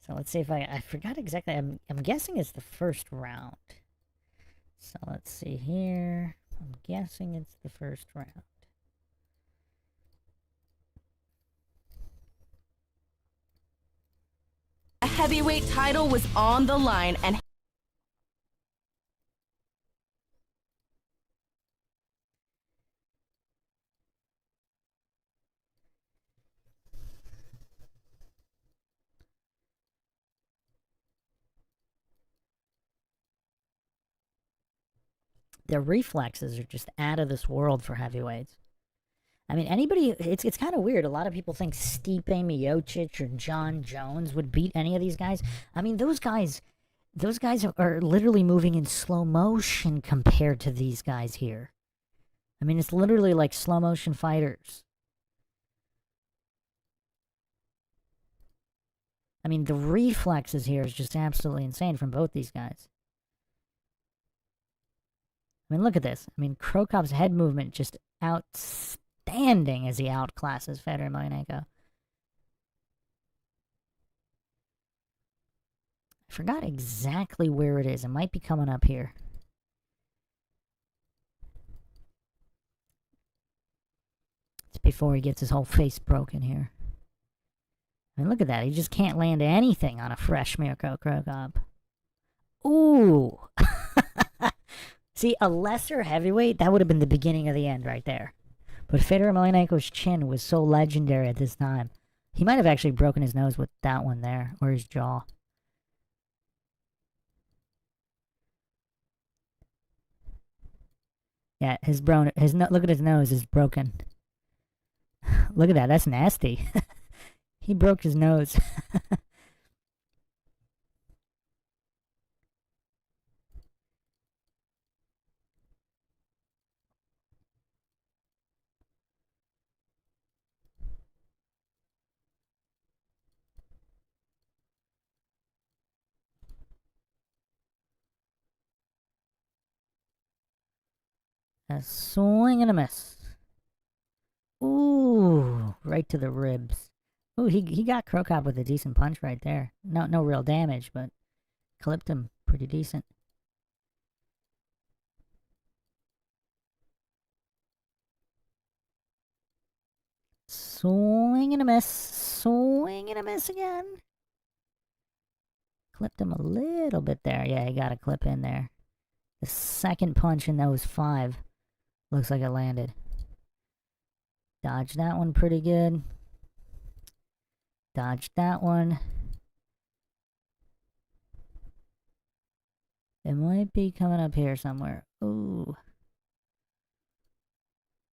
So let's see if I forgot exactly. I'm guessing it's the first round. So let's see here. I'm guessing it's the first round. A heavyweight title was on the line, and their reflexes are just out of this world for heavyweights. I mean, anybody, it's kind of weird. A lot of people think Stipe Miocic or John Jones would beat any of these guys. I mean, those guys are literally moving in slow motion compared to these guys here. I mean, it's literally like slow motion fighters. I mean, the reflexes here is just absolutely insane from both these guys. I mean, look at this. I mean, Cro Cop's head movement just outstanding as he outclasses Fedor Emelianenko. I forgot exactly where it is. It might be coming up here. It's before he gets his whole face broken here. I mean, look at that. He just can't land anything on a fresh Mirko Cro Cop. Ooh! See, a lesser heavyweight, that would have been the beginning of the end right there. But Fedor Emelianenko's chin was so legendary at this time. He might have actually broken his nose with that one there, or his jaw. Yeah, look at his nose is broken. Look at that, that's nasty. He broke his nose. A swing and a miss. Ooh, right to the ribs. Ooh, he got Cro Cop with a decent punch right there. No real damage, but clipped him pretty decent. Swing and a miss. Swing and a miss again. Clipped him a little bit there. Yeah, he got a clip in there. The second punch in those 5 looks like it landed. Dodged that one pretty good. Dodged that one. It might be coming up here somewhere. Ooh.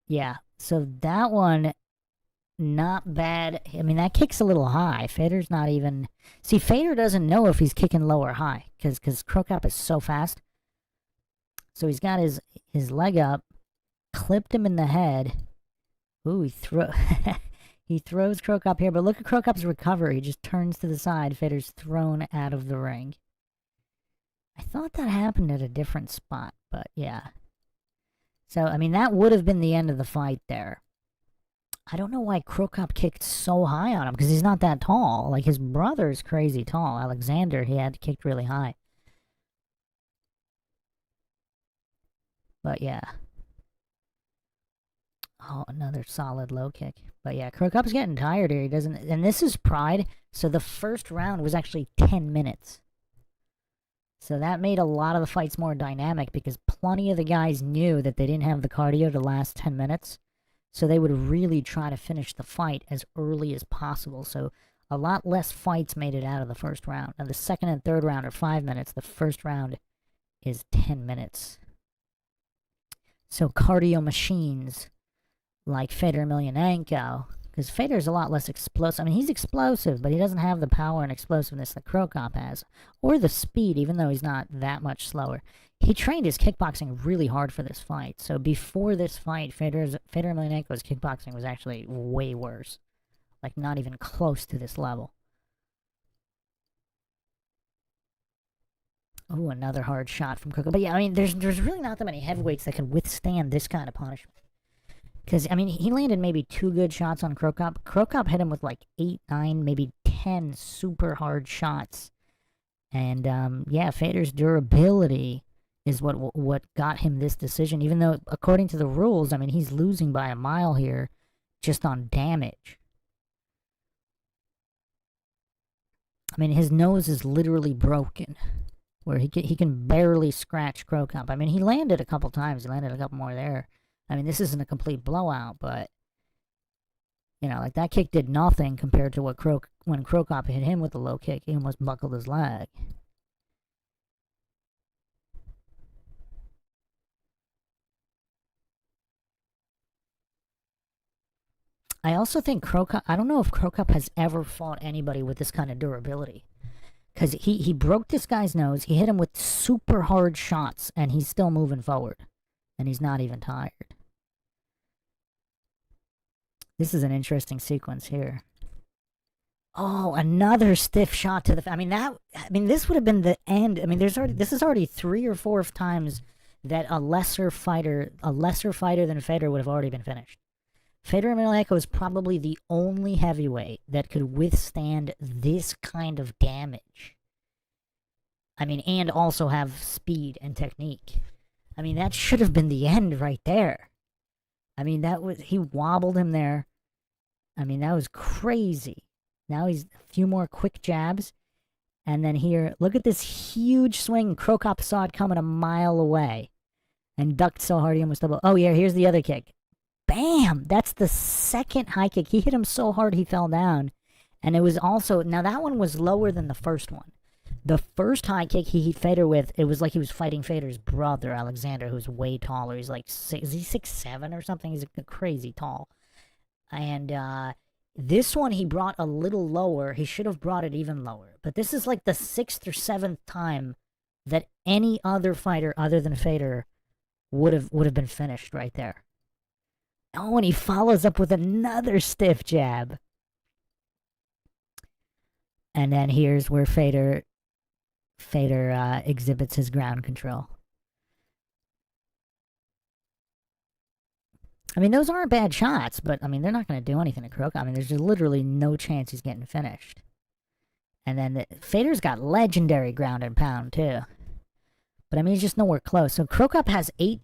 Yeah, so that one, not bad. I mean, that kick's a little high. Fedor's not even... See, Fedor doesn't know if he's kicking low or high, because Cro Cop is so fast. So he's got his leg up, clipped him in the head. Ooh, he throws Cro Cop here, but look at Cro Cop's recovery. He just turns to the side. Fedor's thrown out of the ring. I thought that happened at a different spot, but yeah. So, I mean, that would have been the end of the fight there. I don't know why Cro Cop kicked so high on him, because he's not that tall. Like, his brother's crazy tall. Alexander, he had kicked really high. But yeah. Oh, another solid low kick. But yeah, Cro Cop's getting tired here. He doesn't... And this is Pride, so the first round was actually 10 minutes. So that made a lot of the fights more dynamic, because plenty of the guys knew that they didn't have the cardio to last 10 minutes. So they would really try to finish the fight as early as possible. So a lot less fights made it out of the first round. Now the second and third round are 5 minutes. The first round is 10 minutes. So cardio machines like Fedor Emelianenko, because Fedor's a lot less explosive. I mean, he's explosive, but he doesn't have the power and explosiveness that Cro Cop has, or the speed, even though he's not that much slower. he trained his kickboxing really hard for this fight. So before this fight, Fedor Emelianenko's kickboxing was actually way worse. Like, not even close to this level. Oh, another hard shot from Krokop. But yeah, I mean, there's really not that many heavyweights that can withstand this kind of punishment. Because, I mean, he landed maybe 2 good shots on Krokop. Krokop hit him with like 8, 9, maybe 10 super hard shots. And, yeah, Fedor's durability is what got him this decision. Even though, according to the rules, I mean, he's losing by a mile here just on damage. I mean, his nose is literally broken, where he can barely scratch Krokop. I mean, he landed a couple times. He landed a couple more there. I mean, this isn't a complete blowout, but, you know, like, that kick did nothing compared to when Krokop hit him with the low kick. He almost buckled his leg. I also think Krokop, I don't know if Krokop has ever fought anybody with this kind of durability. Because he broke this guy's nose, he hit him with super hard shots, and he's still moving forward. And he's not even tired. This is an interesting sequence here. Oh, another stiff shot to the... I mean, this would have been the end. I mean, this is already 3 or 4 times that a lesser fighter than Fedor would have already been finished. Fedor Emelianenko is probably the only heavyweight that could withstand this kind of damage. I mean, and also have speed and technique. I mean, that should have been the end right there. I mean, he wobbled him there. I mean, that was crazy. Now he's a few more quick jabs. And then here, look at this huge swing. Krokop saw it coming a mile away. And ducked so hard he almost doubled. Oh, yeah, here's the other kick. Bam! That's the second high kick. He hit him so hard he fell down. And it was also... Now, that one was lower than the first one. The first high kick he hit Fedor with, it was like he was fighting Fedor's brother, Alexander, who's way taller. He's like... Is he 6'7" or something? He's crazy tall. And this one he brought a little lower. He should have brought it even lower. But this is like the 6th or 7th time that any other fighter other than Fedor would have been finished right there. Oh, and he follows up with another stiff jab. And then here's where Fedor exhibits his ground control. I mean, those aren't bad shots, but, I mean, they're not going to do anything to Krokop. I mean, there's literally no chance he's getting finished. And then Fedor's got legendary ground and pound, too. But, I mean, he's just nowhere close. So Krokop has 8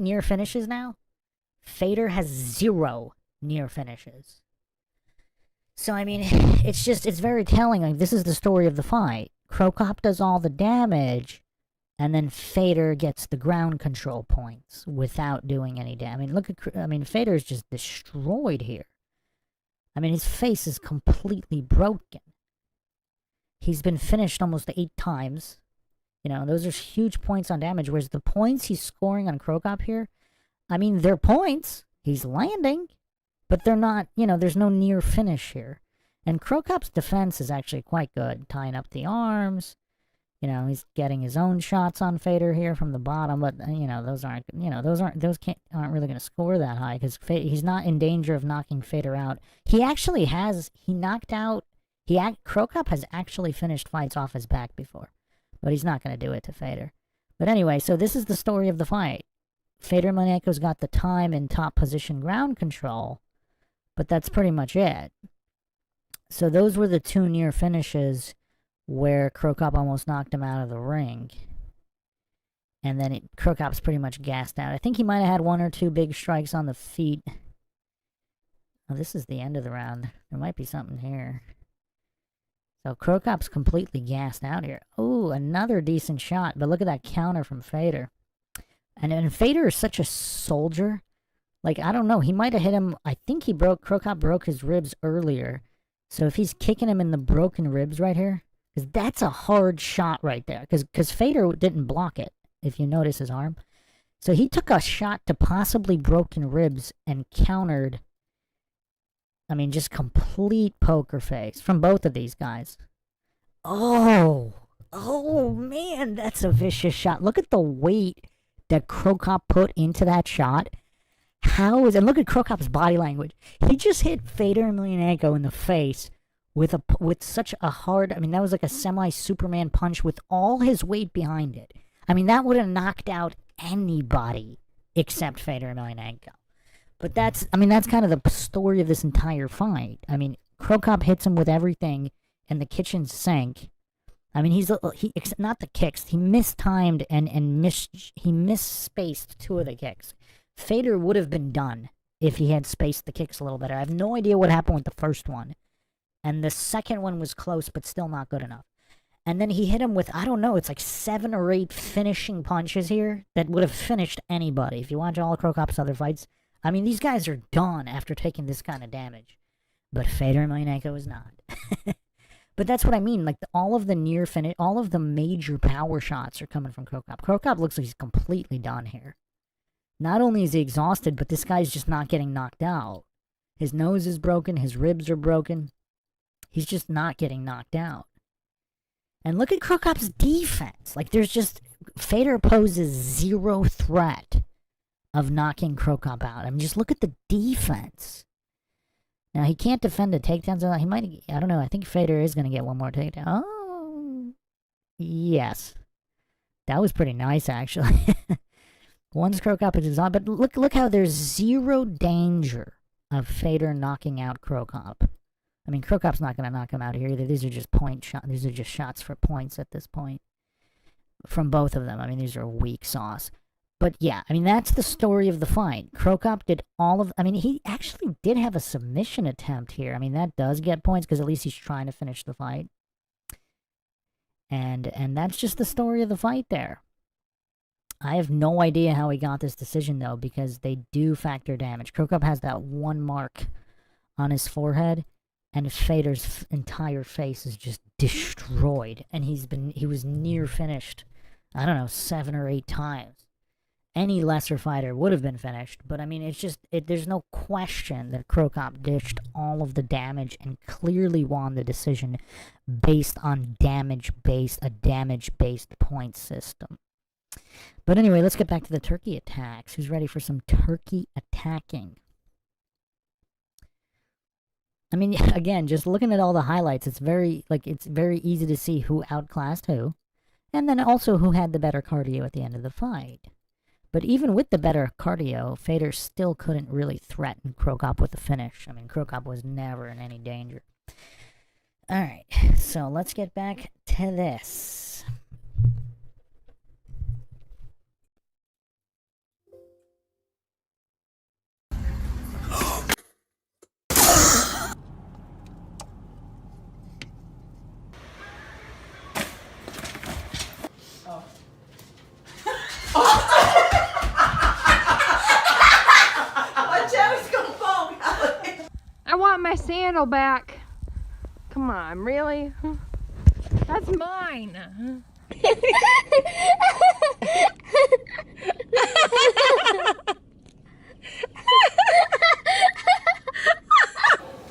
near finishes now? Fedor has 0 near finishes. So, I mean, it's very telling. Like, this is the story of the fight. Krokop does all the damage, and then Fedor gets the ground control points without doing any damage. I mean, Fedor's just destroyed here. I mean, his face is completely broken. He's been finished almost 8 times. You know, those are huge points on damage, whereas the points he's scoring on Krokop here, I mean, they're points. He's landing, but they're not, you know, there's no near finish here. And Krokop's defense is actually quite good, tying up the arms. You know, he's getting his own shots on Fedor here from the bottom, but, you know, those aren't really going to score that high, because he's not in danger of knocking Fedor out. Krokop has actually finished fights off his back before, but he's not going to do it to Fedor. But anyway, so this is the story of the fight. Fedor Emelianenko's got the time and top position ground control, but that's pretty much it. So those were the 2 near finishes where Krokop almost knocked him out of the ring. And then Krokop's pretty much gassed out. I think he might have had 1 or 2 big strikes on the feet. Oh, this is the end of the round. There might be something here. So Krokop's completely gassed out here. Oh, another decent shot, but look at that counter from Fedor. And Fedor is such a soldier. Like, I don't know. He might have hit him. I think Krokop broke his ribs earlier. So if he's kicking him in the broken ribs right here, because that's a hard shot right there. Because Fedor didn't block it, if you notice his arm. So he took a shot to possibly broken ribs and countered. I mean, just complete poker face from both of these guys. Oh! Oh, man, that's a vicious shot. Look at the weight that Krokop put into that shot. And look at Krokop's body language. He just hit Fedor Emelianenko in the face with such a hard, I mean, that was like a semi-Superman punch with all his weight behind it. I mean, that would have knocked out anybody except Fedor Emelianenko. But that's kind of the story of this entire fight. I mean, Krokop hits him with everything in the kitchen sink. I mean, not the kicks. He mistimed and he misspaced 2 of the kicks. Fedor would have been done if he had spaced the kicks a little better. I have no idea what happened with the first one. And the second one was close, but still not good enough. And then he hit him with, I don't know, it's like 7 or 8 finishing punches here that would have finished anybody. If you watch all of Krokop's other fights, I mean, these guys are done after taking this kind of damage. But Fedor Emelianenko is not. But that's what I mean. Like, all of the near finish, all of the major power shots are coming from Krokop. Krokop looks like he's completely done here. Not only is he exhausted, but this guy's just not getting knocked out. His nose is broken. His ribs are broken. He's just not getting knocked out. And look at Krokop's defense. Like, there's just... Fedor poses 0 threat of knocking Krokop out. I mean, just look at the defense. Now, he can't defend a takedown, so he might... I don't know. I think Fedor is going to get one more takedown. Oh. Yes. That was pretty nice, actually. Once Krokop is exhausted. But look how there's 0 danger of Fedor knocking out Krokop. I mean, Krokop's not going to knock him out here either. These are just These are just shots for points at this point. From both of them. I mean, these are weak sauce. But yeah, I mean, that's the story of the fight. Krokop did all of... I mean, he actually did have a submission attempt here. I mean, that does get points because at least he's trying to finish the fight. And that's just the story of the fight there. I have no idea how he got this decision, though, because they do factor damage. Krokop has that 1 mark on his forehead, and Fedor's entire face is just destroyed. And he was near finished, I don't know, 7 or 8 times. Any lesser fighter would have been finished, but I mean, it's just, there's no question that Krokop dished all of the damage and clearly won the decision based on a damage-based point system. But anyway, let's get back to the turkey attacks. Who's ready for some turkey attacking? I mean, again, just looking at all the highlights, it's very easy to see who outclassed who, and then also who had the better cardio at the end of the fight. But even with the better cardio, Fedor still couldn't really threaten Krokop with the finish. I mean, Krokop was never in any danger. Alright, so let's get back to this. I want my sandal back. Come on, really? That's mine.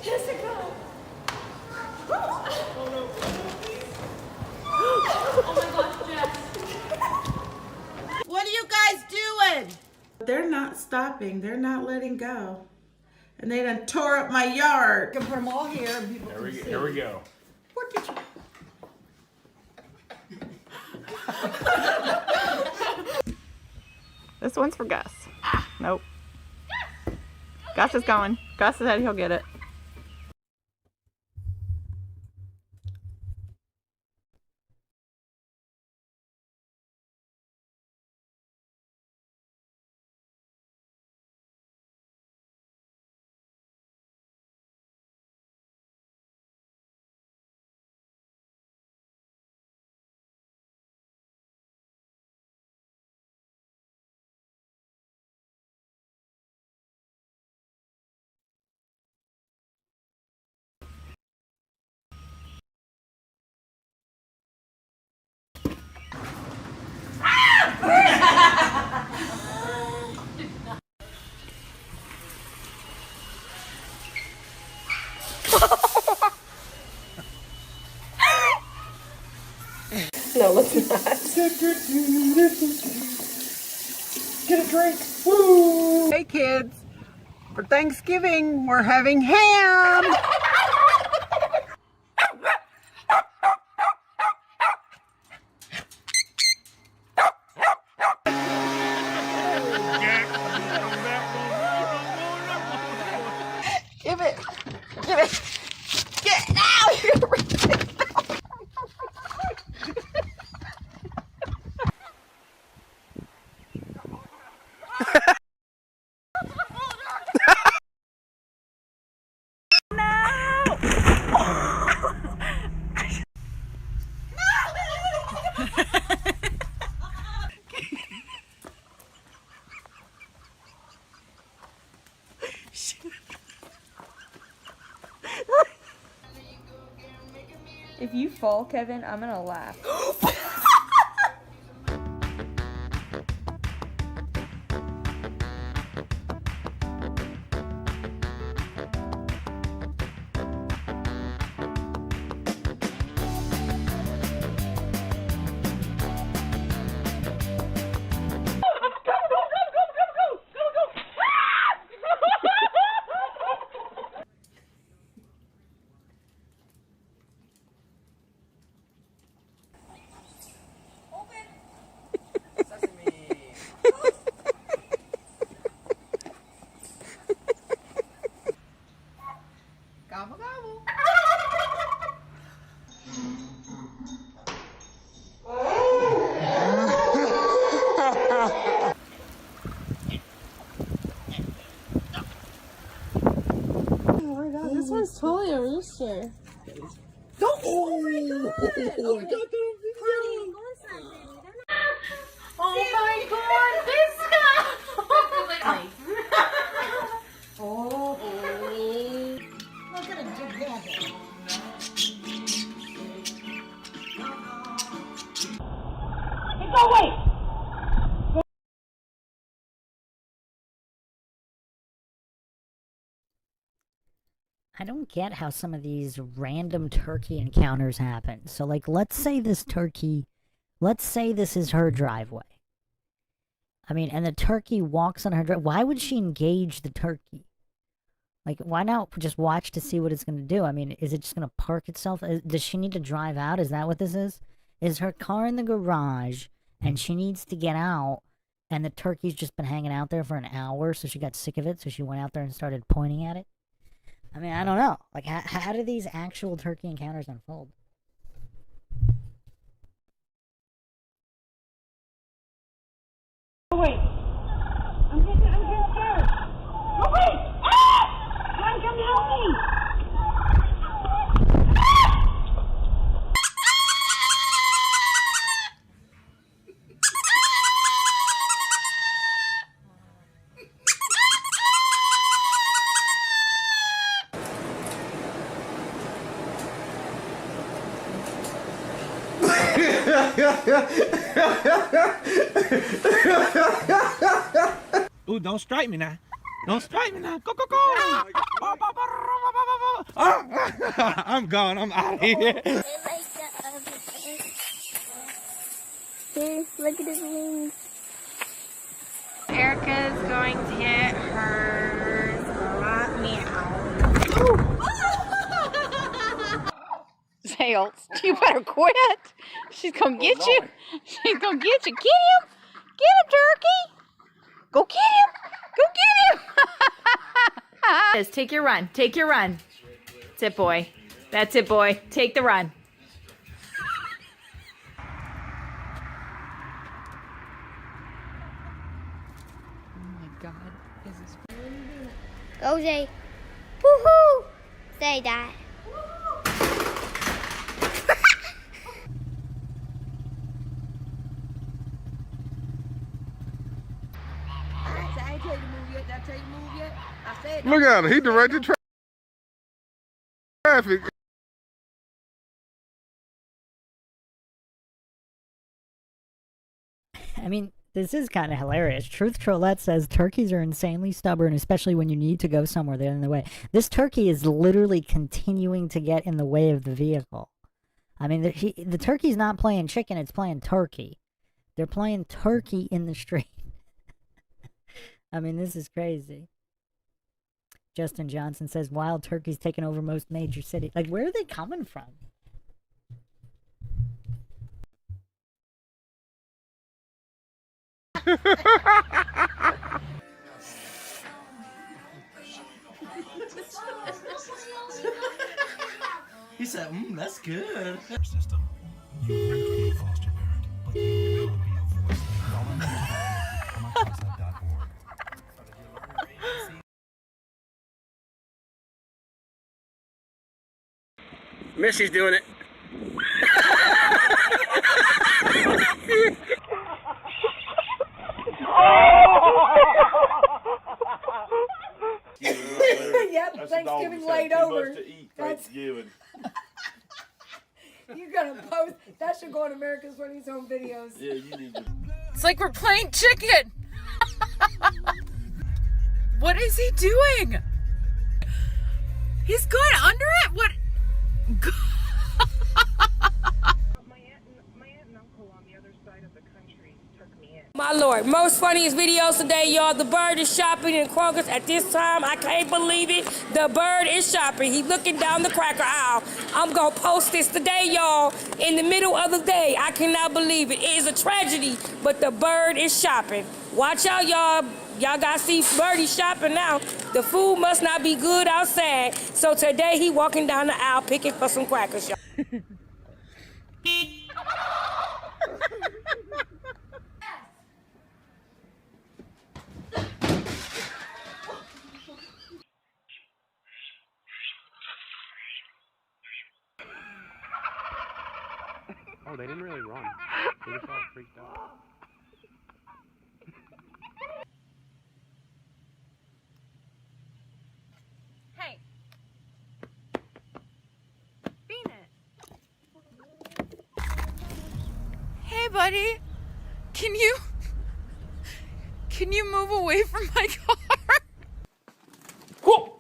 Jessica! What are you guys doing? They're not stopping. They're not letting go. And they done tore up my yard. You can put them all here and people can see. Here we go. What did you... This one's for Gus. Nope. Gus is going. Gus said he'll get it. No, let's not. Get a drink. Woo! Hey kids, for Thanksgiving we're having ham. Give it. Give it. Get it out. You're gonna rip it. If you fall, Kevin, I'm gonna laugh. Gobble gobble. Oh my god, this one's totally a rooster. Oh my god. Oh my god, this guy! Oh, look at him together. Go away! I don't get how some of these random turkey encounters happen. So, like, let's say this is her driveway. I mean, and the turkey walks on her driveway. Why would she engage the turkey? Like, why not just watch to see what it's going to do? I mean, is it just going to park itself? Does she need to drive out? Is that what this is? Is her car in the garage, and she needs to get out, and the turkey's just been hanging out there for an hour, so she got sick of it, so she went out there and started pointing at it? I mean, I don't know. Like, how do these actual turkey encounters unfold? Go away! I'm getting scared! Go away! Ah! John, come help me! Ooh, don't strike me now. Don't strike me now. Go, go, go. I'm gone. I'm out of here. See, look at his wings. Erica's going to get hers right meow. Zales, you better quit. She's gonna get you. She's gonna get you. Get him. Get him, turkey. Go get him. Go get him. Take your run. Take your run. That's it, boy. That's it, boy. Take the run. Oh my God. Is this... Go, Zay. Woohoo! Say that. Look at him. He directed traffic. I mean, this is kind of hilarious. Truth Trollette says turkeys are insanely stubborn, especially when you need to go somewhere. They're in the way. This turkey is literally continuing to get in the way of the vehicle. I mean, the turkey's not playing chicken, it's playing turkey. They're playing turkey in the street. I mean, this is crazy. Justin Johnson says wild turkeys taking over most major cities. Like, where are they coming from? He said, that's good. System. You want to be a foster parent, but you will be a voice. Missy's doing it. Yep, Thanksgiving laid over. Thanksgiving. You're gonna post. That should go on America's Funniest Home Videos. Yeah, you need to. It's like we're playing chicken. What is he doing? He's going under it? What? My lord, most funniest videos today, y'all. The bird is shopping in Kroger's at this time. I can't believe it. The bird is shopping. He's looking down the cracker aisle. I'm going to post this today, y'all, in the middle of the day. I cannot believe it. It is a tragedy, but the bird is shopping. Watch out, y'all. Y'all got to see Birdie shopping now. The food must not be good outside. So today he walking down the aisle picking for some crackers, y'all. Oh, they didn't really run. They just all freaked out. Hey. Venus. Hey, buddy. Can you move away from my car? Whoa!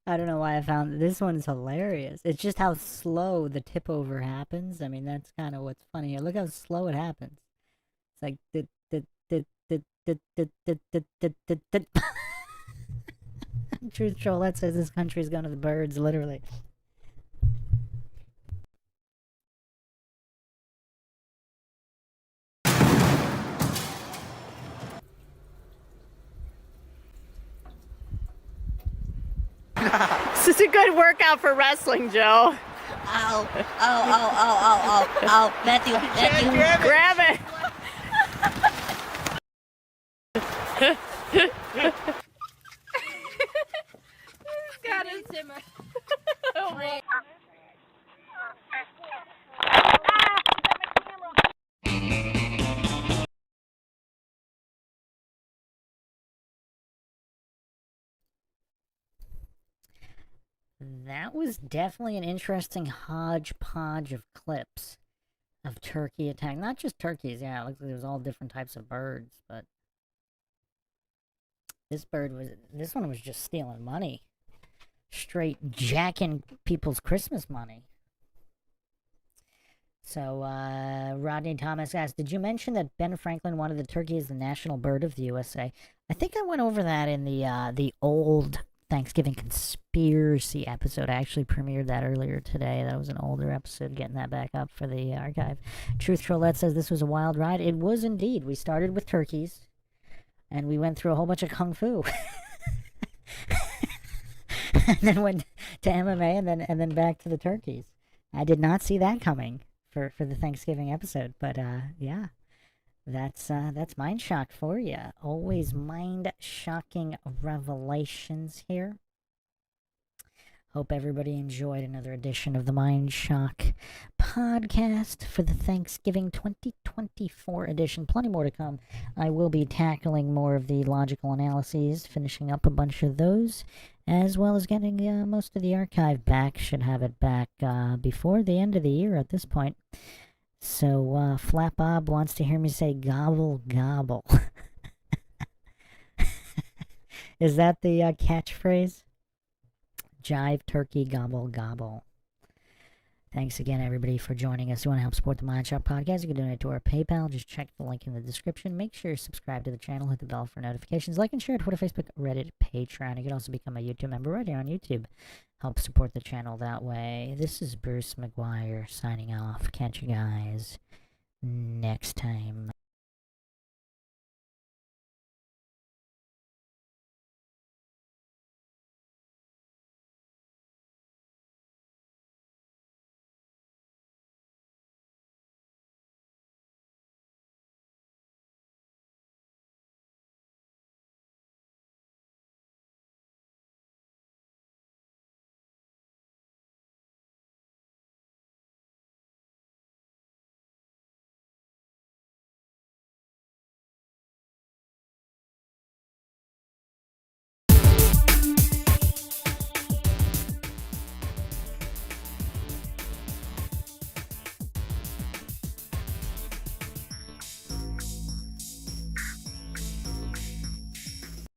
I don't know why I found this one's hilarious. It's just how slow the tip over happens. I mean, that's kind of what's funny here. Look how slow it happens. It's like Truth Trollette says this country's going to the birds, literally. This is a good workout for wrestling, Joe. Ow, Matthew, Grab it. Got it, Simmer. That was definitely an interesting hodgepodge of clips of turkey attack. Not just turkeys, yeah, it looks like there was all different types of birds, but this one was just stealing money. Straight jacking people's Christmas money. So, Rodney Thomas asked, did you mention that Ben Franklin wanted the turkey as the national bird of the USA? I think I went over that in the old Thanksgiving conspiracy episode. I actually premiered that earlier today. That was an older episode, getting that back up for the archive. Truth Trollette says this was a wild ride. It was indeed. We started with turkeys, and we went through a whole bunch of kung fu. And then went to MMA, and then back to the turkeys. I did not see that coming for the Thanksgiving episode, but yeah. That's Mindshock for you. Always mind-shocking revelations here. Hope everybody enjoyed another edition of the Mindshock podcast for the Thanksgiving 2024 edition. Plenty more to come. I will be tackling more of the logical analyses, finishing up a bunch of those, as well as getting most of the archive back. Should have it back before the end of the year at this point. So, Flat Bob wants to hear me say gobble gobble. Is that the catchphrase? Jive turkey gobble gobble. Thanks again, everybody, for joining us. If you want to help support the Mindshock podcast, you can donate to our PayPal. Just check the link in the description. Make sure you subscribe to the channel. Hit the bell for notifications. Like and share Twitter, Facebook, Reddit, Patreon. You can also become a YouTube member right here on YouTube. Help support the channel that way. This is Bruce McGuire signing off. Catch you guys next time.